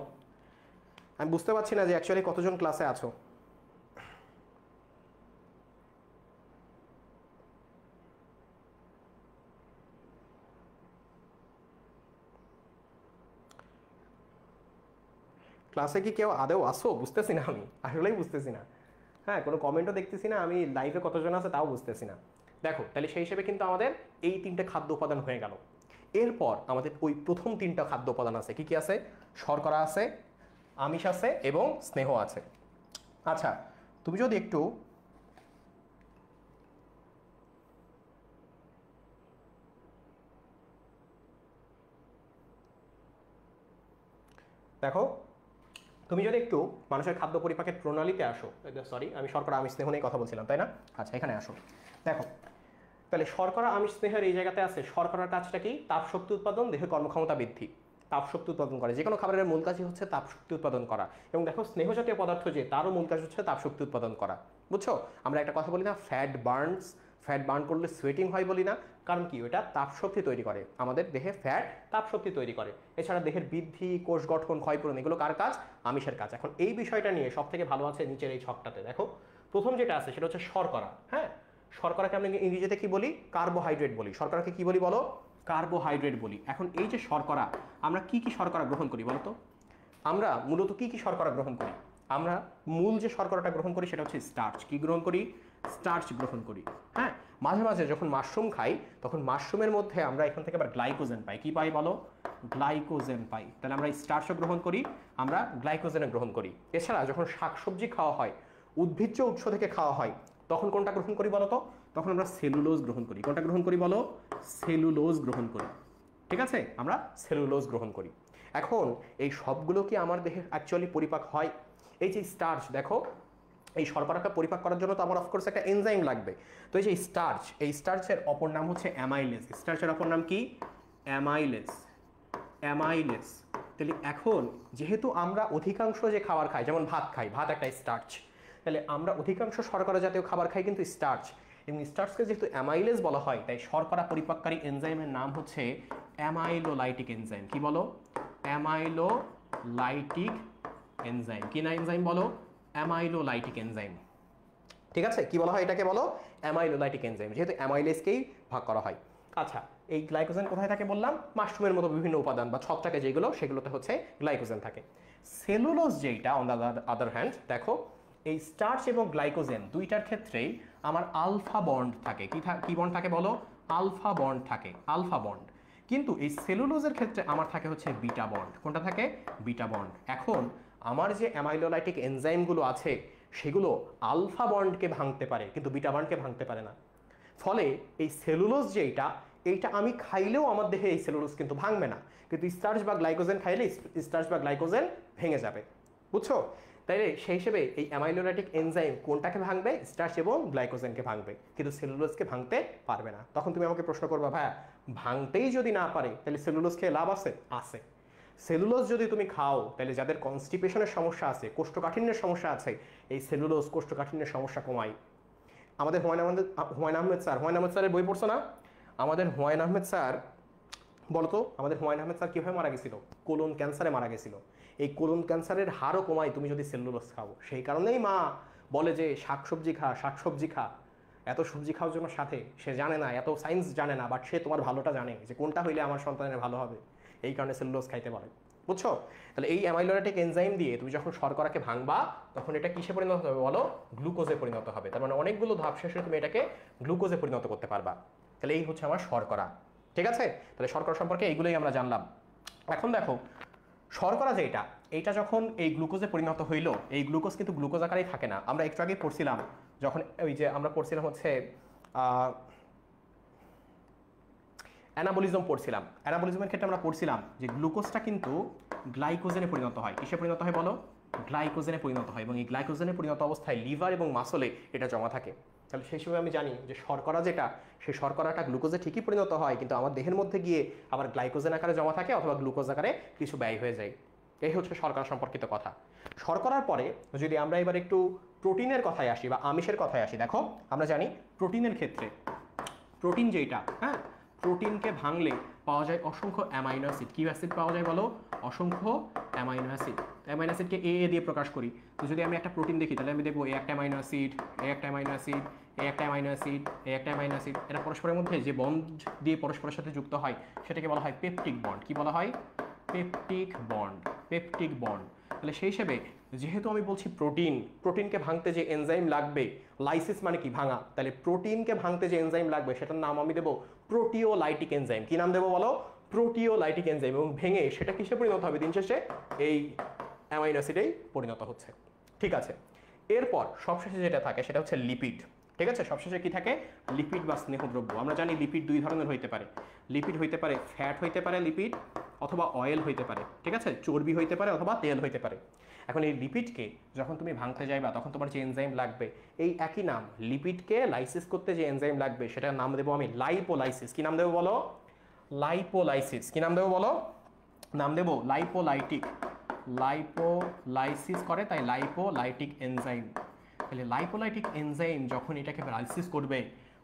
আমি বুঝতে পারছি না যে অ্যাকচুয়ালি কতজন ক্লাসে আছো। ক্লাসে কি কেউ আদৌ আসো? বুঝতেছি না, আমি আসলেই বুঝতেছি না। হ্যাঁ, কোনো কমেন্টও দেখতেছি না, আমি লাইভে কতজন আছে তাও বুঝতেছি না। দেখো, তাহলে সেই হিসেবে কিন্তু আমাদের এই 3টে খাদ্য উপাদান হয়ে গেল। এরপর আমাদের ওই প্রথম 3টা খাদ্য উপাদান আছে। কি কি আছে? শর্করা আছে, আমিষ আছে এবং স্নেহ আছে। আচ্ছা, তুমি যদি একটু দেখো, তুমি যদি একটু মানুষের খাদ্য পরিপাকের প্রণালীতে আসো, সরি আমি শর্করা আমিষ স্নেহ নিয়ে কথা বলছিলাম, তাই না? আচ্ছা, এখানে আসো। দেখো, তাহলে শর্করা আমিষ স্নেহের এই জায়গাতে আছে। শর্করার কাজটা কি? তাপশক্তি উৎপাদন, দেহের কর্মক্ষমতা বৃদ্ধি, তাপশক্তি উৎপাদন করে। যে কোনো খাবারের মূল কাজই হচ্ছে তাপশক্তি উৎপাদন করা। এবং দেখো, স্নেহ জাতীয় পদার্থ যে, তারও মূল কাজ হচ্ছে তাপশক্তি উৎপাদন করা, বুঝছো? আমরা একটা কথা বলি না, ফ্যাট বার্নস, ফ্যাট বার্ন করলে সোয়েটিং হয় বলি না? কারণ কি? ওটা তাপশক্তি তৈরি করে, আমাদের দেহে ফ্যাট তাপশক্তি তৈরি করে। এছাড়া দেহের বৃদ্ধি, কোষ গঠন, ক্ষয়পূরণ, এগুলো কার কাজ? আমিষের কাজ। এখন এই বিষয়টা নিয়ে সব থেকে ভালো আছে নিচের এই ছকটাতে। দেখো, প্রথম যেটা আছে সেটা হচ্ছে শর্করা। হ্যাঁ, শর্করাকে আমরা ইংরেজিতে কি বলি? কার্বোহাইড্রেট বলি। শর্করাকে কি বলি বলো? কার্বোহাইড্রেট বলি। এখন এই যে শর্করা, আমরা কি কি শর্করা গ্রহণ করি বলতো? আমরা মূলত কি কি শর্করা গ্রহণ করি? আমরা মূল যে শর্করাটা গ্রহণ করি সেটা হচ্ছে স্টার্চ। কি গ্রহণ করি? স্টার্চ গ্রহণ করি। হ্যাঁ, মাঝে মাঝে যখন মাশরুম খাই, তখন মাশরুমের মধ্যে আমরা এখান থেকে আবার গ্লাইকোজেন পাই। কি পাই বলো? গ্লাইকোজেন পাই। তাহলে আমরা স্টার্চও গ্রহণ করি, আমরা গ্লাইকোজেনও গ্রহণ করি। এছাড়া যখন শাকসবজি খাওয়া হয়, উদ্ভিজ্জ উৎস থেকে খাওয়া হয়, তখন কোনটা গ্রহণ করি বলো তো? তখন আমরা সেলুলোজ গ্রহণ করি। কোনটা গ্রহণ করি বলো? সেলুলোজ গ্রহণ করি। ঠিক আছে, আমরা সেলুলোজ গ্রহণ করি। এখন এই সবগুলো কি আমার দেহে অ্যাকচুয়ালি পরিপাক হয়? এই যে স্টার্চ, দেখো, এই শর্করাকে পরিপাক করার জন্য তো আমার অফকোর্স একটা এনজাইম লাগবে। তো এই যে স্টার্চ, এই স্টার্চের অপর নাম হচ্ছে অ্যামাইলেজ। স্টার্চের অপর নাম কি? অ্যামাইলেজ। অ্যামাইলেজ। তাহলে এখন যেহেতু আমরা অধিকাংশ যে খাবার খাই, যেমন ভাত খাই, ভাত একটা স্টার্চ, তাহলে আমরা অধিকাংশ শর্করা জাতীয় খাবার খাই কিন্তু স্টার্চ। এবং স্টার্চকে যেহেতু অ্যামাইলেজ বলা হয়, তাই শর্করা পরিপাককারী এনজাইমের নাম হচ্ছে অ্যামাইলোলাইটিক এনজাইম। কি বলো? অ্যামাইলো লাইটিক এনজাইম। কি না এনজাইম বলো? Amylolytic enzyme. ঠিক আছে, কি বলা হয় এটাকে? বলো অ্যামাইলোলাইটিক এনজাইম, যেহেতু অ্যামাইলেজকেই ভাগ করা হয়। আচ্ছা, এই গ্লাইকোজেন কোথায় থাকে বললাম? মাশরুমের মতো বিভিন্ন উপাদান বা ছত্রাকে যেগুলো, সেগুলোতে হচ্ছে গ্লাইকোজেন থাকে। সেলুলোজ যেটা অন দ্য আদার হ্যান্ড, দেখো এই স্টার্চ এবং গ্লাইকোজেন দুইটার ক্ষেত্রেই আমার আলফা বন্ড থাকে। কি বন্ড থাকে বলো? আলফা বন্ড থাকে, আলফা বন্ড। কিন্তু এই সেলুলোজের ক্ষেত্রে আমার থাকে হচ্ছে বিটা বন্ড। কোনটা থাকে? Beta bond. এখন আমার যে অ্যামাইলোলাইটিক এনজাইমগুলো আছে সেগুলো আলফা বন্ডকে ভাঙতে পারে কিন্তু বিটা বন্ডকে ভাঙতে পারে না। ফলে এই সেলুলোজ যেটা, এইটা আমি খাইলেও আমার দেহে এই সেলুলোজ কিন্তু ভাঙবে না, কিন্তু স্টার্চ বা গ্লাইকোজেন খাইলে স্টার্চ বা গ্লাইকোজেন ভেঙে যাবে। বুঝছো? তাই সেই হিসেবে এই অ্যামাইলোলাইটিক এনজাইম কোনটাকে ভাঙবে? স্টার্চ এবং গ্লাইকোজেনকে ভাঙবে, কিন্তু সেলুলোজকে ভাঙতে পারবে না। তখন তুমি আমাকে প্রশ্ন করবা, ভাইয়া ভাঙতেই যদি না পারে তাহলে সেলুলোজ খেয়ে লাভ আছে? আছে। সেলুলোজ যদি তুমি খাও তাহলে যাদের কনস্টিপেশনের সমস্যা আছে, কোষ্ঠকাঠিন্যের সমস্যা আছে, এই সেলুলোজ কোষ্ঠকাঠিন্যের সমস্যা কমায়। আমাদের হুমায়ুন আহমেদ স্যারের বই পড়ছো না? আমাদের হুমায়ুন আহমেদ স্যার, বলতো আমাদের হুমায়ুন আহমেদ স্যার কীভাবে মারা গেছিল? কোলন ক্যান্সারে মারা গেছিল। এই কোলন ক্যান্সারের হারও কমায় তুমি যদি সেলুলোজ খাও। সেই কারণেই মা বলে যে শাকসবজি খা, শাকসবজি খা। এত সবজি খাওয়ার জন্য সাথে সে জানে না, এত সায়েন্স জানে না, বাট সে তোমার ভালোটা জানে যে কোনটা হইলে আমার সন্তানের ভালো হবে, এই কারণে সেলুলোজ খাইতে পারে। বুঝছো? তাহলে এই অ্যামাইলোলাইটিক এনজাইম দিয়ে তুমি যখন শর্করাকে ভাঙবা তখন এটা কিসে পরিণত হবে বলো? গ্লুকোজে পরিণত হবে। তার মানে অনেকগুলো ধাপ শেষে তুমি এটাকে গ্লুকোজে পরিণত করতে পারবা। তাহলে এই হচ্ছে আমার শর্করা। ঠিক আছে, তাহলে শর্করা সম্পর্কে এইগুলোই আমরা জানলাম। এখন দেখো শর্করা যেটা, এইটা যখন এই গ্লুকোজে পরিণত হইলো, এই গ্লুকোজ কিন্তু গ্লুকোজ আকারেই থাকে না। আমরা একটু আগে পড়ছিলাম, যখন ওই যে আমরা পড়ছিলাম হচ্ছে অ্যানাবলিজম পড়ছিলাম। অ্যানাবলিজমের ক্ষেত্রে আমরা পড়ছিলাম যে গ্লুকোজটা কিন্তু গ্লাইকোজেনে পরিণত হয়। কিসে পরিণত হয় বলো? গ্লাইকোজেনে পরিণত হয়, এবং এই গ্লাইকোজেনে পরিণত অবস্থায় লিভার এবং মাসলে এটা জমা থাকে। তাহলে সেই হিসেবে আমি জানি যে শর্করা যেটা, সেই শর্করাটা গ্লুকোজে ঠিকই পরিণত হয়, কিন্তু আমার দেহের মধ্যে গিয়ে আবার গ্লাইকোজেন আকারে জমা থাকে অথবা গ্লুকোজ আকারে কিছু ব্যয় হয়ে যায়। এই হচ্ছে শর্করা সম্পর্কিত কথা। শর্করার পরে যদি আমরা এবার একটু প্রোটিনের কথায় আসি বা আমিষের কথায় আসি, দেখো আমরা জানি প্রোটিনের ক্ষেত্রে, প্রোটিন যেটা, হ্যাঁ, প্রোটিনকে ভাঙলে পাওয়া যায় অসংখ্য অ্যামাইনো অ্যাসিড। কি অ্যাসিড পাওয়া যায় বলো? অসংখ্য অ্যামাইনো অ্যাসিড। অ্যামাইনো অ্যাসিডকে এ দিয়ে প্রকাশ করি। তো যদি আমি একটা প্রোটিন দেখি তাহলে আমি দেখবো এ একটা অ্যামাইনো অ্যাসিড, এ একটা অ্যামাইনো অ্যাসিড, এ একটা অ্যামাইনো অ্যাসিড, এ একটা অ্যামাইনো অ্যাসিড। এরা পরস্পরের মধ্যে যে বন্ড দিয়ে পরস্পরের সাথে যুক্ত হয় সেটাকে বলা হয় পেপটিক বন্ড। কি বলা হয়? Peptic bond, peptic bond. তাহলে সেই হিসেবে যেহেতু আমি বলছি প্রোটিনকে ভাঙতে যে এনজাইম লাগবে, লাইসিস মানে কি? ভাঙা। তাহলে প্রোটিনকে ভাঙতে যে এনজাইম লাগবে সেটার নাম আমি দেবো প্রোটিওলাইটিক এনজাইম। কি নাম দেবো বলো? Proteolytic enzyme. এবং ভেঙে সেটা কিসে পরিণত হবে? দিন শেষে এই অ্যামাইনো অ্যাসিডেই পরিণত হচ্ছে। ঠিক আছে, এরপর সবশেষে যেটা থাকে সেটা হচ্ছে লিপিড। ঠিক আছে, সবশেষে কি থাকে? লিপিড বা স্নেহদ্রব্য। আমরা জানি লিপিড দুই ধরনের হইতে পারে। লিপিড হইতে পারে ফ্যাট হইতে পারে লিপিড, অথবা অয়েল হইতে পারে। ঠিক আছে, চর্বি হইতে পারে অথবা তেল হইতে পারে। এখন এই লিপিডকে যখন তুমি ভাঙতে যাইবা তখন তোমার যে এনজাইম লাগবে, এই একই নাম, লিপিডকে লাইসিস করতে যে এনজাইম লাগবে সেটার নাম দেবো আমি লাইপোলাইসিস। কি নাম দেবো বলো? লাইপোলাইসিস। কি নাম দেবো বলো? নাম দেবো লাইপোলাইটিক। লাইপোলাইসিস করে, তাই লাইপোলাইটিক এনজাইম। তাহলে লাইপোলাইটিক এনজাইম যখন এটাকে লাইসিস করবে,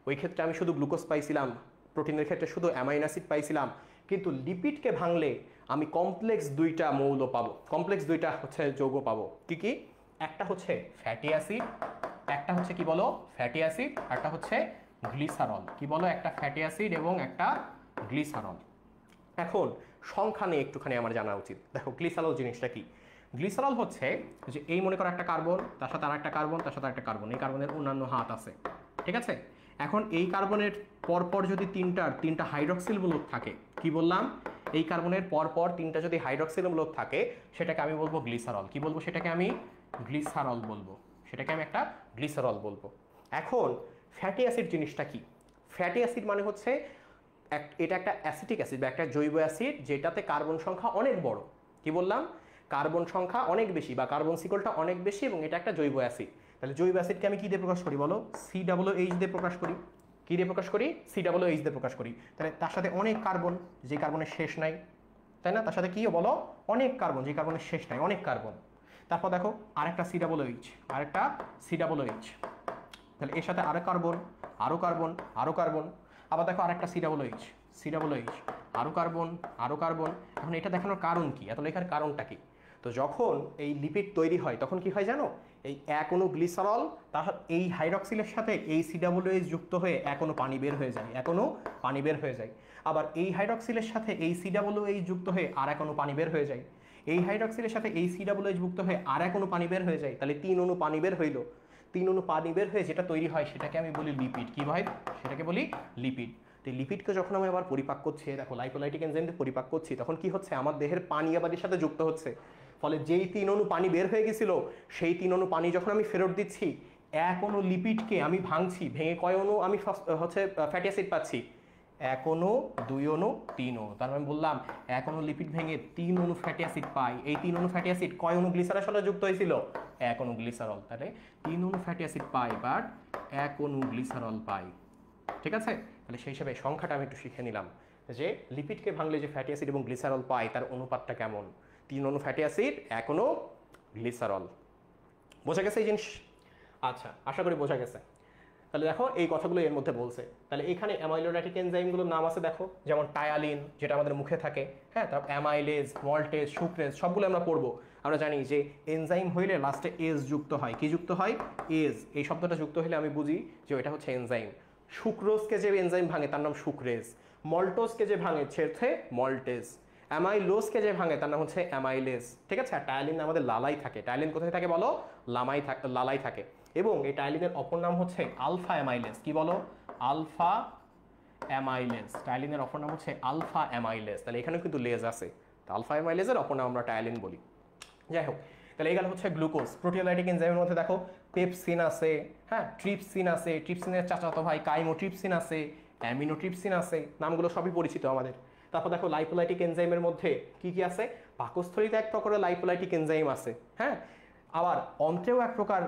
ওই ক্ষেত্রে আমি শুধু গ্লুকোজ পাইছিলাম, প্রোটিনের ক্ষেত্রে শুধু অ্যামাইনো অ্যাসিড পাইছিলাম, কিন্তু লিপিডকে ভাঙলে আমি কমপ্লেক্স দুইটা মৌল পাবো, কমপ্লেক্স দুইটা হচ্ছে যৌগ পাবো। কি কি? একটা হচ্ছে ফ্যাটি অ্যাসিড, একটা হচ্ছে কি বলো? ফ্যাটি অ্যাসিড, একটা হচ্ছে গ্লিসারল। কি বলো? একটা ফ্যাটি অ্যাসিড এবং একটা গ্লিসারল। এখন সংখ্যা নিয়ে একটুখানি আমার জানা উচিত। দেখো গ্লিসারল জিনিসটা কি? গ্লিসারল হচ্ছে যে এই মনে করো একটা কার্বন, তার সাথে আর একটা কার্বন, তার সাথে একটা কার্বন, এই কার্বনের অন্যান্য হাত আছে। ঠিক আছে, এখন এই কার্বনের পরপর যদি তিনটা হাইড্রক্সিল মূলক থাকে, কি বললাম? এই কার্বনের পরপর তিনটা যদি হাইড্রক্সিল মূলক থাকে সেটাকে আমি বলবো গ্লিসারল। কি বলবো? সেটাকে আমি গ্লিসারল বলবো, সেটাকে আমি একটা গ্লিসারল বলবো। এখন ফ্যাটি অ্যাসিড জিনিসটা কি? ফ্যাটি অ্যাসিড মানে হচ্ছে এটা একটা অ্যাসিটিক অ্যাসিড বা একটা জৈব অ্যাসিড যেটাতে কার্বন সংখ্যা অনেক বড়। কি বললাম? কার্বন সংখ্যা অনেক বেশি বা কার্বন শিকলটা অনেক বেশি, এবং এটা একটা জৈব অ্যাসিড। তাহলে জৈব অ্যাসিডকে আমি কি দিয়ে প্রকাশ করি বলো? COOH দিয়ে প্রকাশ করি। কি দিয়ে প্রকাশ করি? COOH দিয়ে প্রকাশ করি। তাহলে তার সাথে অনেক কার্বন, যে কার্বনের শেষ নাই, তাই না? তার সাথে কি বলো? অনেক কার্বন, যে কার্বনের শেষ নাই, অনেক কার্বন। তারপর দেখো আরেকটা COOH, আরেকটা COOH। তাহলে এর সাথে আরো কার্বন, আরো কার্বন, আরো কার্বন। আবার দেখো আরেকটা COOH, আরো কার্বন, আরো কার্বন। এখন এটা দেখানোর কারণ কি? এত লেখার কারণটা কি? তো যখন এই লিপিড তৈরি হয় তখন কি হয় জানো, এই এক অণু গ্লিসারল তার এই হাইড্রক্সিলের সাথে এই COOH যুক্ত হয়ে এক অণু পানি বের হয়ে যায়, এক অণু পানি বের হয়ে যায়। আবার এই হাইড্রক্সিলের সাথে এই COOH যুক্ত হয়ে আর এক অণু পানি বের হয়ে যায়, এই হাইড্রক্সিলের সাথে এই COOH যুক্ত হয়ে আর এক অণু পানি বের হয়ে যায়, তাহলে 3 অণু পানি বের হইল। 3 অণু পানি বের হয়ে যেটা তৈরি হয় সেটাকে আমি বলি লিপিড। কি ভাই? সেটাকে বলি লিপিড। তো লিপিডকে যখন আমি আবার পরিপাক করছি, দেখো লাইপোলাইটিক এনজাইম দিয়ে পরিপাক করছি, তখন কি হচ্ছে, আমার দেহের পানি আবার এর সাথে যুক্ত হচ্ছে। ফলে যেই 3 অণু পানি বের হয়ে গেছিল সেই 3 অণু পানি যখন আমি ফেরত দিচ্ছি, এক অণু লিপিডকে আমি ভাঙছি, ভেঙে কয় অণু আমি ফ্যাটি অ্যাসিড পাচ্ছি? 1 অণু, 2 অণু, 3 অণু। তার মানে বললাম 1 অণু লিপিড ভেঙে 3 অণু ফ্যাটি অ্যাসিড পাই। এই 3 অণু ফ্যাটি অ্যাসিড কয় অণু গ্লিসারলের সাথে যুক্ত হয়েছিল? 1 অণু গ্লিসারল। তাহলে 3 অণু ফ্যাটি অ্যাসিড পাই বাট 1 অণু গ্লিসারল পাই। ঠিক আছে? তাহলে সেই হিসাবে সংখ্যাটা আমি একটু শিখে নিলাম যে লিপিডকে ভাঙলে যে ফ্যাটি অ্যাসিড এবং গ্লিসারল পাই তার অনুপাতটা কেমন। 3 অণু ফ্যাটি অ্যাসিড, 1 অণু গ্লিসারল। বোঝা গেছে এই জিনিস? আচ্ছা, আশা করি বোঝা গেছে। তাহলে দেখো এই কথাগুলো এর মধ্যে বলছে। তাহলে এখানে অ্যামাইলোলাইটিক এনজাইমগুলোর নাম আছে দেখো, যেমন টায়ালিন যেটা আমাদের মুখে থাকে, হ্যাঁ, তারপর অ্যামাইলেজ, মল্টেজ, সুক্রেজ, সবগুলো আমরা পড়বো। আমরা জানি যে এনজাইম হইলে লাস্টে এজ যুক্ত হয়। কি যুক্ত হয়? এজ। এই শব্দটা যুক্ত হলে আমি বুঝি যে এটা হচ্ছে এনজাইম। সুক্রোজকে যে এনজাইম ভাঙে তার নাম সুক্রেজ, মল্টোজকে যে ভাঙে সে হচ্ছে মল্টেজ, অ্যামাইলোজকে যে ভাঙে তার নাম হচ্ছে অ্যামাইলেজ। ঠিক আছে? আর টায়ালিন আমাদের লালাই থাকে। টায়ালিন কোথায় থাকে বলো? লালাই থাকে। এবং এই টায়ালিনের অপর নাম হচ্ছে আলফা অ্যামাইলেজ। কি বলো? Alpha amylase. টায়ালিনের অপর নাম হচ্ছে আলফা অ্যামাইলেজ। তাহলে এখানেও কিন্তু লেজ আছে। আলফা অ্যামাইলেজের অপর নাম আমরা টায়ালিন বলি। যাই হোক, তাহলে এই গেল হচ্ছে গ্লুকোজ। প্রোটিওলাইটিক এনজাইমের মধ্যে দেখো পেপসিন আছে, হ্যাঁ, ট্রিপসিন আছে, ট্রিপসিনের চাচাতো ভাই কাইমোট্রিপসিন আছে, অ্যামিনোট্রিপসিন আছে, নামগুলো সবই পরিচিত আমাদের। তারপর দেখো লাইপোলাইটিক এনজাইমের মধ্যে কি কি আছে? পাকস্থলীতে এক প্রকারের লাইপোলাইটিক এনজাইম আছে, হ্যাঁ, আবার অন্ত্রেও এক প্রকার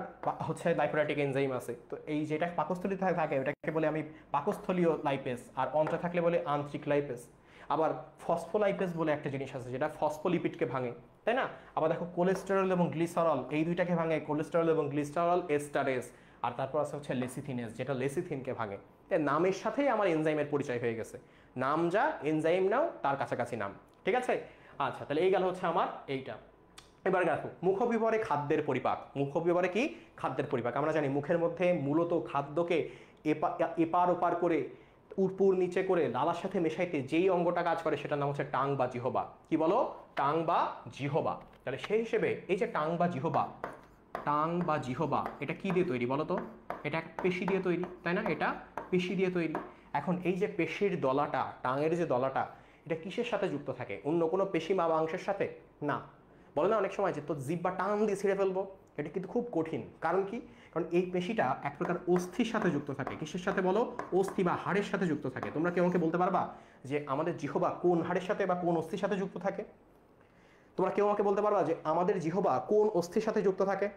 হচ্ছে লাইপোলাইটিক এনজাইম আছে। তো এই যেটা পাকস্থলীতে থাকে ওটাকে বলে আমি পাকস্থলীয় লাইপেস, আর অন্ত্রে থাকলে বলে আন্ত্রিক লাইপেস। আবার ফসফোলাইপেস বলে একটা জিনিস আছে যেটা ফসফোলিপিডকে ভাঙে, তাই না? আবার দেখো কোলেস্টেরল এবং গ্লিসারল, এই দুইটাকে ভাঙে, কোলেস্টেরল এবং গ্লিসারল এস্টারেজ। আর তারপর আছে হচ্ছে লেসিথিনেজ, যেটা লেসিথিনকে ভাঙে। তাই নামের সাথেই আমার এনজাইমের পরিচয় হয়ে গেছে। নাম যা, এনজাইম নাও তার কাছাকাছি নাম। ঠিক আছে? আচ্ছা, তাহলে এই গেল হচ্ছে আমার এইটা। এবার দেখো মুখবিবরে খাদ্যের পরিপাক। মুখবিবরে কি? খাদ্যের পরিপাক। আমরা জানি মুখের মধ্যে মূলত খাদ্যকে এপার ওপার করে, উপর নিচে করে লালার সাথে মেশাইতে যেই অঙ্গটা কাজ করে সেটার নাম হচ্ছে টাং বা জিহবা। কি বলো? টাং বা জিহবা। তাহলে সেই হিসেবে এই যে টাং বা জিহবা, টাং বা জিহবা এটা কি দিয়ে তৈরি বলো তো? এটা পেশি দিয়ে তৈরি, তাই না? এটা পেশি দিয়ে তৈরি। এখন এই যে পেশির দলাটা, টাঙের যে দলাটা, এটা কিসের সাথে যুক্ত থাকে? অন্য কোনো পেশি বা মাংসের সাথে না। বলে না অনেক সময় যে তোর জিহ্বা টান দিয়ে ছিঁড়ে ফেলবো, এটা কিন্তু খুব কঠিন। কারণ কি? কারণ এই পেশিটা এক প্রকার অস্থির সাথে যুক্ত থাকে। কিসের সাথে বলো? অস্থি বা হাড়ের সাথে যুক্ত থাকে। তোমরা কেউ আমাকে বলতে পারবা যে আমাদের জিহ্বা কোন হাড়ের সাথে বা কোন অস্থির সাথে যুক্ত থাকে? তোমরা কেউ আমাকে বলতে পারবা যে আমাদের জিহ্বা কোন অস্থির সাথে যুক্ত থাকে?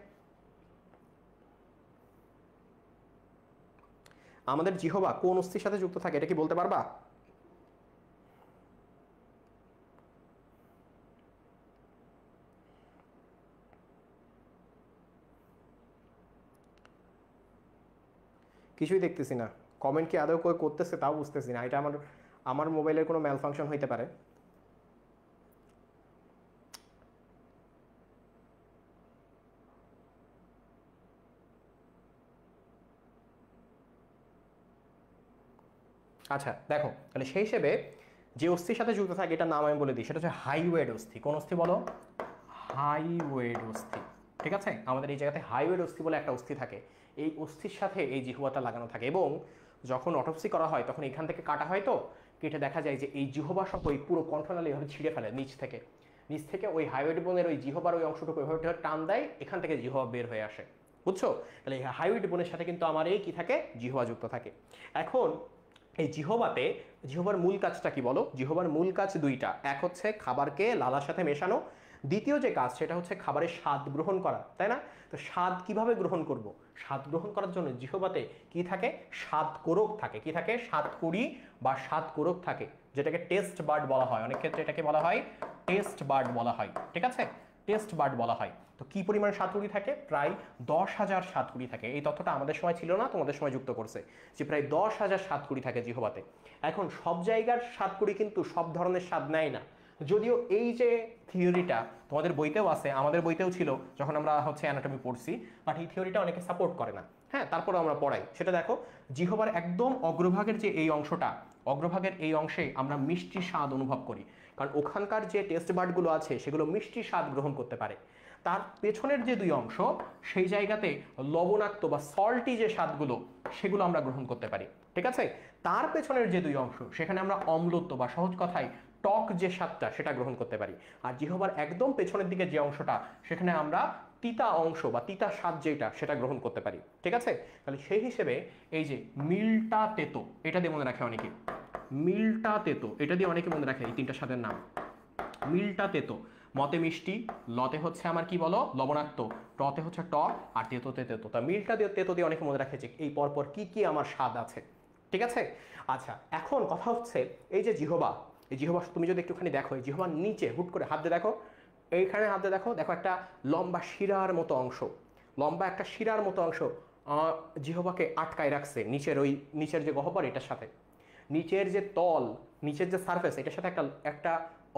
আমাদের জিহ্বা কোন অস্থির সাথে যুক্ত থাকে, এটা কি বলতে পারবা? কিছুই দেখতেছি না। কমেন্ট কি আদৌ কেউ করতেছে তাও বুঝতেছি না। এটা আমার আমার মোবাইলের কোনো ম্যাল ফাংশন হইতে পারে। আচ্ছা দেখো, তাহলে সেই হিসেবে যে অস্থির সাথে যুক্ত থাকে এটার নাম আমি বলে দিই, সেটা হচ্ছে হাইওয়েড অস্থি। কোন অস্থি বলো? হাইওয়েড অস্থি। ঠিক আছে? আমাদের এই জায়গাতে হাইওয়েড অস্থি বলে একটা অস্থি থাকে। এই অস্থির সাথে এই জিহ্বাটা লাগানো থাকে এবং যখন অটোপসি করা হয় তখন এখান থেকে কাটা হয়, তো কেটে দেখা যায় যে এই জিহ্বা সহ ওই পুরো কণ্ঠনালী এভাবে ছিঁড়ে ফেলে নিচ থেকে ওই হাইওয়েড বোনের ওই জিহ্বার ওই অংশটুকু এভাবে টান দেয়, এখান থেকে জিহ্বা বের হয়ে আসে। বুঝছো? তাহলে এই হাইওয়েড বোনের সাথে কিন্তু আমার এই কি থাকে? জিহ্বা যুক্ত থাকে। এখন এই জিহ্বাতে জিহ্বার মূল কাজটা কি বলো? জিহ্বার মূল কাজ দুইটা। এক হচ্ছে খাবারকে লালার সাথে মেশানো, দ্বিতীয় যে কাজ সেটা হচ্ছে খাবারের স্বাদ গ্রহণ করা, তাই না? তো স্বাদ কিভাবে গ্রহণ করব? স্বাদ গ্রহণ করার জন্য জিহ্বাতে কি থাকে? স্বাদকোরক থাকে। কি থাকে? স্বাদকুড়ি বা স্বাদকোরক থাকে, যেটাকে টেস্ট বার্ড বলা হয়। অনেক ক্ষেত্রে এটাকে বলা হয় টেস্ট বার্ড বলা হয়। ঠিক আছে? টেস্ট বার্ড বলা হয়। তো কি পরিমাণ সাতকুড়ি থাকে? প্রায় 10,000 সাতকুড়ি থাকে। এই তথ্যটা আমাদের সময় ছিল না, তোমাদের সময় যুক্ত করছে যে প্রায় 10,000 সাতকুড়ি থাকে জিহ্বাতে। এখন সব জায়গার সাতকুড়ি কিন্তু সব ধরনের স্বাদ নেয় না। যদিও এই যে থিওরিটা তোমাদের বইতেও আছে, আমাদের বইতেও ছিল যখন আমরা অ্যানাটমি পড়ছি, বাট এই থিওরিটা অনেকে সাপোর্ট করে না। হ্যাঁ, তারপরে আমরা পড়াই। সেটা দেখো, জিহ্বার একদম অগ্রভাগের যে এই অংশটা, অগ্রভাগের এই অংশে আমরা মিষ্টি স্বাদ অনুভব করি, কারণ ওখানকার যে টেস্ট বার্ডগুলো আছে সেগুলো মিষ্টি স্বাদ গ্রহণ করতে পারে। তার পেছনের যে দুই অংশ, সেই জায়গাতে লবণাক্ত বা সল্টি যে স্বাদগুলো সেগুলো আমরা গ্রহণ করতে পারি। ঠিক আছে, তার পেছনের যে দুই অংশ, সেখানে আমরা অম্লত্ব বা সহজ কথায় টক যে স্বাদটা সেটা গ্রহণ করতে পারি। আর জিহ্বার একদম পেছনের দিকে যে অংশটা, সেখানে আমরা তিতা অংশ বা তিতা স্বাদ যেটা সেটা গ্রহণ করতে পারি। ঠিক আছে, তাহলে সেই হিসেবে এই যে মিল্টা তেতো, এটা দিয়ে মনে রাখে অনেকে, মিল্টা তেতো এটা দিয়ে অনেকে মনে রাখে এই তিনটা স্বাদের নাম। মিল্টা তেতো, মতে মিষ্টি, লতে আমার কি বলো লবণাক্ত, টতে টক, আর তেতোতে তেতো। তা মিল্টা দিয়ে তেতো দিয়ে অনেকে মনে রাখে যে এই পরপর কি কি আমার স্বাদ আছে। ঠিক আছে, আচ্ছা এখন কথা এই যে জিহ্বা, এই জিহ্বা তুমি যদি একটুখানি দেখো, এই জিহ্বার নিচে হুট করে হাত দিয়ে দেখো, এইখানে হাত দিয়ে দেখো, দেখো একটা লম্বা শিরার মতো অংশ, লম্বা একটা শিরার মতো অংশ জিহ্বাকে আটকায় রাখছে নিচের যে গহ্বর এটার সাথে, নিচের যে তল, নিচের যে সারফেস এটার সাথে একটা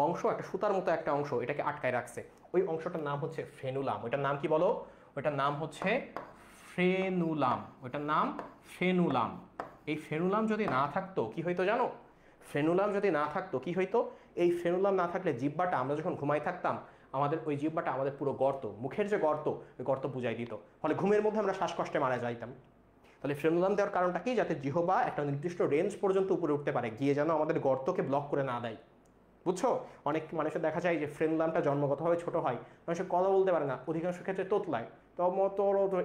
অংশ, একটা সুতার মতো একটা অংশ এটাকে আটকায় রাখছে। ওই অংশটার নাম ফ্রেনুলাম। ওইটার নাম কি বলো? ওইটার নাম ফ্রেনুলাম। ওইটার নাম ফ্রেনুলাম। এই ফ্রেনুলাম যদি না থাকতো কি হইতো জানো? ফ্রেনুলাম যদি না থাকতো কি হইতো? এই ফ্রেনুলাম না থাকলে জিহ্বাটা, আমরা যখন ঘুমাই থাকতাম, আমাদের ওই জিহ্বাটা আমাদের পুরো গর্ত, মুখের যে গর্ত, ওই গর্ত বুঝাই দিত, ফলে ঘুমের মধ্যে আমরা শ্বাসকষ্টে মারা যাইতাম। তাহলে ফ্রেনুলাম দেওয়ার কারণটা কি? যাতে জিহ্বা একটা নির্দিষ্ট রেঞ্জ পর্যন্ত উপরে উঠতে পারে, গিয়ে যেন আমাদের গর্তকে ব্লক করে না দেয়। বুঝছো? অনেক মানুষের দেখা যায় যে ফ্রেনুলামটা জন্মগতভাবে ছোট হয়, মানুষের কথা বলতে পারে না, অধিকাংশ ক্ষেত্রে তোতলায়, তো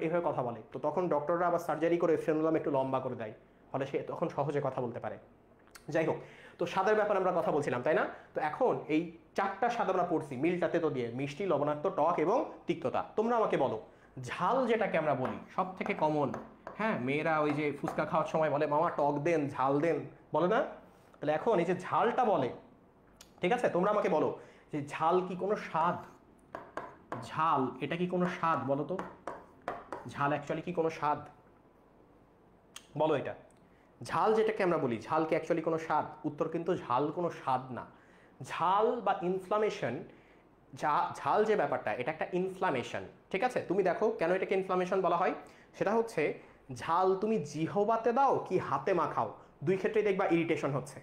এভাবে কথা বলে, তো তখন ডক্টররা আবার সার্জারি করে ফ্রেনুলাম একটু লম্বা করে দেয়, ফলে সে তখন সহজে কথা বলতে পারে। যাই হোক, তো স্বাদের ব্যাপারে আমরা কথা বলছিলাম, তাই না? তো এখন এই চারটা স্বাদ আমরা পড়ছি মিলটা তেতো দিয়ে, মিষ্টি, লবণাক্ত, টক এবং তিক্ততা। তোমরা আমাকে বলো, ঝাল যেটাকে আমরা বলি সব থেকে কমন, হ্যাঁ, মেয়েরা ওই যে ফুচকা খাওয়ার সময় বলে মামা টক দেন, ঝাল দেন, বলে না? তাহলে এখন এই যে ঝালটা বলে, ঠিক আছে, তোমরা আমাকে বলো যে ঝাল কি কোনো স্বাদ? ঝাল এটা কি কোনো স্বাদ? বলো তো, ঝাল অ্যাকচুয়ালি কি কোনো স্বাদ? বলো এটা। ঝাল যেটাকে আমরা বলি, ঝাল কি অ্যাকচুয়ালি কোনো স্বাদ? উত্তর কিন্তু ঝাল কোনো স্বাদ না। ঝাল বা ইনফ্লামেশন, ঝাল যে ব্যাপারটা এটা একটা ইনফ্লামেশন। ঠিক আছে, তুমি দেখো কেন এটাকে ইনফ্লামেশন বলা হয়। সেটা ঝাল তুমি জিহ্বাতে দাও কি হাতে মাখাও, দুই ক্ষেত্রেই দেখবা ইরিটেশন হচ্ছে।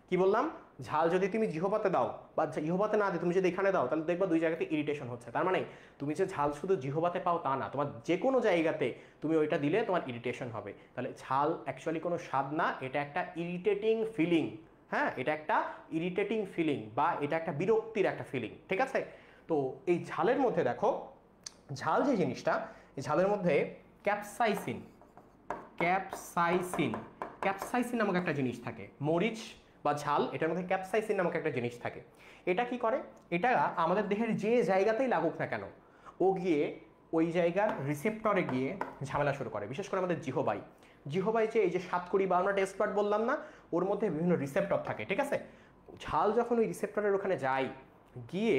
কি বললাম? ঝাল যদি তুমি জিহ্বাতে দাও বা জিহ্বাতে না দিয়ে তুমি যদি এখানে দাও, তাহলে দেখবা দুই জায়গাতে ইরিটেশন হচ্ছে। তার মানে তুমি যে ঝাল শুধু জিহ্বাতে পাও তা না, তোমার যে কোনো জায়গাতে তুমি ওইটা দিলে তোমার ইরিটেশন হবে। তাহলে ঝাল অ্যাকচুয়ালি কোনো স্বাদ না, এটা একটা ইরিটেটিং ফিলিং। হ্যাঁ, এটা একটা ইরিটেটিং ফিলিং বা এটা একটা বিরক্তির একটা ফিলিং। ঠিক আছে, তো এই ঝালের মধ্যে দেখো, ঝাল যে জিনিসটা, এই ঝালের মধ্যে ক্যাপসাইসিন, ক্যাপসাইসিন, ক্যাপসাইসিন নামক একটা জিনিস থাকে। মরিচ বা ঝাল, এটার মধ্যে ক্যাপসাইসিন নামক একটা জিনিস থাকে। এটা কি করে? এটা আমাদের দেহের যে জায়গাতেই লাগুক না কেন, ও গিয়ে ওই জায়গার রিসেপ্টরে গিয়ে ঝামেলা শুরু করে। বিশেষ করে আমাদের জিহ্বায়, জিহ্বায় যে এই যে 7-22 টেস্ট বাড বললাম না, ওর মধ্যে বিভিন্ন রিসেপ্টর থাকে। ঠিক আছে, ঝাল যখন ওই রিসেপ্টরের ওখানে যায়, গিয়ে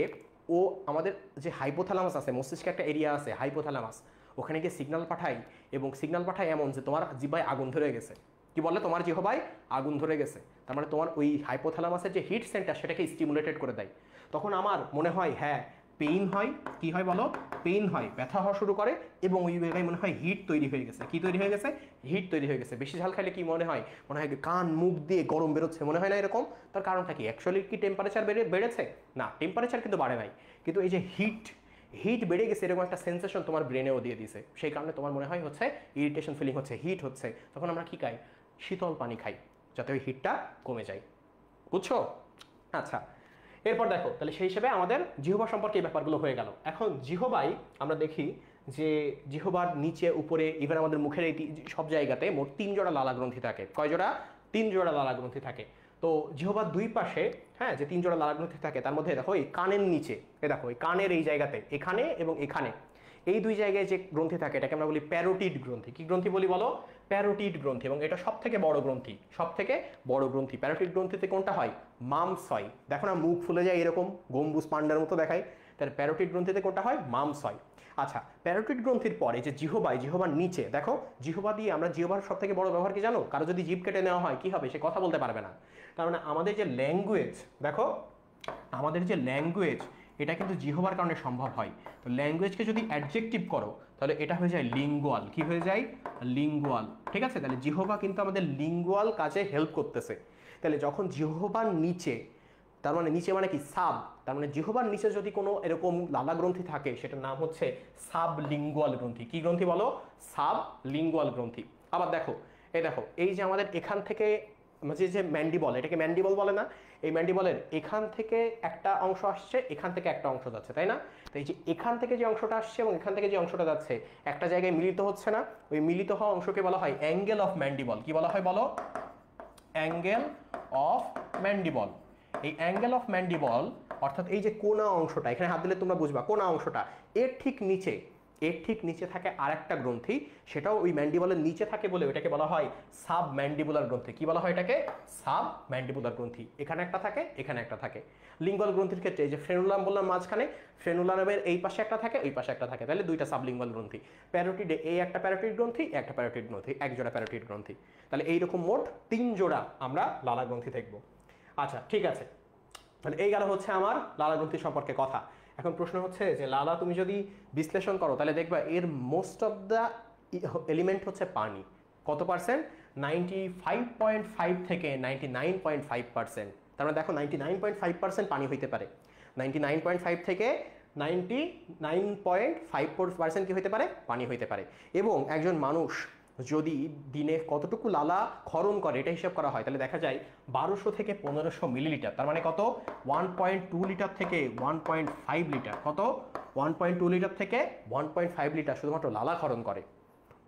ও আমাদের যে হাইপোথ্যালামাস আছে, মস্তিষ্কে একটা এরিয়া আছে হাইপোথ্যালামাস, ওখানে গিয়ে সিগন্যাল পাঠায়, এবং সিগন্যাল পাঠায় এমন যে তোমার জিহ্বায় আগুন ধরে গেছে। কি বলে? তোমার জিহ্বায় আগুন ধরে গেছে। তার মানে তোমার ওই হাইপোথ্যালামাসের যে হিট সেন্টার সেটাকে স্টিমুলেটেড করে দেয়। তখন আমার মনে হয় হ্যাঁ পেইন হয়। কি হয় বলো? পেইন হয়, ব্যথা হওয়া শুরু করে, এবং ওই জায়গায় মনে হয় হিট তৈরি হয়ে গেছে। কি তৈরি হয়ে গেছে? হিট তৈরি হয়ে গেছে। বেশি ঝাল খাইলে কি মনে হয়? মনে হয় কান মুখ দিয়ে গরম বেরোচ্ছে, মনে হয় না এরকম? তার কারণটা কি? অ্যাকচুয়ালি কি টেম্পারেচার বেড়েছে? না, টেম্পারেচার কিন্তু বাড়ে নাই, কিন্তু এই যে হিট বেড়ে গেছে এরকম একটা সেন্সেশন তোমার ব্রেনেও দিয়ে দিছে। সেই কারণে তোমার মনে হয় ইরিটেশন ফিলিং হচ্ছে, হিট হচ্ছে। তখন আমরা কি খাই? শীতল পানি খাই, যাতে ওই হিটটা কমে যায়। বুঝছো? আচ্ছা, এরপর দেখো, তাহলে সেই হিসেবে আমাদের জিহ্বা সম্পর্কে এই ব্যাপারগুলো হয়ে গেল। এখন জিহ্বায় আমরা দেখি যে জিহ্বার নিচে, উপরে, ইভেন আমাদের মুখের এই সব জায়গাতে মোট 3 জোড়া লালা গ্রন্থি থাকে। কয় জোড়া? 3 জোড়া লালা গ্রন্থি থাকে। তো জিহ্বার দুই পাশে, হ্যাঁ, যে 3 জোড়া লালা গ্রন্থি থাকে, তার মধ্যে দেখো এই কানের নিচে, দেখো এই কানের এই জায়গাতে, এখানে এবং এখানে, এই দুই জায়গায় যে গ্রন্থি থাকে এটাকে আমরা বলি প্যারোটিড গ্রন্থি। কি গ্রন্থি বলি বলো? প্যারোটিড গ্রন্থি। এবং এটা সব থেকে বড় গ্রন্থি, সব থেকে বড় গ্রন্থি। প্যারোটিড গ্রন্থিতে কোনটা হয়? মামস হয়। দেখো না, মুখ ফুলে যায় এরকম, গম্বুজ পান্ডার মতো দেখায়। তাহলে প্যারোটিড গ্রন্থিতে কোনটা হয়? মামস হয়। আচ্ছা, প্যারোটিড গ্রন্থির পরে যে জিহ্বার নিচে দেখো, জিহ্বা দিয়ে আমরা, জিহ্বার সব থেকে বড় ব্যবহার কি জানো? কারো যদি জিভ কেটে নেওয়া হয় কি হবে? সে কথা বলতে পারবে না। তার মানে আমাদের যে ল্যাঙ্গুয়েজ, দেখো আমাদের যে ল্যাঙ্গুয়েজ, এটা কিন্তু জিহ্বার কারণে সম্ভব হয়। তো ল্যাঙ্গুয়েজকে যদি অ্যাডজেক্টিভ করো তাহলে এটা হয়ে যায় লিঙ্গুয়াল। কি হয়ে যায়? লিঙ্গুয়াল। ঠিক আছে, তাহলে জিহ্বা কিন্তু আমাদের লিঙ্গুয়াল কাজে হেল্প করতেছে। তাহলে যখন জিহ্বার নিচে, তার মানে নিচে মানে কি সাব, তার মানে জিহ্বার নিচে যদি কোনো এরকম লালা গ্রন্থি থাকে সেটার নাম হচ্ছে সাবলিঙ্গুয়াল গ্রন্থি। কি গ্রন্থি বলো? সাবলিঙ্গুয়াল গ্রন্থি। আবার দেখো, এই যে আমাদের এখান থেকে যে ম্যান্ডিবল, এটাকে ম্যান্ডিবল বলে না? এই ম্যান্ডিবলের এখান থেকে একটা অংশ আসছে, এখান থেকে একটা অংশ যাচ্ছে, তাই না? তো এই যে এখান থেকে যে অংশটা আসছে এবং এখান থেকে যে অংশটা যাচ্ছে একটা জায়গায় মিলিত হচ্ছে না, ওই মিলিত হওয়া অংশকে বলা হয় অ্যাঙ্গেল অফ ম্যান্ডিবল। কি বলা হয় বলো? Angle of mandible. এই অ্যাঙ্গেল অফ ম্যান্ডিবল অর্থাৎ এই যে কোনা অংশটা, এখানে হাত দিলে তোমরা বুঝবা, কোনা অংশটা এর ঠিক নিচে থাকে আরেকটা গ্রন্থি, সেটাও ওই ম্যান্ডিবলের নিচে থাকে বলে ওটাকে বলা হয় সাব ম্যান্ডিবুলার গ্রন্থি। কি বলা হয় এটাকে? সাব ম্যান্ডিবুলার গ্রন্থি। এখানে একটা থাকে, এখানে একটা থাকে। লিঙ্গুয়াল গ্রন্থির ক্ষেত্রে এই যে ফ্রেনুলাম বললাম মাঝখানে, ফ্রেনুলামের এই পাশে একটা থাকে, ওই পাশে একটা থাকে, তাহলে দুইটা সাবলিঙ্গুয়াল গ্রন্থি। প্যারোটিডে এই একটা প্যারোটিড গ্রন্থি, একটা প্যারোটিড গ্রন্থি, এক জোড়া প্যারোটিড গ্রন্থি। তাহলে এইরকম মোট 3 জোড়া আমরা লালা গ্রন্থি দেখব। আচ্ছা ঠিক আছে, তাহলে এই গেল হচ্ছে আমার লালা গ্রন্থি সম্পর্কে কথা। এখন প্রশ্ন হচ্ছে যে লালা তুমি যদি বিশ্লেষণ করো তাহলে দেখবা এর মোস্ট অফ দ্য এলিমেন্ট হচ্ছে পানি। কত পার্সেন্ট? 95.5 থেকে 99.5%। তার মানে দেখো 99.5% পানি হইতে পারে, 99.5 থেকে 99.54% কি হইতে পারে? পানি হইতে পারে। এবং একজন মানুষ যদি দিনে কতটুকু লালা ক্ষরণ করে এটা হিসাব করা হয় তাহলে দেখা যায় 1200 থেকে 1500 মিলিলিটার। তার মানে কত? 1.2 লিটার থেকে 1.5 লিটার। কত? 1.2 লিটার থেকে 1.5 লিটার শুধুমাত্র লালা ক্ষরণ করে।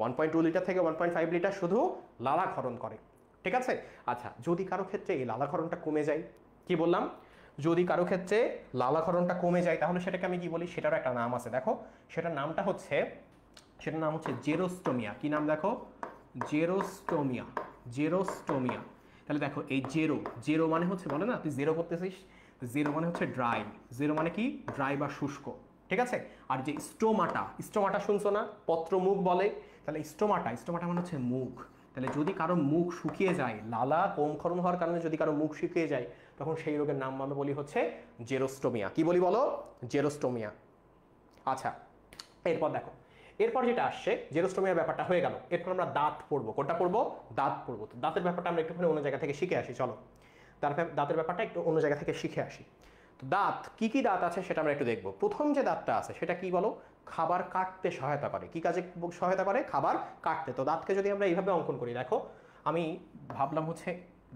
1.2 লিটার থেকে 1.5 লিটার শুধু লালা ক্ষরণ করে। ঠিক আছে? আচ্ছা, যদি কারো ক্ষেত্রে এই লালা ক্ষরণটা কমে যায়, কি বললাম? যদি কারো ক্ষেত্রে লালা ক্ষরণটা কমে যায় তাহলে সেটাকে আমি কি বলি? সেটারও একটা নাম আছে, দেখো সেটার নাম হচ্ছে জেরোস্টোমিয়া। কি নাম দেখো? জেরোস্টোমিয়া। জেরোস্টোমিয়া। তাহলে দেখো এই জেরো মানে হচ্ছে, বলে না তুই জেরো করতেছিস, জেরো মানে হচ্ছে ড্রাই। জেরো মানে কি? ড্রাই বা শুষ্ক। ঠিক আছে? আর যে স্টোমাটা শুনছো না? পত্র মুখ বলে। তাহলে স্টোমাটা মানে হচ্ছে মুখ। তাহলে যদি কারো মুখ শুকিয়ে যায়, লালা কম ক্ষরণ হওয়ার কারণে যদি কারো মুখ শুকিয়ে যায়, তখন সেই রোগের নাম আমরা বলি হচ্ছে জেরোস্টোমিয়া। কি বলি বলো? জেরোস্টোমিয়া। আচ্ছা, এরপর যেটা আসছে, জেরোস্টোমিয়ার ব্যাপারটা হয়ে গেল। এরপর আমরা দাঁত পড়বো। কোনটা পড়বো? দাঁত পড়বো। তো দাঁতের ব্যাপারটা আমরা একটুখানি অন্য জায়গা থেকে শিখে আসি, চলো দাঁতের ব্যাপারটা একটু অন্য জায়গা থেকে শিখে আসি। তো দাঁত, কি কি দাঁত আছে সেটা আমরা একটু দেখবো। প্রথম যে দাঁতটা আছে সেটা কি বলো? খাবার কাটতে সহায়তা করে। কি কাজে সহায়তা করে? খাবার কাটতে। তো দাঁতকে যদি আমরা এইভাবে অঙ্কন করি, দেখো আমি ভাবলাম হচ্ছে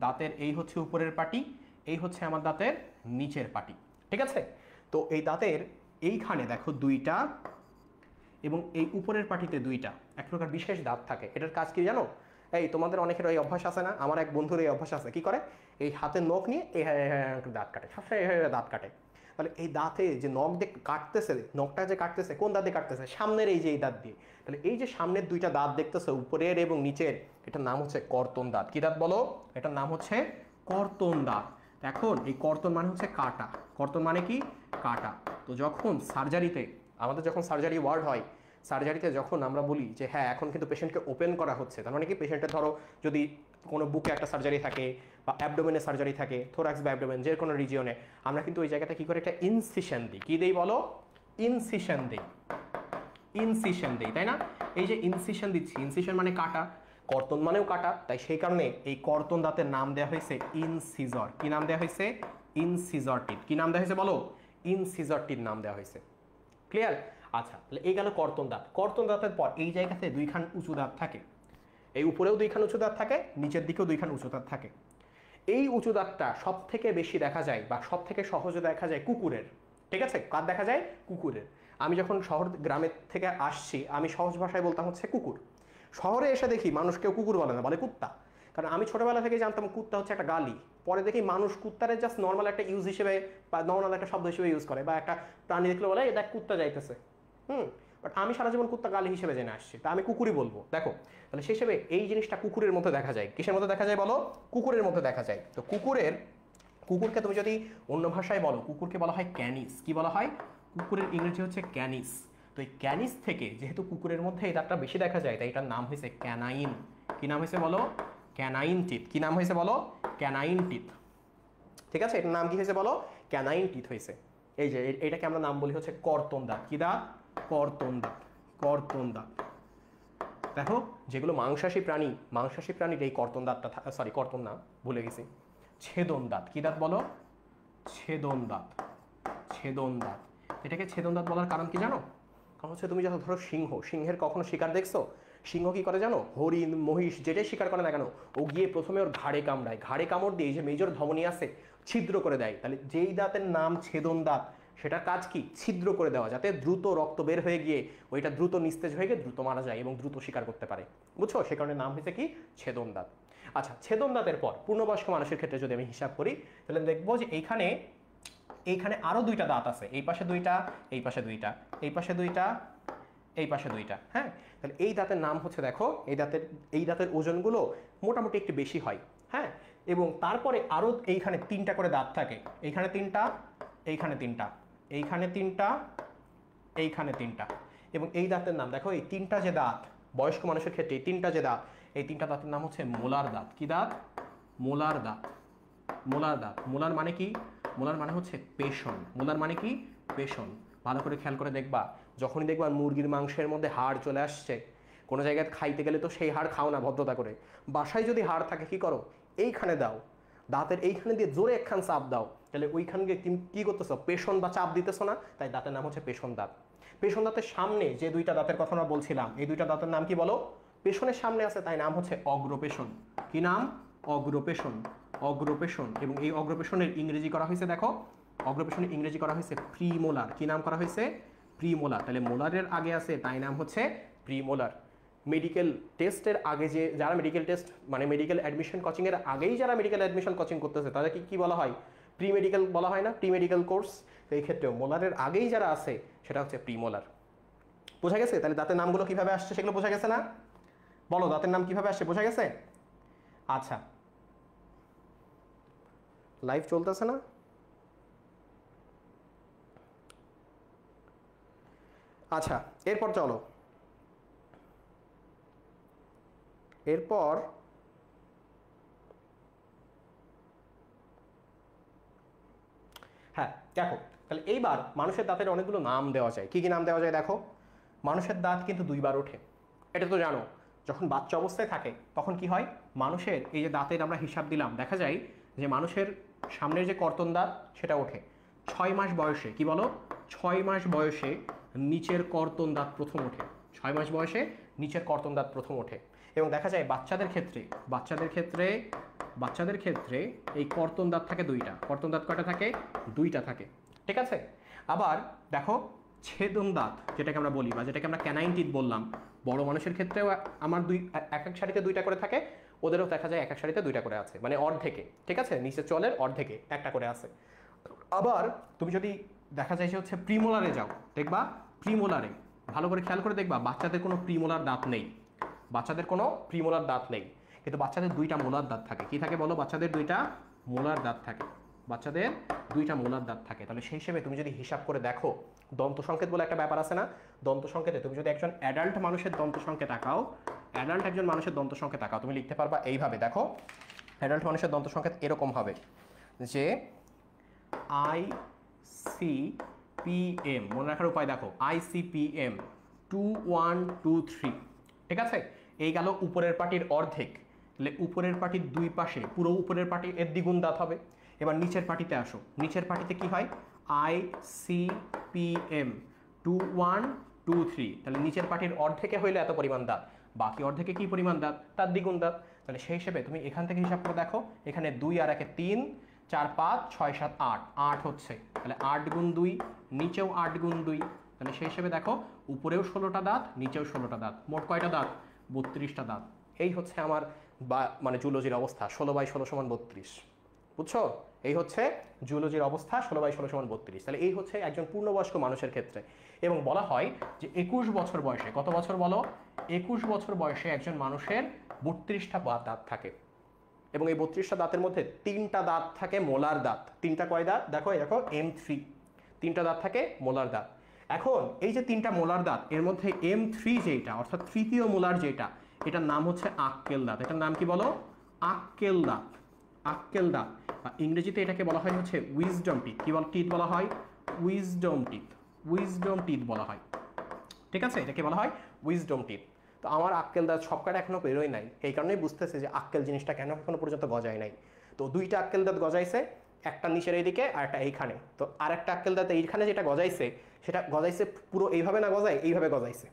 দাঁতের এই হচ্ছে উপরের পাটি, এই হচ্ছে আমার দাঁতের নিচের পাটি। ঠিক আছে? তো এই দাঁতের এইখানে দেখো দুইটা এবং এই উপরের পাটিতে দুইটা এক প্রকার বিশেষ দাঁত থাকে। এটার কাজ কি জানো? এই তোমাদের অনেকের ওই অভ্যাস আছে না? আমার এক বন্ধুর এই অভ্যাস আছে। কি করে? এই হাতের নখ নিয়ে এই দাঁত কাটে, সবসময় দাঁত কাটে। তাহলে এই দাঁতে যে নখ দিয়ে কাটতেছে, নখটা যে কাটতেছে কোন দাঁত দিয়ে কাটতেছে? সামনের এই যে এই দাঁত দিয়ে। তাহলে এই যে সামনের দুইটা দাঁত দেখতেছে, উপরের এবং নিচের, এটার নাম হচ্ছে কর্তন দাঁত। কি দাঁত বলো? এটার নাম হচ্ছে কর্তন দাঁত। এখন এই কর্তন মানে হচ্ছে কাটা। কর্তন মানে কি? কাটা। তো যখন সার্জারিতে, আমাদের যখন সার্জারি ওয়ার্ড হয়, সার্জারিতে যখন আমরা বলি যে হ্যাঁ এখন কিন্তু পেশেন্টকে ওপেন করা হচ্ছে, তার মানে কি পেশেন্টের ধরো যদি কোনো বুকে একটা সার্জারি থাকে বা অ্যাবডোমেনে সার্জারি থাকে, থোরাক্স বা অ্যাবডোমেন যে কোনো রিজিয়নে, আমরা কিন্তু ওই জায়গাটা কি করে? একটা ইনসিশন দিই। কি দেই বলো? ইনসিশন দিই। ইনসিশন দিই, তাই না? এই যে ইনসিশন দিচ্ছি, ইনসিশন মানে কাটা, কর্তন মানেও কাটা, তাই সেই কারণে এই কর্তন দাঁতের নাম দেওয়া হয়েছে ইনসিজর। কি নাম দেওয়া হয়েছে? ইনসিজর টিথ। কি নাম দেওয়া হয়েছে বলো? ইনসিজর টিথ নাম দেওয়া হয়েছে। ক্লিয়ার? আচ্ছা, তাহলে এই গেল কর্তন দাঁত। কর্তন দাঁতের পর এই জায়গাতে দুইখান উঁচু দাঁত থাকে, এই উপরেও দুইখান উঁচু দাঁত থাকে, নিচের দিকেও দুইখান উঁচু দাঁত থাকে। এই উঁচু দাঁতটা সব থেকে বেশি দেখা যায় বা সব থেকে সহজে দেখা যায় কুকুরের। ঠিক আছে? কার দেখা যায়? কুকুরের। আমি যখন গ্রামের থেকে আসছি, আমি সহজ ভাষায় বলতাম হচ্ছে কুকুর। শহরে এসে দেখি মানুষ কেউ কুকুর বলে না, বলে কুত্তা। কারণ আমি ছোটবেলা থেকে জানতাম কুত্তা হচ্ছে একটা গালি। পরে দেখি মানুষ কুত্তারে জাস্ট নর্মাল একটা ইউজ হিসেবে বা নর্মাল একটা শব্দ হিসেবে ইউজ করে, বা একটা প্রাণী দেখলে বলে এটা কুত্তা যাইতেছে। বাট আমি সারা জীবন কুত্তা গালি হিসেবে জেনে আসছি, তা আমি কুকুরই বলবো। দেখো তাহলে সেই হিসেবে এই জিনিসটা কুকুরের মধ্যে দেখা যায়। কিসের মধ্যে দেখা যায় বলো? কুকুরের মধ্যে দেখা যায়। তো কুকুরকে তুমি যদি অন্য ভাষায় বলো, কুকুরকে বলা হয় ক্যানিস। কি বলা হয়? কুকুরের ইংরেজি হচ্ছে ক্যানিস। তো এই ক্যানিস থেকে যেহেতু কুকুরের মধ্যে এই দাঁতটা বেশি দেখা যায়, তাই এটার নাম হয়েছে ক্যানাইন। কি নাম হয়েছে বলো? Canine teeth. কি নাম হয়েছে বলো? Canine teeth. ঠিক আছে? এটার নাম কি হয়েছে বলো? ক্যানাইন টিথ হয়েছে। এই যে এটাকে আমরা নাম বলি হচ্ছে কর্তন দাঁত। কি দাঁত? কর্তন দাঁত। কর্তন দাঁত। দেখো যেগুলো মাংসাশী প্রাণীর এই কর্তন দাঁতটা, সরি কর্তন না, ভুলে গেছি, ছেদন দাঁত। কি দাঁত বলো? ছেদন দাঁত। ছেদন দাঁত। এটাকে ছেদন দাঁত বলার কারণ কি জানো? কারণ হচ্ছে তুমি যখন ধরো সিংহের কখনো শিকার দেখছো? সিংহ কি করে জানো? হরিণ, মহিষ যেটাই শিকার করে না কেন, ও গিয়ে প্রথমে ওর ঘাড়ে কামড়ায়, ঘাড়ে কামড় দিয়ে যে মেজর ধমনী আছে ছিদ্র করে দেয়। তাহলে যেই দাঁতের নাম ছেদন দাঁত, সেটার কাজ কি? ছিদ্র করে দেওয়া, যাতে দ্রুত রক্ত বের হয়ে গিয়ে ওইটা দ্রুত নিস্তেজ হয়ে গিয়ে দ্রুত মারা যায় এবং দ্রুত শিকার করতে পারে। বুঝছো? সে কারণে নাম হয়েছে কি? ছেদন দাঁত। আচ্ছা, ছেদন দাঁতের পর পূর্ণবয়স্ক মানুষের ক্ষেত্রে যদি আমি হিসাব করি, তাহলে দেখবো যে এইখানে আরো দুইটা দাঁত আছে। এই পাশে দুইটা, এই পাশে দুইটা, এই পাশে দুইটা, এই পাশে দুইটা। হ্যাঁ, তাহলে এই দাঁতের নাম হচ্ছে, দেখো এই দাঁতের ওজনগুলো মোটামুটি একটু বেশি হয়। হ্যাঁ, এবং তারপরে আরো এইখানে 3টা করে দাঁত থাকে। এইখানে 3টা, এইখানে 3টা, এইখানে 3টা, এইখানে 3টা। এবং এই দাঁতের নাম দেখো, এই 3টা যে দাঁত বয়স্ক মানুষের ক্ষেত্রে, এই 3টা যে দাঁত, এই 3টা দাঁতের নাম হচ্ছে মোলার দাঁত। কি দাঁত? মোলার দাঁত। মোলার দাঁত। মোলার মানে কি? মোলার মানে হচ্ছে পেশন। মোলার মানে কি? পেশন। ভালো করে খেয়াল করে দেখবা, যখনই দেখবা মুরগির মাংসের মধ্যে হাড় চলে আসছে, কোনো জায়গায় খাইতে গেলে তো সেই হাড় খাও না ভদ্রতা করে। বাসায় যদি হাড় থাকে কি করো? এইখানে দাও, দাঁতের এইখানে দিয়ে জোরে একখান চাপ দাও, তাহলে ওইখানকে কি করতেছো? পেশন বা চাপ দিতেছো না, তাই দাঁতের নাম হচ্ছে পেশন দাঁত। পেশন দাঁতের সামনে যে দুইটা দাঁতের কথা আমরা বলছিলাম, এই দুইটা দাঁতের নাম কি বলো? পেশনের সামনে আছে, তাই নাম হচ্ছে অগ্রপেশন। কি নাম? অগ্রপেশন। অগ্রপেশন। এবং এই অগ্রপেশনের ইংরেজি করা হয়েছে, দেখো অগ্রপেশনের ইংরেজি করা হয়েছে প্রিমোলার। কি নাম করা হয়েছে? প্রিমোলার। তাহলে মোলারের আগে আছে, তাই নাম হচ্ছে প্রিমোলার। মেডিকেল টেস্টের আগে যে যারা মেডিকেল টেস্ট মানে মেডিকেল অ্যাডমিশন কোচিংয়ের আগেই যারা মেডিকেল অ্যাডমিশন কোচিং করতেছে, তাদেরকে কি বলা হয়? প্রি মেডিকেল বলা হয় না? Pre medical course. তো এই ক্ষেত্রেও মোলারের আগেই যারা আছে সেটা হচ্ছে প্রিমোলার। বোঝা গেছে? তাহলে দাঁতের নামগুলো কিভাবে আসছে সেগুলো বোঝা গেছে না? বলো, দাঁতের নাম কিভাবে আসছে বোঝা গেছে? আচ্ছা, লাইভ চলতেছে না? আচ্ছা, এরপর চলো। এরপর হ্যাঁ দেখো, তাহলে এইবার মানুষের দাঁতের অনেকগুলো নাম দেওয়া যায়। কি কি নাম দেওয়া যায় দেখো? মানুষের দাঁত কিন্তু 2বার ওঠে, এটা তো জানো। যখন বাচ্চা অবস্থায় থাকে তখন কি হয়? মানুষের এই যে দাঁতের আমরা হিসাব দিলাম, দেখা যায় যে মানুষের সামনের যে কর্তন দাঁত সেটা ওঠে 6 মাস বয়সে। কি বলো? 6 মাস বয়সে নিচের কর্তন দাঁত প্রথম ওঠে। 6 মাস বয়সে নিচের কর্তন দাঁত প্রথম ওঠে। এবং দেখা যায় বাচ্চাদের ক্ষেত্রে এই কর্তন দাঁত থাকে 2টা। কর্তন দাঁত কয়টা থাকে? 2টা থাকে। ঠিক আছে? আবার দেখো ছেদন দাঁত যেটাকে আমরা বলি, বা যেটাকে আমরা ক্যানাইন টিথ বললাম, বড় মানুষের ক্ষেত্রেও আমার এক সারিতে 2টা করে থাকে, ওদেরও দেখা যায় এক সারিতে 2টা করে আছে, মানে অর্ধেকে। ঠিক আছে? নিচে চলের অর্ধেকে একটা করে আছে। আবার তুমি যদি দেখা যায় যে হচ্ছে প্রিমোলারে যাও, দেখবা প্রিমোলারে ভালো করে খেয়াল করে দেখবা বাচ্চাদের কোনো প্রিমোলার দাঁত নেই। বাচ্চাদের কোনো প্রিমোলার দাঁত নেই, কিন্তু বাচ্চাদের 2টা মোলার দাঁত থাকে। কি থাকে বলো? বাচ্চাদের 2টা মোলার দাঁত থাকে। বাচ্চাদের 2টা মোলার দাঁত থাকে। তাহলে সেই হিসেবে তুমি যদি হিসাব করে দেখো, দন্ত সংকেত বলে একটা ব্যাপার আছে না? দন্ত সংকেতে তুমি যদি একজন অ্যাডাল্ট মানুষের দন্ত সংকেত আঁকাও, একজন মানুষের দন্ত সংকেত আঁকাও, তুমি লিখতে পারবা এইভাবে। দেখো অ্যাডাল্ট মানুষের দন্ত সংকেত এরকম হবে যে ICPM। মনে রাখার উপায় দেখো, ICPM 2 1 2 3। ঠিক আছে? এই গেল উপরের পাটির অর্ধেক। তাহলে উপরের পাটির 2 পাশে পুরো উপরের পাটি এর দ্বিগুণ দাঁত হবে। এবার নিচের পাটিতে আসো, নিচের পাটিতে কি হয়? ICPM 2 1 2 3। তাহলে নিচের পাটির অর্ধেকে হইলে এত পরিমাণ দাঁত, বাকি অর্ধেকে কি পরিমাণ দাঁত? তার দ্বিগুণ দাঁত। তাহলে সেই হিসেবে তুমি এখান থেকে হিসাব করে দেখো, এখানে 2 আর 1 3 4 5 6 7 8 8 হচ্ছে। তাহলে 8 গুণ 2, নিচেও 8 গুণ 2। তাহলে সেই হিসেবে দেখো উপরেও 16টা দাঁত, নিচেও 16টা দাঁত, মোট কয়টা দাঁত? 32টা দাঁত। এই হচ্ছে আমার মানে জুলজির অবস্থা। 16/16 = 32। বুঝছো? এই হচ্ছে জুলজির অবস্থা, 16/16 = 32। তাহলে এই হচ্ছে একজন পূর্ণবয়স্ক মানুষের ক্ষেত্রে। এবং বলা হয় যে 21 বছর বয়সে, কত বছর বলো? 21 বছর বয়সে একজন মানুষের 32টা দাঁত থাকে। এবং এই 32টা দাঁতের মধ্যে 3টা দাঁত থাকে মোলার দাঁত। 3টা কয় দাঁত? দেখো M3। 3টা দাঁত থাকে মোলার দাঁত। এখন এই যে 3টা মোলার দাঁত, এর মধ্যে M3 যেটা, অর্থাৎ তৃতীয় মোলার যেটা, এটার নাম হচ্ছে আক্কেল দাঁত। এটার নাম কি বলো? আক্কেল দাঁত। আক্কেল দাঁত, বা ইংরেজিতে এটাকে বলা হয় হচ্ছে উইজডম টিথ। কি টিথ বলা হয়? উইজডম টিথ, উইজডম টিথ বলা হয়। ঠিক আছে, এটাকে বলা হয় উইজডম টিথ। তো আমার আক্কেল দাঁত সবকটা এখনো বেরোয় নাই, এই কারণেই বুঝতেছে যে আক্কেল জিনিসটা কেন এখনো পর্যন্ত গজায় নাই। তো দুইটা আক্কেল দাঁত গজাইছে, একটা নিচের এইদিকে আর একটা এইখানে। তো আর একটা আক্কেল দাঁত এইখানে যেটা গজাইছে, সেটা গজাইছে পুরো এইভাবে না গজায়, এইভাবে গজাইছে,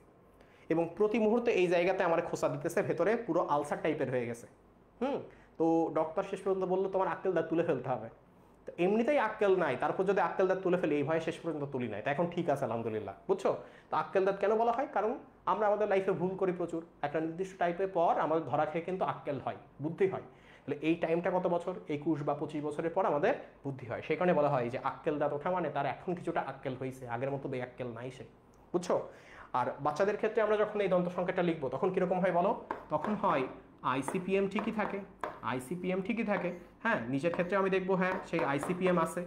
এবং প্রতি মুহূর্তে এই জায়গাতে আমার খোসা দিতেছে, ভেতরে পুরো আলসার টাইপের হয়ে গেছে। তো ডক্টর শেষ পর্যন্ত বললো তোমার আক্কেল দাঁত তুলে ফেলতে হবে। তো এমনিতেই আক্কেল নাই, তারপর যদি আক্কেল দাঁত তুলে ফেলি, এই ভয়ে শেষ পর্যন্ত তুলি নাই। তো এখন ঠিক আছে আলহামদুলিল্লাহ, বুঝছো? তো আক্কেল দাঁত কেন বলা হয়? কারণ আমরা আমাদের লাইফে ভুল করি প্রচুর, একটা নির্দিষ্ট টাইপের পর আমাদের ধরা খেয়ে কিন্তু আক্কেল হয়, বুদ্ধি হয়। তাহলে এই টাইমটা কত বছর? 21 বা 25 বছরের পর আমাদের বুদ্ধি হয়। সেই কারণে বলা হয় যে আক্কেল দাঁত ওঠা মানে তার এখন কিছুটা আক্কেল হয়েছে, আগের মতো বেআক্কেল নাই সে, বুঝছো? আর বাচ্চাদের ক্ষেত্রে আমরা যখন এই দন্ত সংখ্যাটা লিখবো তখন কিরকম হয় বলো? তখন হয় আইসিপিএম ঠিকই থাকে, আইসিপিএম ঠিকই থাকে। হ্যাঁ, নিজের ক্ষেত্রে আমি দেখবো হ্যাঁ সেই আইসিপিএম আছে,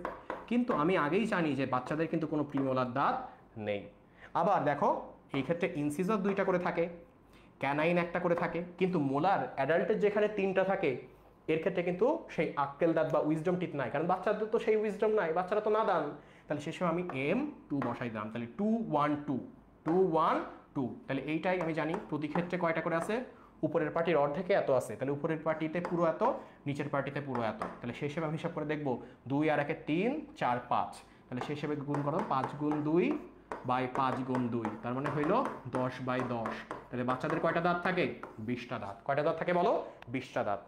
কিন্তু আমি আগেই জানি যে বাচ্চাদের কিন্তু কোনো প্রিমোলার দাঁত নেই। আবার দেখো, এই ক্ষেত্রে ইনসিজার 2টা করে থাকে, ক্যানাইন একটা করে থাকে, কিন্তু মোলার অ্যাডাল্টের যেখানে 3টা থাকে, এর ক্ষেত্রে কিন্তু সেই আক্কেল দাঁত বা উইজডম টিথ নাই, কারণ বাচ্চাদের তো সেই উইজডম নাই, বাচ্চারা তো নাদান। তাহলে সেই সময় আমি M2 বসাই দিলাম, তাহলে 2 1 2 2 1 2। তাহলে এইটাই আমি জানি প্রতি ক্ষেত্রে কয়টা করে আছে, উপরের পার্টির অর্ধেকে এত আছে, তাহলে উপরের পার্টিতে পুরো এত, নিচের পার্টিতে পুরো এত। তাহলে সেই হিসেবে আমি হিসাব করে দেখবো 2 আর 1 3 4 5, তাহলে সেই হিসেবে গুণ করো 5 গুণ 2 বাই 5 গুণ 2, তার মানে হইল 10 বাই 10। তাহলে বাচ্চাদের কয়টা দাঁত থাকে? 20টা দাঁত। কয়টা দাঁত থাকে বলো? 20টা দাঁত।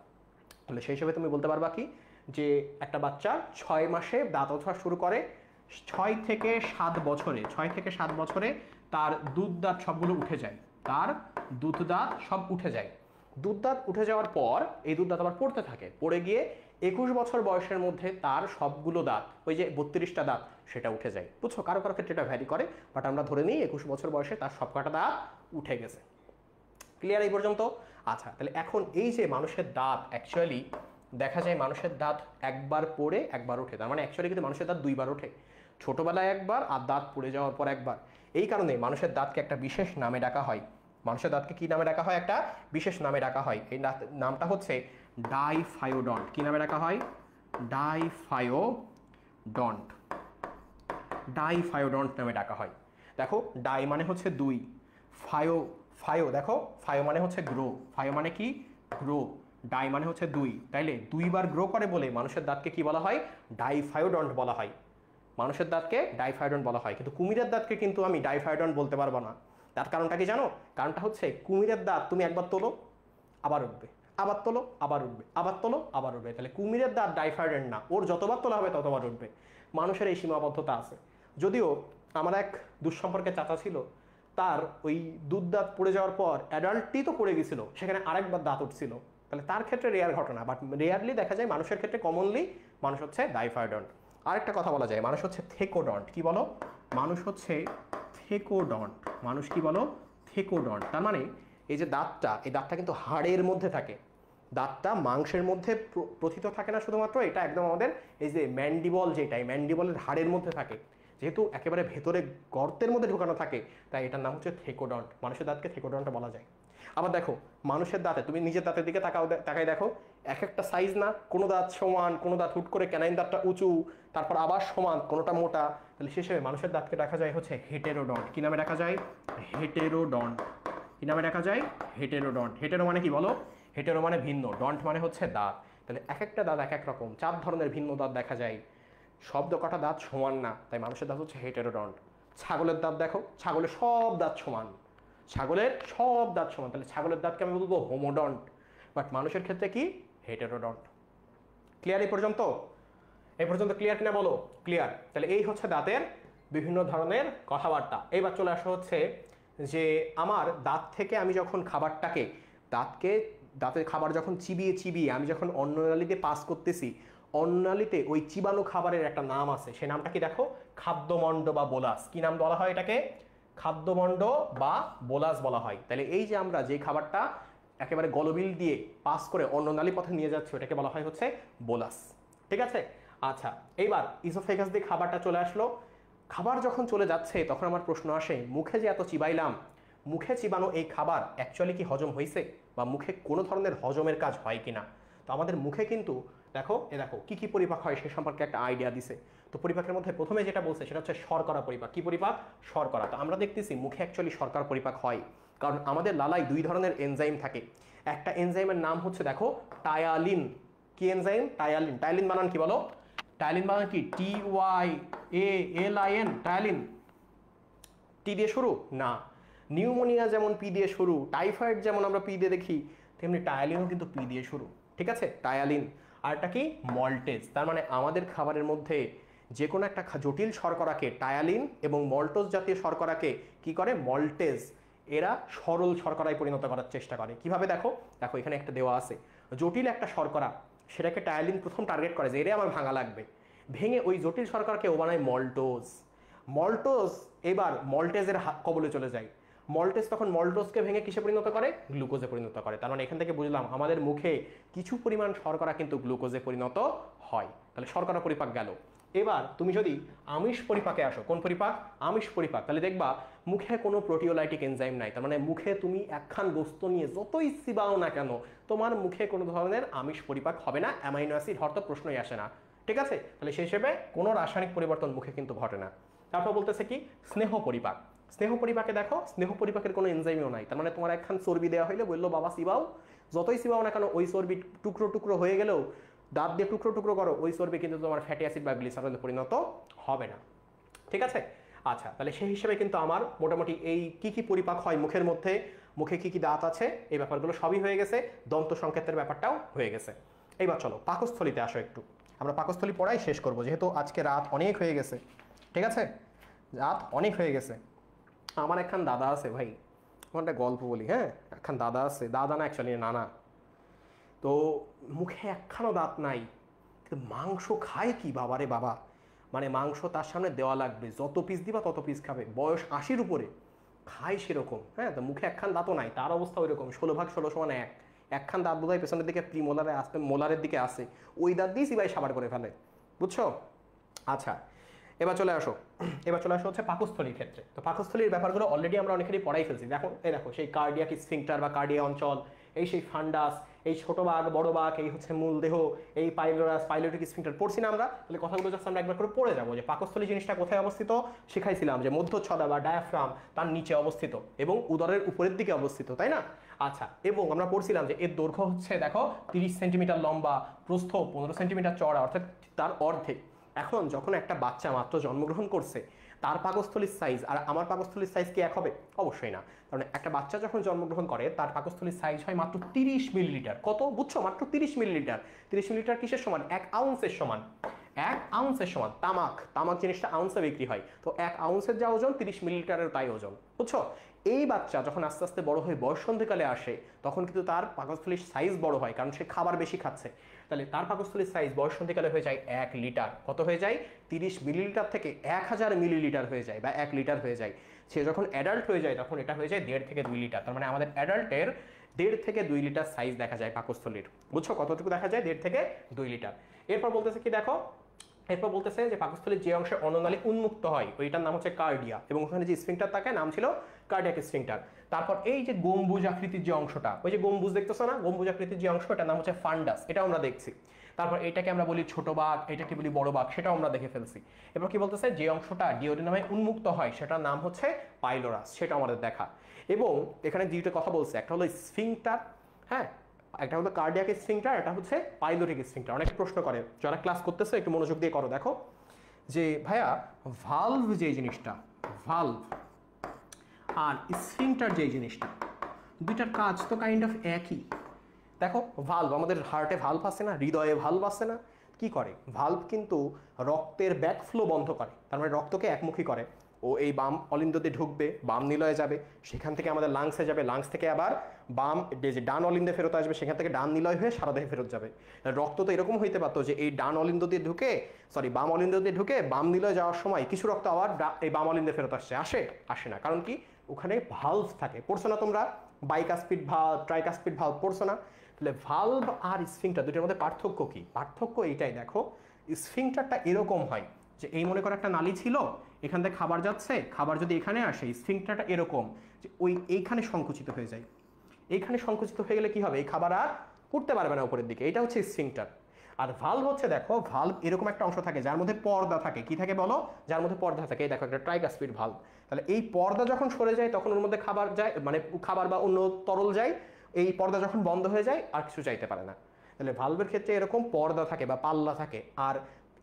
তাহলে সেই হিসেবে তুমি বলতে পারবা কি যে একটা বাচ্চা 6 মাসে দাঁত ওঠা শুরু করে, 6 থেকে 7 বছরে, 6 থেকে 7 বছরে তার দুধ দাঁত সবগুলো উঠে যায়, তার দুধ দাঁত সব উঠে যায়। দুধ দাঁত উঠে যাওয়ার পর এই দুধ দাঁত আবার পড়তে থাকে, পড়ে গিয়ে 21 বছর বয়সের মধ্যে তার সবগুলো দাঁত, ওই যে 32টা দাঁত, সেটা উঠে যায়। বুঝছো? কারো কারো ক্ষেত্রে এটা ভ্যারি করে, বাট আমরা ধরে নিই 21 বছর বয়সে তার সবকটা দাঁত উঠে গেছে। ক্লিয়ার এই পর্যন্ত? আচ্ছা, তাহলে এখন এই যে মানুষের দাঁত, অ্যাকচুয়ালি দেখা যায় মানুষের দাঁত একবার পড়ে একবার ওঠে, তার মানে অ্যাকচুয়ালি কিন্তু মানুষের দাঁত 2বার ওঠে, ছোটবেলায় একবার আর দাঁত পড়ে যাওয়ার পর একবার। এই কারণে মানুষের দাঁতকে একটা বিশেষ নামে ডাকা হয়। মানুষের দাঁতকে কি নামে ডাকা হয়? একটা বিশেষ নামে ডাকা হয়। এই নামটা হচ্ছে ডাইফায়োডন্ট। কি নামে ডাকা হয়? ডাইফায়োডন্ট। ডাইফায়োডন্ট নামে ডাকা হয়। দেখো, ডাই মানে হচ্ছে 2, ফায়ো, ফায়ো দেখো, ফায়ো মানে হচ্ছে গ্রো, ফায়ো মানে কি? গ্রো। ডাই মানে হচ্ছে 2, তাইলে 2বার গ্রো করে বলে মানুষের দাঁতকে কি বলা হয়? ডাইফায়োডন্ট বলা হয়। মানুষের দাঁতকে ডাইফায়োডন্ট বলা হয়, কিন্তু কুমিরের দাঁতকে কিন্তু আমি ডাইফায়োডন্ট বলতে পারবো না। তার কারণটা কি জানো? কারণটা হচ্ছে কুমিরের দাঁত তুমি একবার তোলো আবার উঠবে, আবার তোলো আবার উঠবে, আবার তোলো আবার উঠবে। তাহলে কুমিরের দাঁত ডাইফায়োডন্ট না, ওর যতবার তোলা হবে ততবার উঠবে। মানুষের এই সীমাবদ্ধতা আছে। যদিও আমার এক দুঃসম্পর্কের চাচা ছিল, তার ওই দুধ দাঁত পড়ে যাওয়ার পর অ্যাডাল্টই তো পড়ে গেছিল, সেখানে আরেকবার দাঁত উঠছিল। তাহলে তার ক্ষেত্রে রেয়ার ঘটনা, বাট রেয়ারলি দেখা যায় মানুষের ক্ষেত্রে কমনলি মানুষ হচ্ছে ডাইফায়োডন্ট। আরেকটা কথা বলা যায়, মানুষ হচ্ছে থেকোডন্ট। কি বলো? মানুষ হচ্ছে থেকোডন্ট। মানুষ কি বলো? থেকোডন্ট। তার মানে এই যে দাঁতটা, এই দাঁতটা কিন্তু হাড়ের মধ্যে থাকে, দাঁতটা মাংসের মধ্যে প্রথিত থাকে না শুধুমাত্র, এটা একদম আমাদের এই যে ম্যান্ডিবল, যেটা এই ম্যান্ডিবলের হাড়ের মধ্যে থাকে, যেহেতু একেবারে ভেতরে গর্তের মধ্যে ঢোকানো থাকে, তাই এটার নাম হচ্ছে থেকোডন্ট। মানুষের দাঁতকে থেকোডন্ট বলা যায়। আবার দেখো, মানুষের দাঁতে, তুমি নিজের দাঁতের দিকে তাকাই দেখো, এক একটা সাইজ না, কোনো দাঁত সমান, কোনো দাঁত হুট করে ক্যানাইন দাঁতটা উঁচু, তারপর আবার সমান, কোনোটা মোটা। তাহলে শেষে মানুষের দাঁতকে দেখা যায় হচ্ছে হেটেরোডন্ট। কি নামে দেখা যায়? হেটেরোডন্ট। কি নামে দেখা যায়? হেটেরোডন্ট। হেটেরো মানে কি বলো? হেটেরো মানে ভিন্ন, ডন্ট মানে হচ্ছে দাঁত। তাহলে এক একটা দাঁত এক এক রকম, 4 ধরনের ভিন্ন দাঁত দেখা যায়। শব্দ কটা দাঁত সমান না, তাই মানুষের দাঁত হচ্ছে হেটেরোডন্ট। ছাগলের দাঁত দেখো, ছাগলের সব দাঁত সমান, ছাগলের সব দাঁত সমান, তাহলে ছাগলের দাঁতকে আমি বলবো হোমোডন্ট। বাট মানুষের ক্ষেত্রে কি? হেটেরোডন্ট। ক্লিয়ার এই পর্যন্ত? এই পর্যন্ত ক্লিয়ার কিনা বলো? ক্লিয়ার। তাহলে এই হচ্ছে দাঁতের বিভিন্ন ধরনের কথাবার্তা। এইবার চলে আসা হচ্ছে যে আমার দাঁত থেকে আমি যখন খাবারটাকে, দাঁতের খাবার যখন চিবিয়ে চিবিয়ে আমি যখন অন্ননালীতে পাস করতেছি, অন্ননালীতে ওই চিবানো খাবারের একটা নাম আছে, সেই নামটা কি দেখো? খাদ্যমণ্ড বা বোলাস। কি নাম বলা হয় এটাকে? খাদ্যমণ্ড বা বোলাস বলা হয়। তাহলে এই যে আমরা যে খাবারটা একেবারে গলবিল দিয়ে পাস করে অন্ননালী পথে নিয়ে যাচ্ছি, ওটাকে বলা হয় হচ্ছে বোলাস। ঠিক আছে? আচ্ছা, এইবার ইসোফেগাস দিয়ে খাবারটা চলে আসলো। খাবার যখন চলে যাচ্ছে তখন আমার প্রশ্ন আসে, মুখে যে এত চিবাইলাম, মুখে চিবানো এই খাবার অ্যাকচুয়ালি কি হজম হয়েছে, বা মুখে কোনো ধরনের হজমের কাজ হয় কিনা? তো আমাদের মুখে কিন্তু দেখো দেখো কি কি পরিপাক হয় সে সম্পর্কে একটা আইডিয়া দিছে। তো পরিপাকের মধ্যে প্রথমে যেটা বলছে সেটা হচ্ছে শর্করা পরিপাক। কি পরিপাক? শর্করা। তো আমরা দেখতেছি মুখে অ্যাকচুয়ালি শর্করা পরিপাক হয়, কারণ আমাদের লালায় দুই ধরনের এনজাইম থাকে। একটা এনজাইমের নাম হচ্ছে দেখো টায়ালিন। কি এনজাইম? টায়ালিন। টায়ালিন বানান কি বলো? টায়ালিন বানান কি? TYALIN, ptyalin. টি দিয়ে শুরু না। নিউমোনিয়া যেমন পি দিয়ে শুরু, টাইফয়েড যেমন আমরা পি দিয়ে দেখি, তেমনি টায়ালিনও কিন্তু পি দিয়ে শুরু। ঠিক আছে, টায়ালিন। আর এটা কি? মল্টেজ। তার মানে আমাদের খাবারের মধ্যে যে কোনো একটা জটিল শর্করাকে টায়ালিন এবং মল্টোজ জাতীয় শর্করাকে কি করে? মল্টেজ। এরা সরল শর্করায় পরিণত করার চেষ্টা করে। কিভাবে? দেখো দেখো এখানে একটা দেওয়া আছে, জটিল একটা শর্করা, সেটাকে টায়ালিন প্রথম টার্গেট করে যে এরে আমার ভাঙা লাগবে, ভেঙে ওই জটিল শর্করাকে ও বানায় মল্টোজ। মল্টোজ এবার মল্টেজের কবলে চলে যায়। মল্টেজ তখন মল্টোজকে ভেঙে কিসে পরিণত করে? গ্লুকোজে পরিণত করে। তার মানে এখান থেকে বুঝলাম আমাদের মুখে কিছু পরিমাণ শর্করা কিন্তু গ্লুকোজে পরিণত হয়। তাহলে শর্করা পরিপাক গেল। এবার তুমি যদি আমিষ পরিপাকে আসো, কোন পরিপাক? আমিষ পরিপাক। তাহলে দেখবা মুখে কোনো প্রোটিওলাইটিক এনজাইম নাই। তার মানে মুখে তুমি একখান বস্তু নিয়ে যতই চিবাও না কেন, তোমার মুখে কোনো ধরনের আমিষ পরিপাক হবে না। অ্যামাইনো অ্যাসিড হওয়ার তো প্রশ্নই আসে না। ঠিক আছে, তাহলে সেই হিসেবে কোনো রাসায়নিক পরিবর্তন মুখে কিন্তু ঘটে না। তারপর বলতেছে কি? স্নেহ পরিপাক। স্নেহ পরিপাকে দেখো, স্নেহ পরিপাকের কোনো এনজাইমও নাই। তার মানে তোমার একখান চর্বি দেওয়া হইলে বললো বাবা চিবাও, যতই চিবাও না কেন ওই চর্বি টুকরো টুকরো হয়ে গেলেও দাঁত দিয়ে টুকরো টুকরো করো, ওই চর্বি কিন্তু তোমার ফ্যাটি অ্যাসিড বা গ্লিসারলে পরিণত হবে না। ঠিক আছে, আচ্ছা, তাহলে সেই হিসেবে কিন্তু আমার মোটামুটি এই কি কি পরিপাক হয় মুখের মধ্যে, মুখে কি কি দাঁত আছে, এই ব্যাপারগুলো সবই হয়ে গেছে। দন্ত সংকেতের ব্যাপারটাও হয়ে গেছে। এইবার চলো পাকস্থলিতে আসো একটু। আমরা পাকস্থলী পড়াই শেষ করব, যেহেতু আজকে রাত অনেক হয়ে গেছে। ঠিক আছে, রাত অনেক হয়ে গেছে। আমার একখান দাদা আছে ভাই, আমার একটা গল্প বলি। হ্যাঁ, একখান দাদা আছে, দাদা না অ্যাকচুয়ালি নানা। তো মুখে একখানও দাঁত নাই, মাংস খায় কি বাবারে বাবা, মানে মাংস তার সামনে দেওয়া লাগবে, যত পিস দিবা তত পিস খাবে। বয়স 80-র উপরে, খায় সেরকম। হ্যাঁ, তো মুখে একখান দাঁতও নাই, তার অবস্থা ওই রকম। 16/16 একখান দাঁত বোধহয় পেছনের দিকে প্রিমোলারে আসতে, মোলারের দিকে আসে, ওই দাঁত দিয়ে সিবাই সাবার করে ফেলে। বুঝছো? আচ্ছা, এবার চলে আসো। এবার চলে আসো হচ্ছে পাকস্থলীর ক্ষেত্রে। তো পাকস্থলীর ব্যাপারগুলো অলরেডি আমরা অনেকেরই পড়াই ফেলছি। দেখো এই দেখো সেই কার্ডিয়াক স্ফিংক্টার বা কার্ডিয়া অঞ্চল, এই সেই ফান্ডাস, এই ছোট বাঘ বড় বাঘ, এই হচ্ছে মূল দেহ, এই পাইলোরাস পাইলোটিক স্ফিংক্টার পড়ছি না আমরা? তাহলে কথাগুলো জাস্ট আমরা একবার করে পড়ে যাবো যে পাকস্থলী জিনিসটা কোথায় অবস্থিত। শিখাইছিলাম যে মধ্যচ্ছদা বা ডায়াফ্রাম তার নিচে অবস্থিত এবং উদরের উপরের দিকে অবস্থিত, তাই না? আচ্ছা, এবং আমরা পড়ছিলাম যে এর দৈর্ঘ্য হচ্ছে দেখো 30 সেন্টিমিটার লম্বা, প্রস্থ 15 সেন্টিমিটার চওড়া, অর্থাৎ তার অর্ধেক। এখন যখন একটা বাচ্চা মাত্র জন্মগ্রহণ করছে, তার পাকস্থলীর সাইজ আর আমার পাকস্থলীর সাইজ কি এক হবে? অবশ্যই না। কারণ একটা বাচ্চা যখন জন্মগ্রহণ করে তার পাকস্থলীর সাইজ হয় মাত্র 30 মিলিলিটার। কত বুঝছো? মাত্র 30 মিলিলিটার। 30 মিলিলিটার কিসের সমান? 1 আউন্সের সমান। 1 আউন্সের সমান। তামাক, তামাক জিনিসটা আউন্সে বিক্রি হয়। তো 1 আউন্সের যা ওজন, 30 মিলিলিটারের তাই ওজন। বুঝছো? এই বাচ্চা যখন আস্তে আস্তে বড় হয়ে বয়ঃসন্ধিকালে আসে, তখন কিন্তু তার পাকস্থলীর সাইজ বড় হয়, কারণ সে খাবার বেশি খাচ্ছে। তাহলে তার পাকস্থলীর সাইজ বয়ঃসন্ধিকালে হয়ে যায় 1 লিটার। কত হয়ে যায়? 30 মিলিলিটার থেকে 1000 মিলিলিটার হয়ে যায় বা 1 লিটার হয়ে যায়। সে যখন অ্যাডাল্ট হয়ে যায় তখন এটা হয়ে যায় 1.5 থেকে 2 লিটার। তার মানে আমাদের অ্যাডাল্টের 1.5 থেকে 2 লিটার সাইজ দেখা যায় পাকস্থলীর। বুঝছো কতটুকু দেখা যায়? 1.5 থেকে 2 লিটার। এরপর বলতেছে কি দেখো, এরপর বলতেছে যে পাকস্থলীর যে অংশে অন্ননালী উন্মুক্ত হয় ওইটার নাম হচ্ছে কার্ডিয়া, এবং ওখানে যে স্ফিংক্টার থাকে নাম ছিল কার্ডিয়াক স্ফিংক্টার। তারপর এই যে গম্বুজ আকৃতির যে অংশটা, ওই যে গম্বুজ দেখতেছো না, গম্বুজ আকৃতির যে অংশ, এটার নাম হচ্ছে ফান্ডাস, এটাও আমরা দেখছি। তারপর এটাকে আমরা বলি ছোট বাঘ, এটাকে বলি বড় বাঘ, সেটাও আমরা দেখে ফেলছি। এবার কি বলতেছে, যে অংশটা ডিওডিনামে উন্মুক্ত হয় সেটার নাম হচ্ছে পাইলোরাস, সেটা আমাদের দেখা। এবং এখানে দুইটা কথা বলছে, একটা হলো স্ফিংক্টার, হ্যাঁ, একটা হলো কার্ডিয়াক স্ফিংক্টার, এটা হচ্ছে পাইলোটিক স্ফিংক্টার। অনেকে প্রশ্ন করে, যারা ক্লাস করতেছে একটু মনোযোগ দিয়ে করো। দেখো যে ভাইয়া ভালভ যে জিনিসটা, ভালভ আর স্ফিংক্টার যে জিনিসটা, দুইটার কাজ তো কাইন্ড অফ একই। দেখো ভালভ, আমাদের হার্টে ভালভ আছে না, হৃদয়ে ভালভ আছে না, কি করে ভালভ? কিন্তু রক্তের ব্যাকফ্লো বন্ধ করে, তার মানে রক্তকে একমুখী করে। ও এই বাম অলিন্দ্যতে ঢুকবে, বাম নিলয়ে যাবে, সেখান থেকে আমাদের লাংসে যাবে, লাংস থেকে আবার বাম যে ডান অলিন্দে ফেরত আসবে, সেখান থেকে ডান নিলয় হয়ে সারা দেহে ফেরত যাবে। রক্ত তো এরকম হইতে পারতো যে এই ডান অলিন্দ দিয়ে ঢুকে, বাম অলিন্দ দিয়ে ঢুকে বাম নিলয়ে যাওয়ার সময় কিছু রক্ত আবার এই বাম অলিন্দে ফেরত আসছে, আসে না। কারণ কি? ওখানে ভালভ থাকে। পড়ছো না তোমরা বাইকাস্পিড ভালভ, ট্রাইকাস্পিড ভালভ পড়ছো না? তাহলে ভালভ আর স্ফিংক্টার দুটোর মধ্যে পার্থক্য কি? পার্থক্য এইটাই, দেখো স্ফিংক্টারটা এরকম হয় যে এই মনে করো একটা নালী ছিল, এখান থেকে খাবার যাচ্ছে, খাবার যদি এখানে আসে, স্ফিংক্টারটা এরকম যে ওই এইখানে সংকুচিত হয়ে যায়। এইখানে সংকুচিত হয়ে গেলে কি হবে? এই খাবার আর উঠতে পারবে না উপরের দিকে, এটা হচ্ছে স্ফিংক্টার। আর ভালভ হচ্ছে, দেখো ভালভ এরকম একটা অংশ থাকে যার মধ্যে পর্দা থাকে। কি থাকে বলো? যার মধ্যে পর্দা থাকে। এই দেখো একটা ট্রাইকাসপিড ভালভ। তাহলে এই পর্দা যখন সরে যায় তখন ওর মধ্যে খাবার যায়, মানে খাবার বা অন্য তরল যায়। এই পর্দা যখন বন্ধ হয়ে যায় আর কিছু চাইতে পারে না। তাহলে ভালভের ক্ষেত্রে এরকম পর্দা থাকে বা পাল্লা থাকে। আর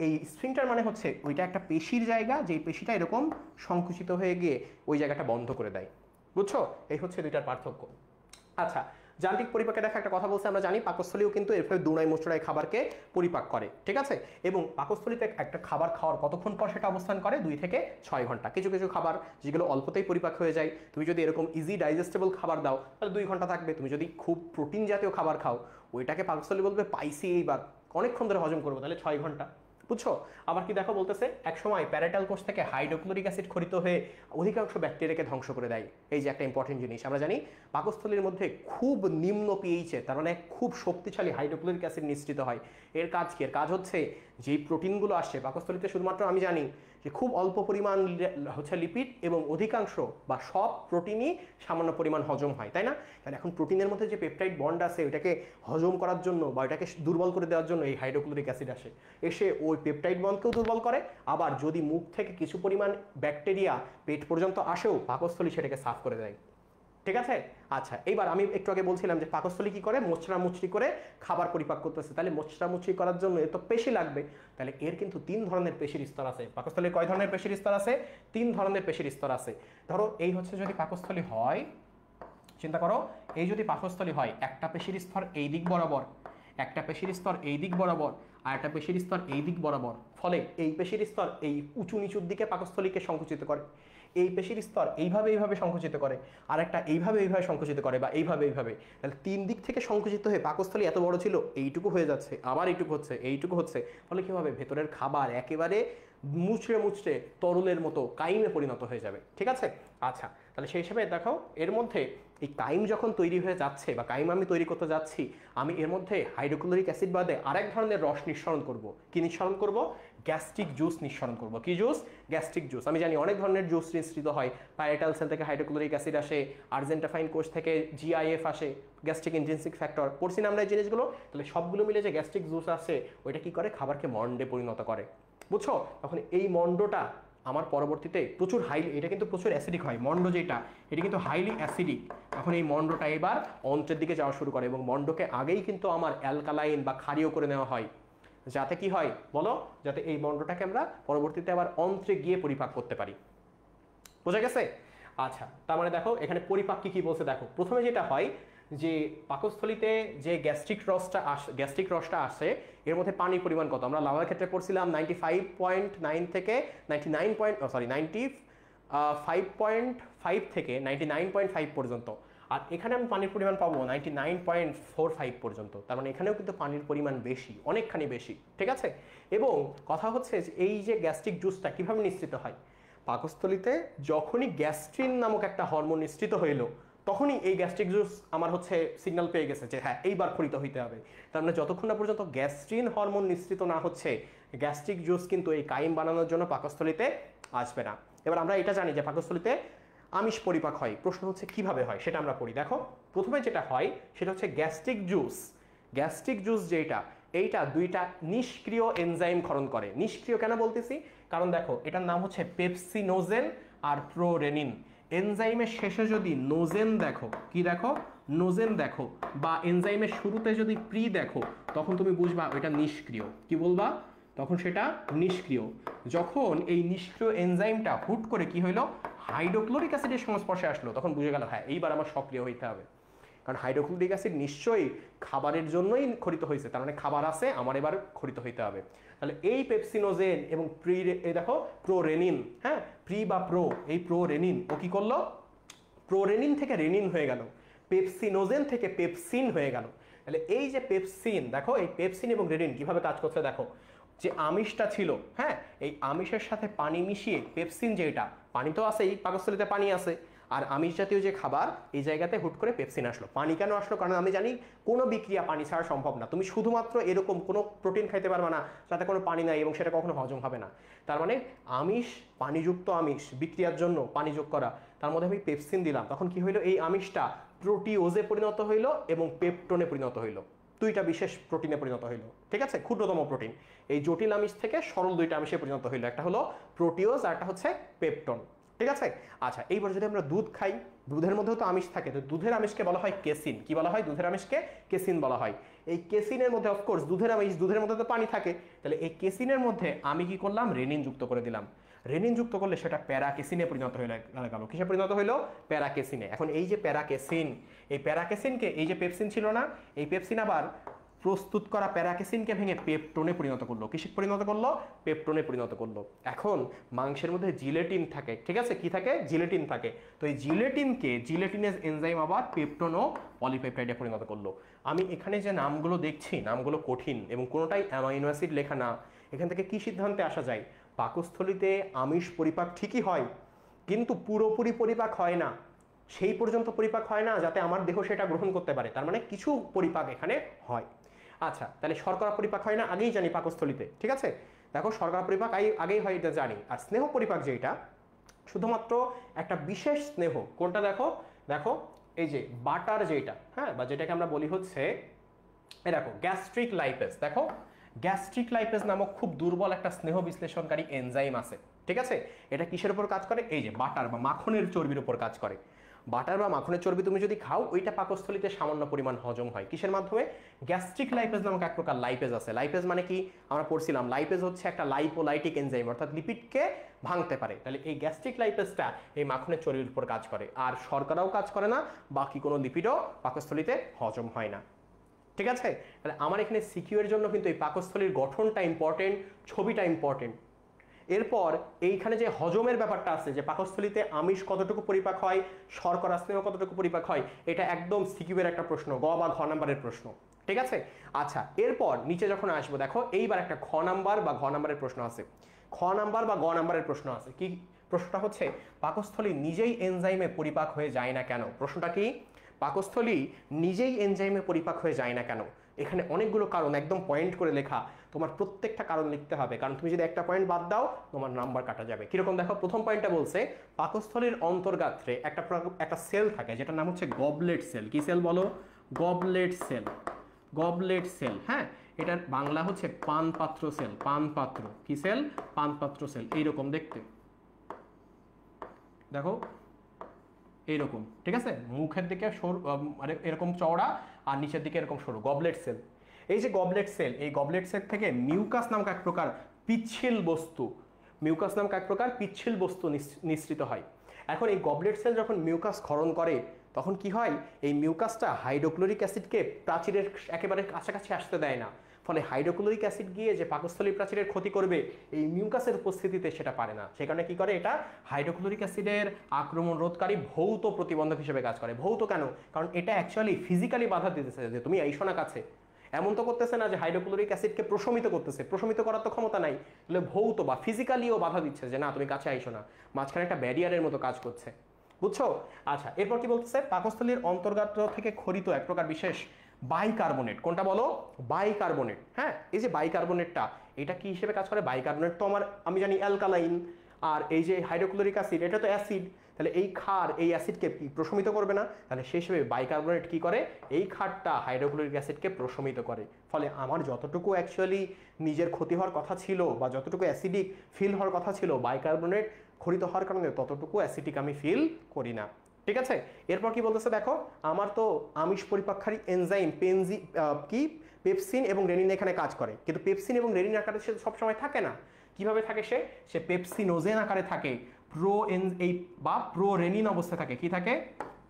এই স্ফিংটার মানে হচ্ছে ওইটা একটা পেশির জায়গা, যেই পেশিটা এরকম সংকুচিত হয়ে গিয়ে ওই জায়গাটা বন্ধ করে দেয়। বুঝছো? এই হচ্ছে দুইটার পার্থক্য। আচ্ছা, যান্ত্রিক পরিপাকে দেখা একটা কথা বলছে, আমরা জানি পাকস্থলীও কিন্তু এরপরে দুনাই মুচড়াই খাবারকে পরিপাক করে, ঠিক আছে? এবং পাকস্থলীতে একটা খাবার খাওয়ার কতক্ষণ পর সেটা অবস্থান করে? 2 থেকে 6 ঘন্টা। কিছু কিছু খাবার যেগুলো অল্পতেই পরিপাক হয়ে যায়, তুমি যদি এরকম ইজি ডাইজেস্টেবল খাবার দাও তাহলে 2 ঘন্টা থাকবে। তুমি যদি খুব প্রোটিন জাতীয় খাবার খাও, ওইটাকে পাকস্থলী বলবে পাইছি এইবার অনেকক্ষণ ধরে হজম করবো, তাহলে 6 ঘন্টা। বুঝছো? আবার কি দেখো বলতেছে, একসময় প্যারাটাল কোষ থেকে হাইড্রোক্লোরিক অ্যাসিড খরিত হয়ে অধিকাংশ ব্যাকটেরিয়াকে ধ্বংস করে দেয়। এই যে একটা ইম্পর্টেন্ট জিনিস, আমরা জানি পাকস্থলীর মধ্যে খুব নিম্ন পিএইচে, তার মানে খুব শক্তিশালী হাইড্রোক্লোরিক অ্যাসিড নিঃসৃত হয়। এর কাজ কি? এর কাজ হচ্ছে যেই প্রোটিনগুলো আসছে পাকস্থলীতে, শুধুমাত্র আমি জানি যে খুব অল্প পরিমাণ হচ্ছে লিপিড এবং অধিকাংশ বা সব প্রোটিনই সামান্য পরিমাণ হজম হয়, তাই না? কারণ এখন প্রোটিনের মধ্যে যে পেপটাইড বন্ড আছে ওইটাকে হজম করার জন্য বা ওইটাকে দুর্বল করে দেওয়ার জন্য এই হাইড্রোক্লোরিক অ্যাসিড আসে, এসে ওই পেপটাইড বন্ডকেও দুর্বল করে। আবার যদি মুখ থেকে কিছু পরিমাণ ব্যাকটেরিয়া পেট পর্যন্ত আসেও, পাকস্থলী সেটাকে সাফ করে দেয়। ঠিক আছে? আচ্ছা, এইবার আমি একটু আগে বলছিলাম যে পাকস্থলী কি করে? মোচড়ামুচড়ি করে খাবার পরিপাক করতেছে। তাহলে মোচড়ামুচড়ি করার জন্য এত পেশি লাগবে। তাহলে এর কিন্তু 3 ধরনের পেশির স্তর আছে। পাকস্থলীর কয় ধরনের পেশির স্তর আছে? 3 ধরনের পেশির স্তর আছে। ধরো এই হচ্ছে যদি পাকস্থলী হয়, চিন্তা করো, এই যদি পাকস্থলী হয়, একটা পেশির স্তর এই দিক বরাবর, একটা পেশির স্তর এই দিক বরাবর, আর একটা পেশির স্তর এই দিক বরাবর। ফলে এই পেশির স্তর এই উঁচু নিচুর দিকে পাকস্থলীকে সংকুচিত করে। এই পেশির স্তর এইভাবে এইভাবে সংকুচিত করে, আর একটা এইভাবে এইভাবে সংকুচিত করে, বা এইভাবে এইভাবে। তাহলে 3 দিক থেকে সংকুচিত হয়ে পাকস্থলী এত বড় ছিল, এইটুকু হয়ে যাচ্ছে, আবার এইটুকু হচ্ছে, এইটুকু হচ্ছে। ফলে কি হবে? ভেতরের খাবার একেবারে মুচড়ে মুচড়ে তরলের মতো কাইমে পরিণত হয়ে যাবে। ঠিক আছে? আচ্ছা, তাহলে সেই হিসাবে দেখো, এর মধ্যে এই কাইম যখন তৈরি হয়ে যাচ্ছে বা কাইম আমি তৈরি করতে যাচ্ছি, আমি এর মধ্যে হাইড্রোক্লোরিক অ্যাসিড বাদে আরেক ধরনের রস নিঃসরণ করব। কি নিঃসরণ করব? গ্যাস্ট্রিক জুস নিঃসরণ করব। কি জুস? Gastric juice. আমি জানি অনেক ধরনের জুস নিঃসৃত হয়। প্যারাটাল সেল থেকে হাইড্রোক্লোরিক অ্যাসিড আসে, আর্জেন্টাফাইন কোষ থেকে জিআইএফ আসে, গ্যাস্ট্রিক ইন্টেনসিক ফ্যাক্টর। পড়ছি না আমরা এই জিনিসগুলো? তাহলে সবগুলো মিলে যে গ্যাস্ট্রিক জুস আসে, ওইটা কি করে? খাবারকে মন্ডে পরিণত করে। বুঝছো? তখন এই মন্ডটা আমার পরবর্তীতে প্রচুর হাইলি, এটা কিন্তু প্রচুর অ্যাসিডিক হয় মন্ড, যেটা এটা কিন্তু হাইলি অ্যাসিডিক। এখন এই মন্ডটা এবার অন্ত্রের দিকে যাওয়া শুরু করে, এবং মন্ডকে আগেই কিন্তু আমার অ্যালকালাইন বা ক্ষারীয় করে নেওয়া হয়, যাতে কি হয় বলো? যাতে এই মন্ডটাকে আমরা পরবর্তীতে আবার অন্ত্রে গিয়ে পরিপাক করতে পারি। বোঝা গেছে? আচ্ছা, তার মানে দেখো এখানে পরিপাক কি কি বলছে দেখো। প্রথমে যেটা হয় যে পাকস্থলীতে যে গ্যাস্ট্রিক রসটা আসে, এর মধ্যে পানির পরিমাণ কত? আমরা লাভার ক্ষেত্রে পড়ছিলাম 95.9 থেকে 95.5 থেকে 99.5 পর্যন্ত। আর এখানে আমি পানির পরিমাণ পাবো 99.45 পর্যন্ত। তার মানে এখানেও কিন্তু পানির পরিমাণ বেশি, অনেকখানি বেশি। ঠিক আছে? এবং কথা হচ্ছে যে এই যে গ্যাস্ট্রিক জুসটা কিভাবে নিঃসৃত হয়? পাকস্থলীতে যখনই গ্যাস্ট্রিন নামক একটা হরমোন নিঃসৃত হইল, তখনই এই গ্যাস্ট্রিক জুস আমার হচ্ছে সিগন্যাল পেয়ে গেছে যে হ্যাঁ এইবার খরিত হইতে হবে। তার মানে যতক্ষণ না পর্যন্ত গ্যাস্ট্রিন হরমোন নিঃসৃত না হচ্ছে, গ্যাস্ট্রিক জুস কিন্তু এই কাইম বানানোর জন্য পাকস্থলীতে আসবে না। এবার আমরা এটা জানি যে পাকস্থলীতে আমিষ পরিপাক হয়। প্রশ্ন হচ্ছে কিভাবে হয় সেটা আমরা পড়ি। দেখো, প্রথমে যেটা হয় সেটা হচ্ছে গ্যাস্ট্রিক জুস যেটা, এইটা 2টা নিষ্ক্রিয় এনজাইম ক্ষরণ করে। নিষ্ক্রিয় কেন বলতেছি? কারণ দেখো এটার নাম হচ্ছে পেপসিনোজেন আর প্রোরেনিন। এনজাইমের শেষে যদি নোজেন দেখো, কি দেখো? নোজেন দেখো, বা এনজাইমের শুরুতে যদি প্রি দেখো, তখন তুমি বুঝবা এটা নিষ্ক্রিয়। কি বলবা? তখন সেটা নিষ্ক্রিয়। যখন এই নিষ্ক্রিয় এনজাইমটা হুট করে কি হইলো? হাইড্রোক্লোরিক অ্যাসিডের সংস্পর্শে আসলো, তখন বুঝে গেল হ্যাঁ এইবার আমার সক্রিয় হইতে হবে। কারণ হাইড্রোক্লোরিক অ্যাসিড নিশ্চয়ই খাবারের জন্যই খরিত হয়েছে, তার মানে খাবার আছে, আমার এবার খরিত হইতে হবে। তাহলে এই পেপসিনোজেন এবং এই দেখো প্রোরেনিন, হ্যাঁ প্রি বা প্রো, এই প্রোরেনিন ও কি করলো? প্রোরেনিন থেকে রেনিন হয়ে গেল, পেপসিনোজেন থেকে পেপসিন হয়ে গেল। তাহলে এই যে পেপসিন, দেখো এই পেপসিন এবং রেনিন কিভাবে কাজ করছে দেখো। যে আমিষটা ছিল, হ্যাঁ এই আমিষের সাথে পানি মিশিয়ে পেপসিন, যেটা পানি তো আছে, এই পাকস্থলীতে পানি আছে, আর আমিষ জাতীয় যে খাবার, এই জায়গাতে হুট করে পেপসিন আসলো। পানি কেন আসলো? কারণ আমি জানি কোনো বিক্রিয়া পানি ছাড়া সম্ভব না। তুমি শুধুমাত্র এরকম কোনো প্রোটিন খাইতে পারবে না যাতে কোনো পানি নাই এবং সেটা কখনো হজম হবে না। তার মানে আমিষ, পানিযুক্ত আমিষ বিক্রিয়ার জন্য পানি যোগ করা, তার মধ্যে আমি পেপসিন দিলাম, তখন কি হইলো? এই আমিষটা প্রোটিওজে পরিণত হইলো এবং পেপটোনে পরিণত হইলো। দুইটা বিশেষ প্রোটিনে পরিণত হইল, ঠিক আছে, ক্ষুদ্রতম প্রোটিন। এই জটিল আমিষ থেকে সরল দুইটা আমিষে পরিণত হইল, একটা হলো প্রোটিওজ আর একটা হচ্ছে পেপটন, ঠিক আছে। আচ্ছা, এইবার যদি আমরা দুধ খাই, দুধের মধ্যেও তো আমিষ থাকে, তো দুধের আমিষকে বলা হয় কেসিন। কি বলা হয়? দুধের আমিষকে কেসিন বলা হয়। এই কেসিনের মধ্যে অফকোর্স দুধের আমিষ, দুধের মধ্যে তো পানি থাকে, তাহলে এই কেসিনের মধ্যে আমি কি করলাম? রেনিন যুক্ত করে দিলাম। রেনিন যুক্ত করলে সেটা প্যারাকেসিনে পরিণত হয়ে গেল। কিসে পরিণত হইলো? প্যারাকেসিনে। এখন এই যে প্যারাকেসিন, এই প্যারাকেসিনকে, এই যে পেপসিন ছিল না, এই পেপসিন আবার প্রস্তুত করা প্যারাকেসিনকে ভেঙে পেপটোনে পরিণত করলো। কিসে পরিণত করলো? পেপটোনে পরিণত করলো। এখন মাংসের মধ্যে জিলেটিন থাকে, ঠিক আছে, কি থাকে? জিলেটিন থাকে। তো এই জিলেটিনকে, জিলেটিনেজ এনজাইম আবার পেপটোন ও পলিপেপটাইডে পরিণত করলো। আমি এখানে যে নামগুলো দেখছি, নামগুলো কঠিন এবং কোনোটাই অ্যামাইনো অ্যাসিড লেখা না। এখান থেকে কি সিদ্ধান্তে আসা যায়? পাকস্থলীতে আমিষ পরিপাক ঠিকই হয়, কিন্তু পুরোপুরি পরিপাক হয় না। সেই পর্যন্ত পরিপাক হয় না যাতে আমার দেহ সেটা গ্রহণ করতে পারে, তার মানে কিছু পরিপাক এখানে হয়। আচ্ছা, তাহলে শর্করা পরিপাক হয় না, আগেই জানি পাকস্থলীতে, ঠিক আছে। দেখো, শর্করা পরিপাক আগেই হয়, এটা জানি। আর স্নেহ পরিপাক যেটা, শুধুমাত্র একটা বিশেষ স্নেহ, কোনটা দেখো, দেখো এই যে বাটার যেটা, হ্যাঁ, বা যেটাকে আমরা বলি হচ্ছে, এই দেখো গ্যাস্ট্রিক লাইপেজ। দেখো, গ্যাস্ট্রিক লাইপেজ নামক খুব দুর্বল একটা স্নেহ বিশ্লেষণকারী এনজাইম আছে, ঠিক আছে। এটা কিসের উপর কাজ করে? এই যে বাটার বা মাখনের চর্বির উপর কাজ করে। বাটার বা মাখনের চর্বি তুমি যদি খাও, ওইটা পাকস্থলীতে সামান্য পরিমাণ হজম হয়। কিসের মাধ্যমে? গ্যাস্ট্রিক লাইপেজ নামক এক প্রকার লাইপেজ আছে। লাইপেজ মানে কি? আমরা পড়ছিলাম, লাইপেজ হচ্ছে একটা লাইপোলাইটিক এনজাইম, অর্থাৎ লিপিডকে ভাঙতে পারে। তাহলে এই গ্যাস্ট্রিক লাইপেজটা এই মাখনের চর্বির উপর কাজ করে। আর শর্করাও কাজ করে না, বাকি কোনো লিপিডও পাকস্থলীতে হজম হয় না, ঠিক আছে। তাহলে আমার এখানে সিকিউ এর জন্য কিন্তু এই পাকস্থলীর গঠনটা ইম্পর্টেন্ট, ছবিটা ইম্পর্টেন্ট। এরপর এইখানে যে হজমের ব্যাপারটা আছে, যে পাকস্থলীতে আমিষ কতটুকু পরিপাক হয়, শর্করা স্নেহ কতটুকু পরিপাক হয়, এটা একদম সিকিউ এর একটা প্রশ্ন, গ বা ঘ নাম্বারের প্রশ্ন, ঠিক আছে। আচ্ছা, এরপর নিচে যখন আসবো, দেখো এইবার একটা খ নাম্বার বা ঘ নাম্বারের প্রশ্ন আছে, খ নাম্বার বা গ নাম্বারের প্রশ্ন আছে। কি প্রশ্নটা হচ্ছে? পাকস্থলী নিজেই এনজাইমে পরিপাক হয়ে যায় না কেন? প্রশ্নটা কি? পাকস্থলী নিজেই এনজাইমে পরিপাক হয়ে যায় না কেন? এখানে অনেকগুলো কারণ, একদম পয়েন্ট করে লেখা, তোমার প্রত্যেকটা কারণ লিখতে হবে, কারণ তুমি যদি একটা পয়েন্ট বাদ দাও তোমার নাম্বার কাটা যাবে। কিরকম? দেখো, প্রথম পয়েন্টটা বলছে পাকস্থলীর অন্তর্গাত্রে একটা সেল থাকে যেটার নাম হচ্ছে গবলেট সেল। কি সেল বলো? Goblet cell. গবলেট সেল, হ্যাঁ, এটার বাংলা হচ্ছে পানপাত্র সেল। পানপাত্র কি সেল? পানপাত্র সেল। এইরকম দেখতে, দেখো এইরকম, ঠিক আছে, মুখের দিকে সরু, মানে এরকম চওড়া, আর নিচের দিকে এরকম সরু, গবলেট সেল। এই যে গবলেট সেল, এই গবলেট সেল থেকে মিউকাস নামক এক প্রকার পিচ্ছিল বস্তু, মিউকাস নামক এক প্রকার পিচ্ছিল বস্তু নিঃসৃত হয়। এখন এই গবলেট সেল যখন মিউকাস ক্ষরণ করে, তখন কি হয়? এই মিউকাসটা হাইড্রোক্লোরিক অ্যাসিডকে প্রাচীরের একেবারে কাছাকাছি আসতে দেয় না। ফলে হাইড্রোক্লোরিক অ্যাসিড গিয়ে যে পাকস্থলী প্রাচীরের ক্ষতি করবে, এই মিউকাসের উপস্থিতিতে সেটা পারে না। সে কারণে কি করে? এটা হাইড্রোক্লোরিক অ্যাসিডের আক্রমণ রোধকারী ভৌত প্রতিবন্ধক হিসেবে কাজ করে। ভৌত কেন? কারণ এটা অ্যাকচুয়ালি ফিজিক্যালি বাধা দিতেছে যে তুমি আইসো না কাছে। এমন তো করতেছে না যে হাইড্রোক্লোরিক অ্যাসিডকে প্রশমিত করতেছে, প্রশমিত করার তো ক্ষমতা নাই, তাহলে ভৌত বা ফিজিক্যালিও বাধা দিচ্ছে যে না তুমি কাছে আইসো না, মাঝখানে একটা ব্যারিয়ারের মতো কাজ করছে, বুঝছো? আচ্ছা, এরপর কি বলতেছে? পাকস্থলীর অন্তর্গাত্র থেকে খরিত এক প্রকার বিশেষ বাইকার্বনেট, কোনটা বলো? বাইকার্বনেট, হ্যাঁ। এই যে বাইকার্বনেটটা, এটা কি হিসেবে কাজ করে? বাইকার্বনেট তো আমি জানি অ্যালকালাইন, আর এই যে হাইড্রোক্লোরিক অ্যাসিড এটা তো অ্যাসিড, তাহলে এই ক্ষার এই অ্যাসিডকে প্রশমিত করবে না, তাহলে সেই হিসেবে বাইকার্বনেট কি করে? এই ক্ষারটা হাইড্রোক্লোরিক অ্যাসিডকে প্রশমিত করে। ফলে আমার যতটুকু অ্যাকচুয়ালি নিজের ক্ষতি হওয়ার কথা ছিল বা যতটুকু অ্যাসিডিক ফিল হওয়ার কথা ছিল, বাইকার্বনেট খরিত হওয়ার কারণে ততটুকু অ্যাসিডিক আমি ফিল করি না, ঠিক আছে। এরপর কি বলতেছে? দেখো, আমার তো আমিষ পরিপাককারী এনজাইম পেপসিন এবং রেনিন এখানে কাজ করে, কিন্তু পেপসিন এবং রেনিন আকারে সে সবসময় থাকে না। কিভাবে থাকে? সে পেপসিনোজেন আকারে থাকে, প্রো রেনিন অবস্থায় থাকে। কি থাকে?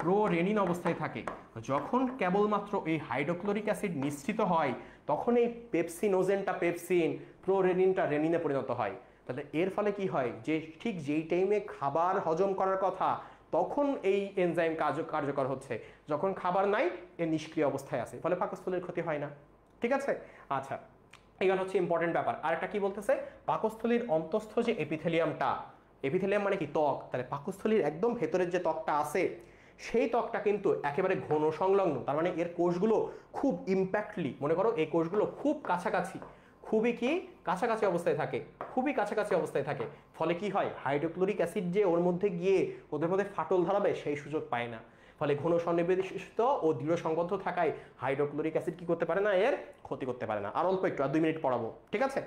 প্রো রেনিন অবস্থায় থাকে। যখন কেবলমাত্র এই হাইড্রোক্লোরিক অ্যাসিড নিঃসৃত হয়, তখন এই পেপসিনোজেনটা পেপসিন, প্রো রেনিনটা রেনিনে পরিণত হয়। তাহলে এর ফলে কি হয়? যে ঠিক যেই টাইমে খাবার হজম করার কথা, তখন এই এনজাইম কার্যকর হচ্ছে, যখন খাবার নাই এ নিষ্ক্রিয় অবস্থায় আছে, ফলে পাকস্থলীর ক্ষতি হয় না, ঠিক আছে। আচ্ছা, এগুলো হচ্ছে ইম্পর্টেন্ট ব্যাপার। আর একটা কি বলতেছে? পাকস্থলীর অন্তঃস্থ যে এপিথেলিয়ামটা, এপিথেলিয়াম মানে কি? ত্বক। তাহলে পাকস্থলীর একদম ভেতরের যে ত্বকটা আছে, সেই ত্বকটা কিন্তু একেবারে ঘন সংলগ্ন, তার মানে এর কোষগুলো খুব ইম্প্যাক্টলি, মনে করো এই কোষগুলো খুব কাছাকাছি, খুবই কি কাছাকাছি অবস্থায় থাকে, খুবই কাছাকাছি অবস্থায় থাকে। ফলে কি হয়? হাইড্রোক্লোরিক অ্যাসিড যে ওর মধ্যে গিয়ে ওদের মধ্যে ফাটল ধরাবে সেই সুযোগ পায় না। ফলে ঘন সন্নিবেশিত ও দৃঢ় সংবদ্ধ থাকায় হাইড্রোক্লোরিক অ্যাসিড কি করতে পারে না, এর ক্ষতি করতে পারে না। আর অল্প একটু, আর 2 মিনিট পড়াবো, ঠিক আছে?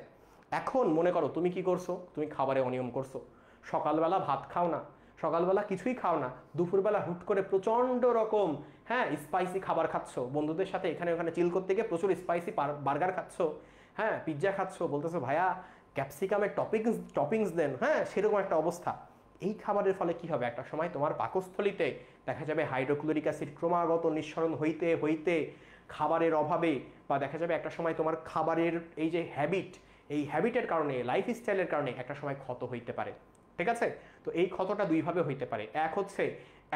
এখন মনে করো তুমি কি করছো, তুমি খাবারে অনিয়ম করছো, সকালবেলা ভাত খাও না, সকালবেলা কিছুই খাও না, দুপুরবেলা হুট করে প্রচণ্ড রকম স্পাইসি খাবার খাচ্ছ, বন্ধুদের সাথে এখানে ওখানে চিল করতে গিয়ে প্রচুর স্পাইসি বার্গার খাচ্ছ, পিৎজা খাচ্ছ, বলতেছো ভাইয়া ক্যাপসিকামের টপিংস দেন, সেরকম একটা অবস্থা। এই খাবারের ফলে কি হবে, একটা সময় তোমার পাকস্থলিতে দেখা যাবে হাইড্রোক্লোরিক অ্যাসিড ক্রমাগত নিঃসরণ হইতে হইতে খাবারের অভাবে, বা দেখা যাবে একটা সময় তোমার খাবারের এই যে হ্যাবিট, এই হ্যাবিটের কারণে, লাইফস্টাইলের কারণে একটা সময় ক্ষত হইতে পারে, ঠিক আছে? তো এই ক্ষতটা দুইভাবে হইতে পারে। এক হচ্ছে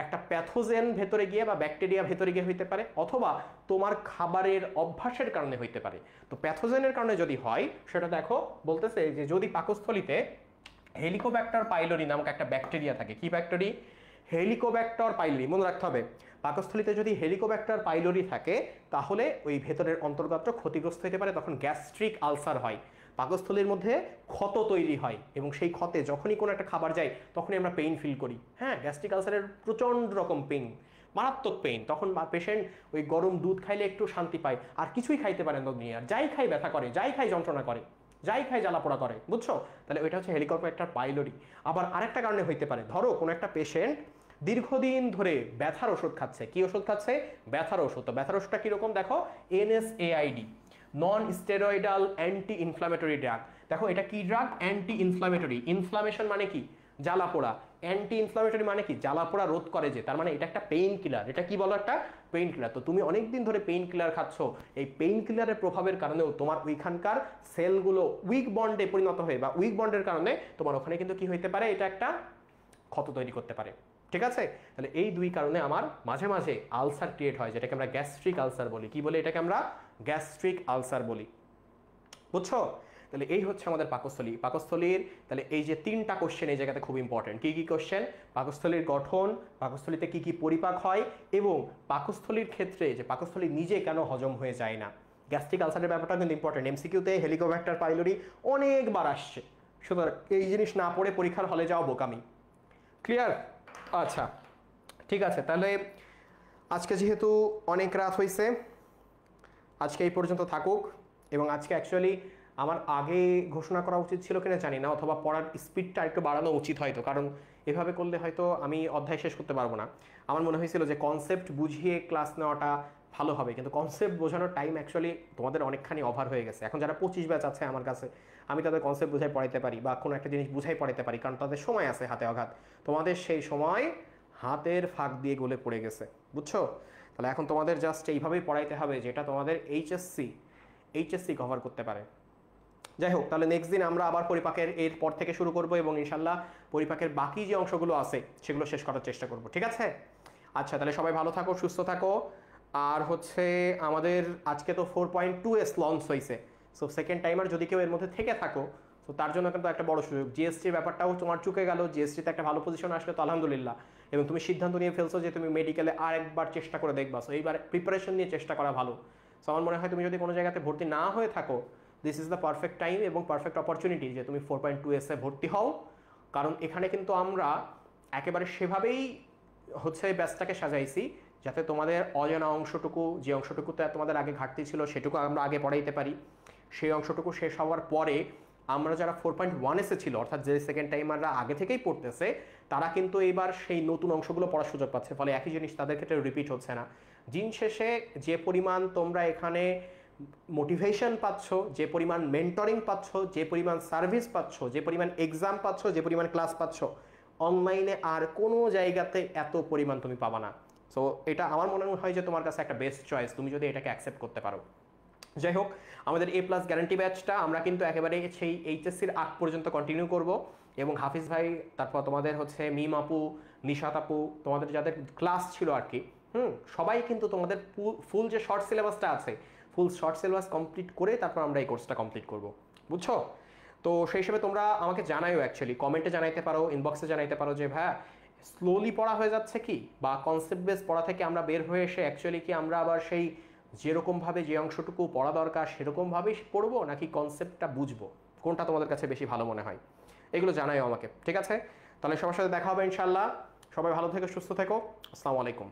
একটা প্যাথোজেন ভেতরে গিয়ে বা ব্যাকটেরিয়া ভেতরে গিয়ে হইতে পারে, অথবা তোমার খাবারের অভ্যাসের কারণে হইতে পারে। তো প্যাথোজেনের কারণে যদি হয়, সেটা দেখো বলতেছে যে যদি পাকস্থলিতে হেলিকোব্যাক্টার পাইলোরি নামক একটা ব্যাকটেরিয়া থাকে, কি ব্যাকটেরিয়া? হেলিকোব্যাক্টার পাইলোরি, মনে রাখতে হবে। পাকস্থলিতে যদি হেলিকোব্যাক্টার পাইলোরি থাকে তাহলে ওই ভেতরের অন্তর্গাত্র ক্ষতিগ্রস্ত হতে পারে, তখন গ্যাস্ট্রিক আলসার হয়, পাকস্থলীর মধ্যে ক্ষত তৈরি হয়, এবং সেই ক্ষতে যখনই কোনো একটা খাবার যায় তখনই আমরা পেইন ফিল করি। গ্যাস্ট্রিক আলসারের প্রচণ্ড রকম পেইন, মারাত্মক পেইন। তখন পেশেন্ট ওই গরম দুধ খাইলে একটু শান্তি পায়, আর কিছুই খাইতে পারে না দুনিয়ার, যাই খাই ব্যথা করে, যাই খাই যন্ত্রণা করে, যাই খাই জ্বালাপোড়া করে, বুঝছো? তাহলে ওইটা হচ্ছে হেলিকোব্যাক্টার পাইলোরি। আবার আরেকটা কারণে হইতে পারে, ধরো কোনো একটা পেশেন্ট দীর্ঘদিন ধরে ব্যথার ওষুধ খাচ্ছে, কি ওষুধ খাচ্ছে? ব্যথার ওষুধ। তো ব্যথার ওষুধটা কিরকম দেখো, NSAID, non steroidal anti inflammatory drug. দেখো এটা কি ড্রাগ? Anti inflammatory. ইনফ্লামেশন মানে কি? জ্বালাপোড়া। অ্যান্টি ইনফ্লামেটরি মানে কি? জ্বালাপোড়া রোধ করে যে, তার মানে এটা একটা পেইন কিলার। এটা কি বলো? একটা পেইন কিলার। তো তুমি অনেকদিন ধরে পেইন কিলার খাচ্ছ, এই পেইন কিলারের প্রভাবের কারণেও তোমার ওইখানকার সেলগুলো উইক বন্ডে পরিণত হয়ে, বা উইক বন্ডের কারণে তোমার ওখানে কিন্তু কি হইতে পারে, এটা একটা ক্ষত তৈরি করতে পারে, ঠিক আছে? তাহলে এই দুই কারণে আমার মাঝে মাঝে আলসার ক্রিয়েট হয়, যেটাকে আমরা গ্যাস্ট্রিক আলসার বলি। কি বলি এটাকে? আমরা গ্যাস্ট্রিক আলসার বলি, বুঝছো? তাহলে এই হচ্ছে আমাদের পাকস্থলী। পাকস্থলীর তাহলে এই যে 3টা কোশ্চেন এই জায়গাতে খুব ইম্পর্টেন্ট। কি কি কোশ্চেন? পাকস্থলীর গঠন, পাকস্থলীতে কি কি পরিপাক হয়, এবং পাকস্থলীর ক্ষেত্রে যে পাকস্থলী নিজে কেন হজম হয়ে যায় না। গ্যাস্ট্রিক আলসারের ব্যাপারটা কিন্তু ইম্পর্টেন্ট, এমসিকিউতে হেলিকোব্যাক্টার পাইলোরি অনেকবার আসছে, সুতরাং এই জিনিস না পড়ে পরীক্ষার হলে যাওয়া বোকামি। ক্লিয়ার? আচ্ছা, ঠিক আছে। তাহলে আজকে যেহেতু অনেক রাত হয়েছে, আজকে এই পর্যন্ত থাকুক। এবং আজকে অ্যাকচুয়ালি আমার আগে ঘোষণা করা উচিত ছিল কিনা জানি না, অথবা পড়ার স্পিডটা একটু বাড়ানো উচিত হয়তো, কারণ এভাবে করলে হয়তো আমি অধ্যায় শেষ করতে পারবো না। আমার মনে হয়েছিল যে কনসেপ্ট বুঝিয়ে ক্লাস নেওয়াটা ভালো হবে, কিন্তু কনসেপ্ট বোঝানোর টাইম অ্যাকচুয়ালি তোমাদের অনেকখানি ওভার হয়ে গেছে। এখন যারা 25 ব্যাচ আছে আমার কাছে, আমি তাদের কনসেপ্ট বুঝাই পড়াইতে পারি, বা কোনো একটা জিনিস বুঝাই পড়াইতে পারি, কারণ তাদের সময় আছে হাতে অঘাত। তোমাদের সেই সময় হাতের ফাঁক দিয়ে গলে পড়ে গেছে, বুঝছো? তাহলে এখন তোমাদের জাস্ট এইভাবেই পড়াইতে হবে যেটা তোমাদের এইচএসসি কভার করতে পারে। যাই হোক, তাহলে নেক্সট দিন আমরা আবার পরিপাকের এর পর থেকে শুরু করব, এবং ইনশাল্লাহ পরিপাকের বাকি যে অংশগুলো আছে সেগুলো শেষ করার চেষ্টা করব, ঠিক আছে? আচ্ছা, তাহলে সবাই ভালো থাকো, সুস্থ থাকো। আর হচ্ছে আমাদের আজকে তো 4.2S লঞ্চ হয়েছে, সো সেকেন্ড টাইমার যদি কেউ এর মধ্যে থেকে থাকো, তো তার জন্য কিন্তু একটা বড় সুযোগ। জিএসটির ব্যাপারটাও তোমার চুকে গেল, জিএসটিতে একটা ভালো পজিশন আসলে তো আলহামদুলিল্লাহ, এবং তুমি সিদ্ধান্ত নিয়ে ফেলছো যে তুমি মেডিকেলে আরেকবার চেষ্টা করে দেখবা, সো এইবার প্রিপারেশন নিয়ে চেষ্টা করা ভালো। সো আমার মনে হয় তুমি যদি কোনো জায়গাতে ভর্তি না হয়ে থাকো, this is the perfect time এবং পারফেক্ট অপরচুনিটি যে তুমি 4.2S এ ভর্তি হও, কারণ এখানে কিন্তু আমরা একেবারে সেভাবেই হচ্ছে ব্যাচটাকে সাজাইছি যাতে তোমাদের অজানা অংশটুকু, যে অংশটুকুতে তোমাদের আগে ঘাটতি ছিল সেটুকু আমরা আগে পড়াইতে পারি। সেই অংশটুকু শেষ হওয়ার পরে আমরা যারা 4.1S ছিল, অর্থাৎ যে সেকেন্ড টাইমাররা আগে থেকেই পড়তেছে, তারা কিন্তু এবার সেই নতুন অংশগুলো পড়ার সুযোগ পাচ্ছে, ফলে একই জিনিস তাদের ক্ষেত্রে রিপিট হচ্ছে না। দিন শেষে যে পরিমাণ তোমরা এখানে মোটিভেশন পাচ্ছ, যে পরিমাণ মেন্টরিং পাচ্ছ, যে পরিমাণ সার্ভিস পাচ্ছ, যে পরিমাণ এক্সাম পাচ্ছ, যে পরিমাণ ক্লাস পাচ্ছ, অনলাইনে আর কোনো জায়গাতে এত পরিমাণ তুমি পাবা না। সো এটা আমার মনে হয় যে তোমার কাছে একটা বেস্ট চয়েস, তুমি যদি এটাকে অ্যাকসেপ্ট করতে পারো। যাই হোক, আমাদের A+ গ্যারান্টি ব্যাচটা আমরা কিন্তু একেবারে সেই এইচএসসির আগ পর্যন্ত কন্টিনিউ করব, এবং হাফিজ ভাই, তারপর তোমাদের হচ্ছে মিম আপু, নিশাত আপু, তোমাদের যাদের ক্লাস ছিল আর কি, সবাই কিন্তু তোমাদের ফুল যে শর্ট সিলেবাসটা আছে, ফুল শর্ট সিলেবাস কমপ্লিট করে তারপর আমরা এই কোর্সটা কমপ্লিট করব, বুঝছো? তো সেই হিসেবে তোমরা আমাকে জানাইও, অ্যাকচুয়ালি কমেন্টে জানাইতে পারো, ইনবক্সে জানাইতে পারো যে ভাইয়া স্লোলি পড়া হয়ে যাচ্ছে কি, বা কনসেপ্ট বেস পড়া থেকে আমরা বের হয়ে এসে অ্যাকচুয়ালি কি আমরা আবার সেই যেরকমভাবে যে অংশটুকু পড়া দরকার সেরকমভাবেই পড়বো, নাকি কনসেপ্টটা বুঝবো, কোনটা তোমাদের কাছে বেশি ভালো মনে হয়, এগুলো জানাইও আমাকে, ঠিক আছে? তাহলে সবার সাথে দেখা হবে ইনশাল্লাহ। সবাই ভালো থেকো, সুস্থ থেকো। আসসালামু আলাইকুম।